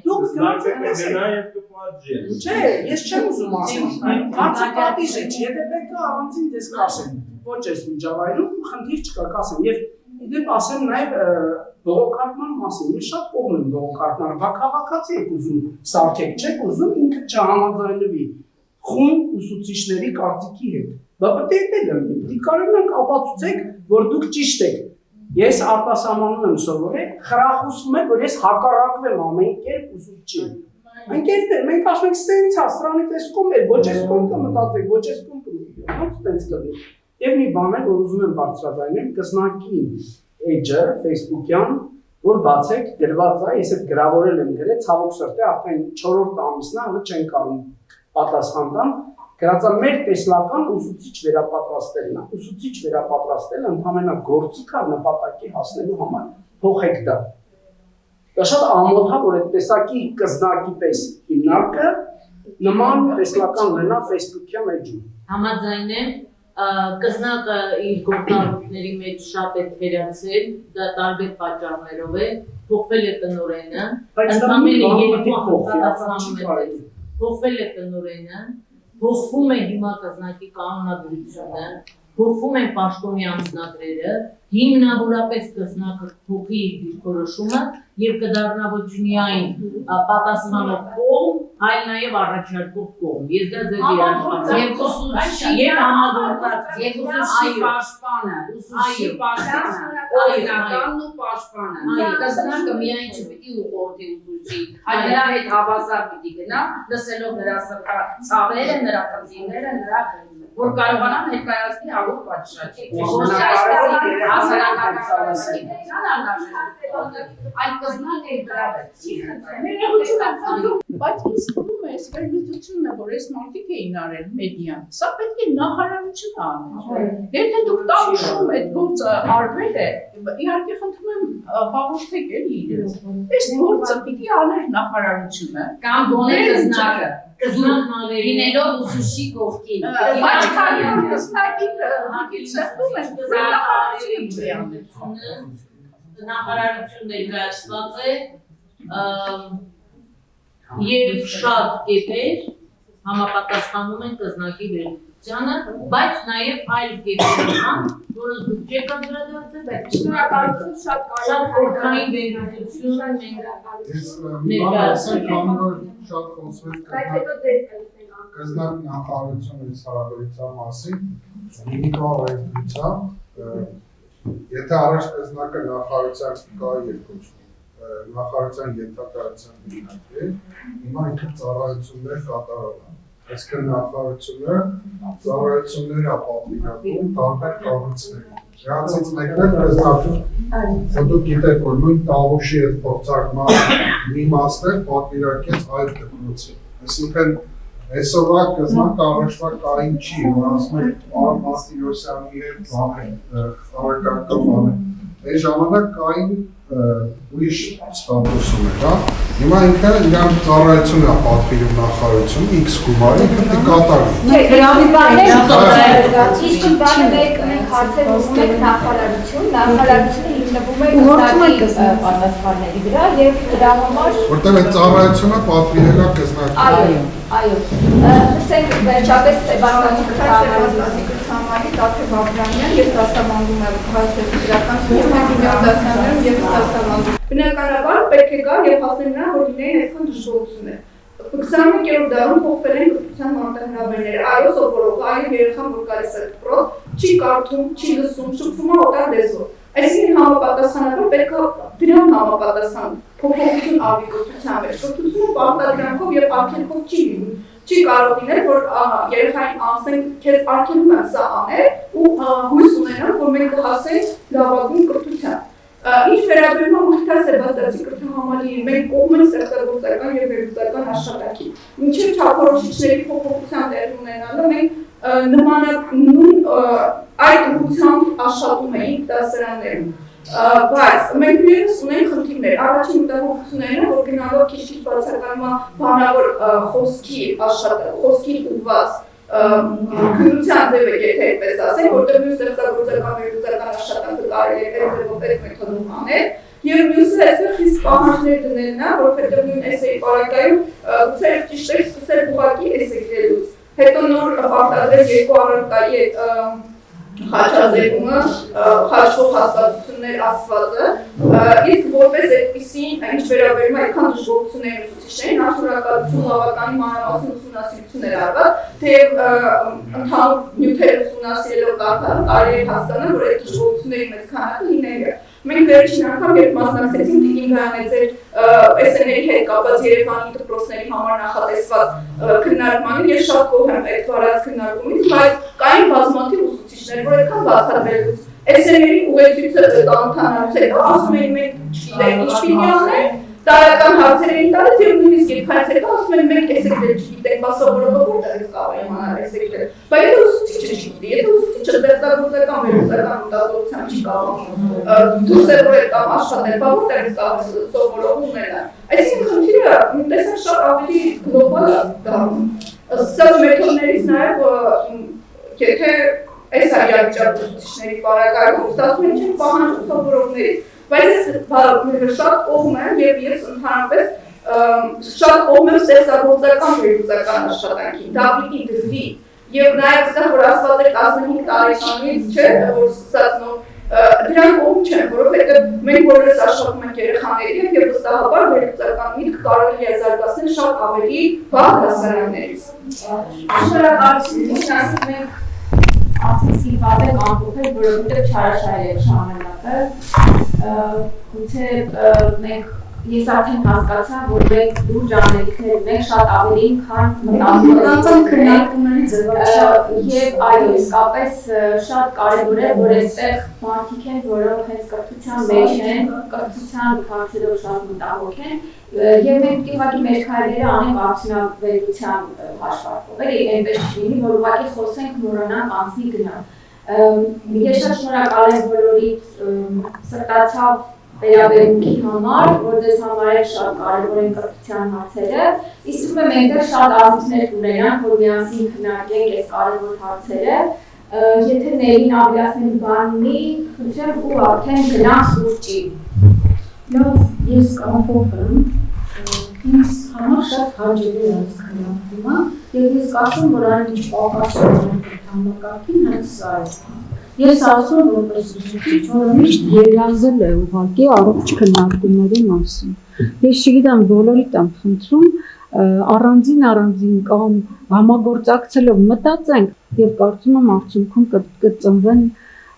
դուք Չէ, ես չեմ ուզում ասել, հարցը պատիժ է, եթե պետք է առանցին դես կասեմ, ոչ ես միջավայրում, խնդիր չկա կասեմ, և իդեպ ասեմ նաև բողոքարկման մասին, ես շատ կողմ եմ բողոքարկման, բա քաղաքացի եք ուզում սարքեք, չեք ուզում ինքը չհամաձայնվի խումբ ուսուցիչների կարծիքի հետ, բա պետք է լինի, կարելի ենք ապացուցեք, որ դուք ճիշտ եք, ես արտասահմանում եմ սովորել, խրախուսում եմ, որ ես հակառակվեմ ամեն կերպ ուսուցչին։ Ընկերներ, մենք ասում ենք սենց հա, սրանից այս կողմ էր, ոչ այս կողմ կմտածեք, ոչ այս կողմ կմտածեք, ոնց տենց կլինի։ Եվ մի բան է, որ ուզում եմ բարձրաձայնել, կզնակի էջը Facebook-յան, որ բացեք, գրված է, ես այդ գրավորել եմ գրել, ցավոք սրտի արդեն 4-րդ ամիսն է, հələ չեն կարող պատասխան տան, գրած է մեր տեսլական ուսուցիչ վերապատրաստելն է։ Ուսուցիչ վերապատրաստելը ընդհանրապես գործիք է նպատակի հասնելու համար։ Փոխեք դա։ Դա շատ ամոթ է, որ այդ տեսակի կզնակի պես հիմնարկը նման տեսլական լինա Facebook-յան էջում։ Համաձայն եմ, կզնակը իր գործառույթների մեջ շատ է թերացել, դա տարբեր պատճառներով է, փոխվել է տնօրենը, ընդամենը երկու անգամ փոխվել է տնօրենը, փոխվում է հիմա կզնակի կանոնադրությունը, փոխվում են պաշտոնի անձնագրերը, հիմնավորապես կզնակը փոխի իր դիրքորոշումը եւ կդառնա ոչ միայն պատասխանող կողմ, այլ նաեւ առաջարկող կողմ։ Ես դա ձեր երաշխավորում եմ։ Եվ ուսուցիչ եւ համագործակցող եւ ուսուցիչ պաշտպանը, ուսուցիչ պաշտպանը, օրինականն ու պաշտպանը։ Կզնակը միայն չպիտի ուղղորդի ուսուցիչի, այլ նրա հետ հավասար պիտի գնա, լսելով նրա ցավերը, նրա խնդիրները, նրա որ կարողանան ներկայացնել հաղորդում պատշաճի։ Այդ կզնակը գրավել։ Բայց ինձ թվում է, այս վերլուծությունն է, որ այս մարդիկ էին արել մեդիան, սա պետք է նախարարությունը աներ։ Եթե դուք տանուշում այդ գործը արվել է, իհարկե խնդրում եմ հաղորդեք էլի իրենց։ Այս գործը պիտի աներ նախարարությունը կամ գոնե կզնակը։ Լինելով ուսուցչի կողքին։ Նախարարություն ներկայացված է եւ շատ կետեր համապատասխանում են կզնակի կրթությանը, բայց նաև այլ կերպարական, որը դուք չեք անդրադարձել, բայց շնորհակալություն շատ խորհրդային վերլուծություն շատ խոսվեց կզնակ նախարարությունը հարաբերության մասին, հիմիկվա վերլուծությամբ, եթե առաջ կզնակը նախարարության կա երկու նախարարության ենթակայության դինակ է, հիմա ինքը ծառայություններ կատարել են։ Այսինքն նախարարությունը ծառայությունների ապահովում տարբեր կառույցների։ Դրանցից մեկն է կզնակը։ Դուք գիտեք, որ նույն Տավուշի այդ փորձարկման մի մասն է պատվիրակեց այլ դպրոցի։ Այսինքն այսօրվա կզնակը առաջվա կային չի, որ ասում եք Արամ Մարտիրոսյանի հետ խաղարկական բան է։ Այս ժամանակ կային ուրիշ ստատուսում էր, հա։ Հիմա ինքը իրան ծառայություն է պատվիրում նախարարությունը X գումարի, ինքը կատարի։ Իսկ բանը մենք հարցեր ուզում ենք նախարարությունը հիմնվում է կզնակի պատասխանների վրա եւ դրա համար որտեղ այդ ծառայությունը պատվիրել է կզնակի։ Այո, լսենք վերջապես Սեբաստիան Քրթամարի Տաթև Բաբրանյան, ես դասավանդում եմ հասարակական սոցիալական դասարաններում եւ դասավանդում։ Բնականաբար պետք է գա եւ հասնել նրան, որ լինեին այսքան դժգոհություններ։ 21-րդ դարում փոխվել են կրթության մարտահրավերները, այո սովորող, այո երեխան որ գալիս է դպրոց, չի կարդում, չի լսում, շփվում է օտար լեզվով։ Այսինքն համապատասխանաբար պետք է դրան համապատասխան փոփոխություն արվի կրթության մեջ։ Կրթությունը պարտադրանքով եւ արգելքով չի լինում։ Չի կարող լինել, որ երեխային ասենք, քեզ արգելում եմ սա անել ու հույս ունենամ, որ մենք կհասենք լավագույն կրթության։ Ինչ վերաբերում է Մուխտար Սեբաստիացի կրթահամալիրին, մենք կողմ ենք ստեղծագործական եւ վերլուծական աշխատանքի։ Մինչեւ չափորոշիչների փոփոխության տեղի ունենալը մենք նույն այդ ուղղությամբ աշխատում էինք դասարաններում։ Բայց մենք նույնպես ունենք խնդիրներ։ Առաջին մտահոգություններն են, որ գնալով քիչ-քիչ բացակայում է բանավոր խոսքի ուղղված քննության ձևը, եթե այդպես ասենք, որտեղ մյուս ստեղծագործական վերլուծական աշխատանքը կարելի է այդ ձևով այդ մեթոդով անել։ Եվ մյուսը այստեղ խիստ պահանջներ դնելն է, որովհետև նույն էսեի պարագայում գուցե ճիշտ է սկսել ուղղակի էսե գրելուց։ Հետո նոր պարտադրել երկու առարկայի խաչազեկումը, խաչվող հաստատություններ ասվածը, իսկ որպես այդպիսին, ինչ վերաբերում է այդքան դժգոհությունների ուսուցիչներին, շնորհակալություն լավականի մանրամասն ուսումնասիրություն էր արված, թեև ընդհանուր նյութեր ուսումնասիրելով կարելի է հասկանալ, որ այդ դժգոհությունների մեծ քանակը լինել է։ Մենք վերջին անգամ երբ մասնակցեցինք Տիկին Գայանեձեր SN-երի հետ կապված Երևանի դպրոցների համար նախատեսված քննարկմանին, ես շատ գոհ եմ այդ վարած քննարկումից, բայց կային բազմաթիվ ուսուցիչներ, որ այդքան բացատրելուց SN-երի ուղեցույցը անդանալուց հետո ասում էին մենք չգիտենք ինչ պիտի անենք, տարական հարցեր էին տալիս եւ նույնիսկ երկայց հետո ասում են մենք էսեք դեր չգիտենք, բասավորողը որտեղից կարող է իմանալ էսեք դեր։ Բայց եթե ուսուցիչը չգիտի, եթե ուսուցիչը ստեղծագործական վերլուծական մտածողությամբ չի կարող դուսերով կամ աշխատել, բա որտեղից կարող սովորողը ունենալ։ Այսինքն խնդիրը տեսակ շատ ավելի գլոբալ է դառնում։ Սա մեթոդներից նաեւ եթե այս այլաչափ ուսուցիչների պարագայում ստացվում է ինչ պահանջ սովորողներից Բայց ես շատ կողմ եմ և ես ընդհանրապես շատ կողմ եմ ստեղծագործական վերլուծական աշխատանքի, դա պիտի դրվի և նաև սա որ ասված է 15 տարեկանից չէ, որ սկսած դրան կողմ չեմ, որովհետև մենք բոլորս աշխատում ենք երեխաների հետ և վստահաբար վերլուծական միտք կարելի է զարգացնել շատ ավելի վաղ դասարաններից։ Շնորհակալություն, Սիվազ եք ամփոփել, որովհետև չարաշահել եք ժամանակը, գուցե մենք ես արդեն հասկացա, որ մենք լուրջ անելիքներ ունենք շատ ավելին, քան մտածում քննարկումների ձևաչափ եւ այո, իսկապես շատ կարեւոր է, որ այստեղ մարդիկ են, որոնք հենց կրթության մեջ են, կրթության հարցերով շատ մտահոգ են եւ մենք ուղղակի մեր քայլերը անենք արդյունավետության հաշվարկով, էլի այնպես չլինի, որ ուղղակի խոսենք մոռանանք անցնի գնալ։ Ես շատ շնորհակալ եմ բոլորիդ սրտացավ վերաբերմունքի համար, որ դες համար է շատ կարևոր են կրթության հարցերը, իսկ ում եմ այնտեղ շատ ազնիվներ կունենանք, որ միասին քննարկենք այս կարևոր հարցերը, եթե ներին ավելացնենք բան ունի, խնդրեմ ու արդեն գնանք սուրճի։ Լավ, ես կամփոփեմ, ինձ համար շատ հաճելի է այս քննարկումը, եւ ես կարծում որ այն ինչ պակասում է համակարգին հենց սա է։ Ես ասում եմ որպես ուսուցիչ, որ միշտ երազել է ուղղակի առողջ քննարկումների մասին։ Ես չգիտեմ բոլորիդ եմ խնդրում առանձին կամ համագործակցելով մտածենք եւ կարծում եմ արդյունքում կծնվեն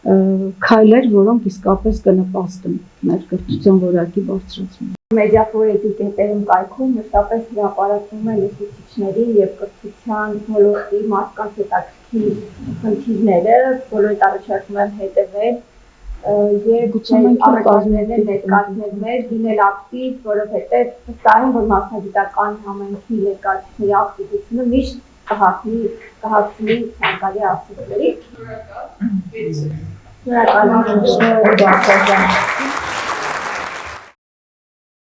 քայլեր, որոնք իսկապես կնպաստեն մեր կրթության որակի բարձրացմանը։ Մեդիաֆորեի կետերում կայքում մշտապես հրապարակվում է ուսուցիչների եւ կրթության ոլորտի մարդկանց հետաքրքիր խնդիրները, բոլորիդ առաջարկում եմ հետեւել եւ առաջարկները ներկայացնել մեր դինել ակտիվ, որովհետեւ վստահ եմ, որ մասնագիտական համայնքի ներկայացուցիչների ակտիվությունը միշտ կհասնի ցանկալի արդյունքների։ Շնորհակալ եմ։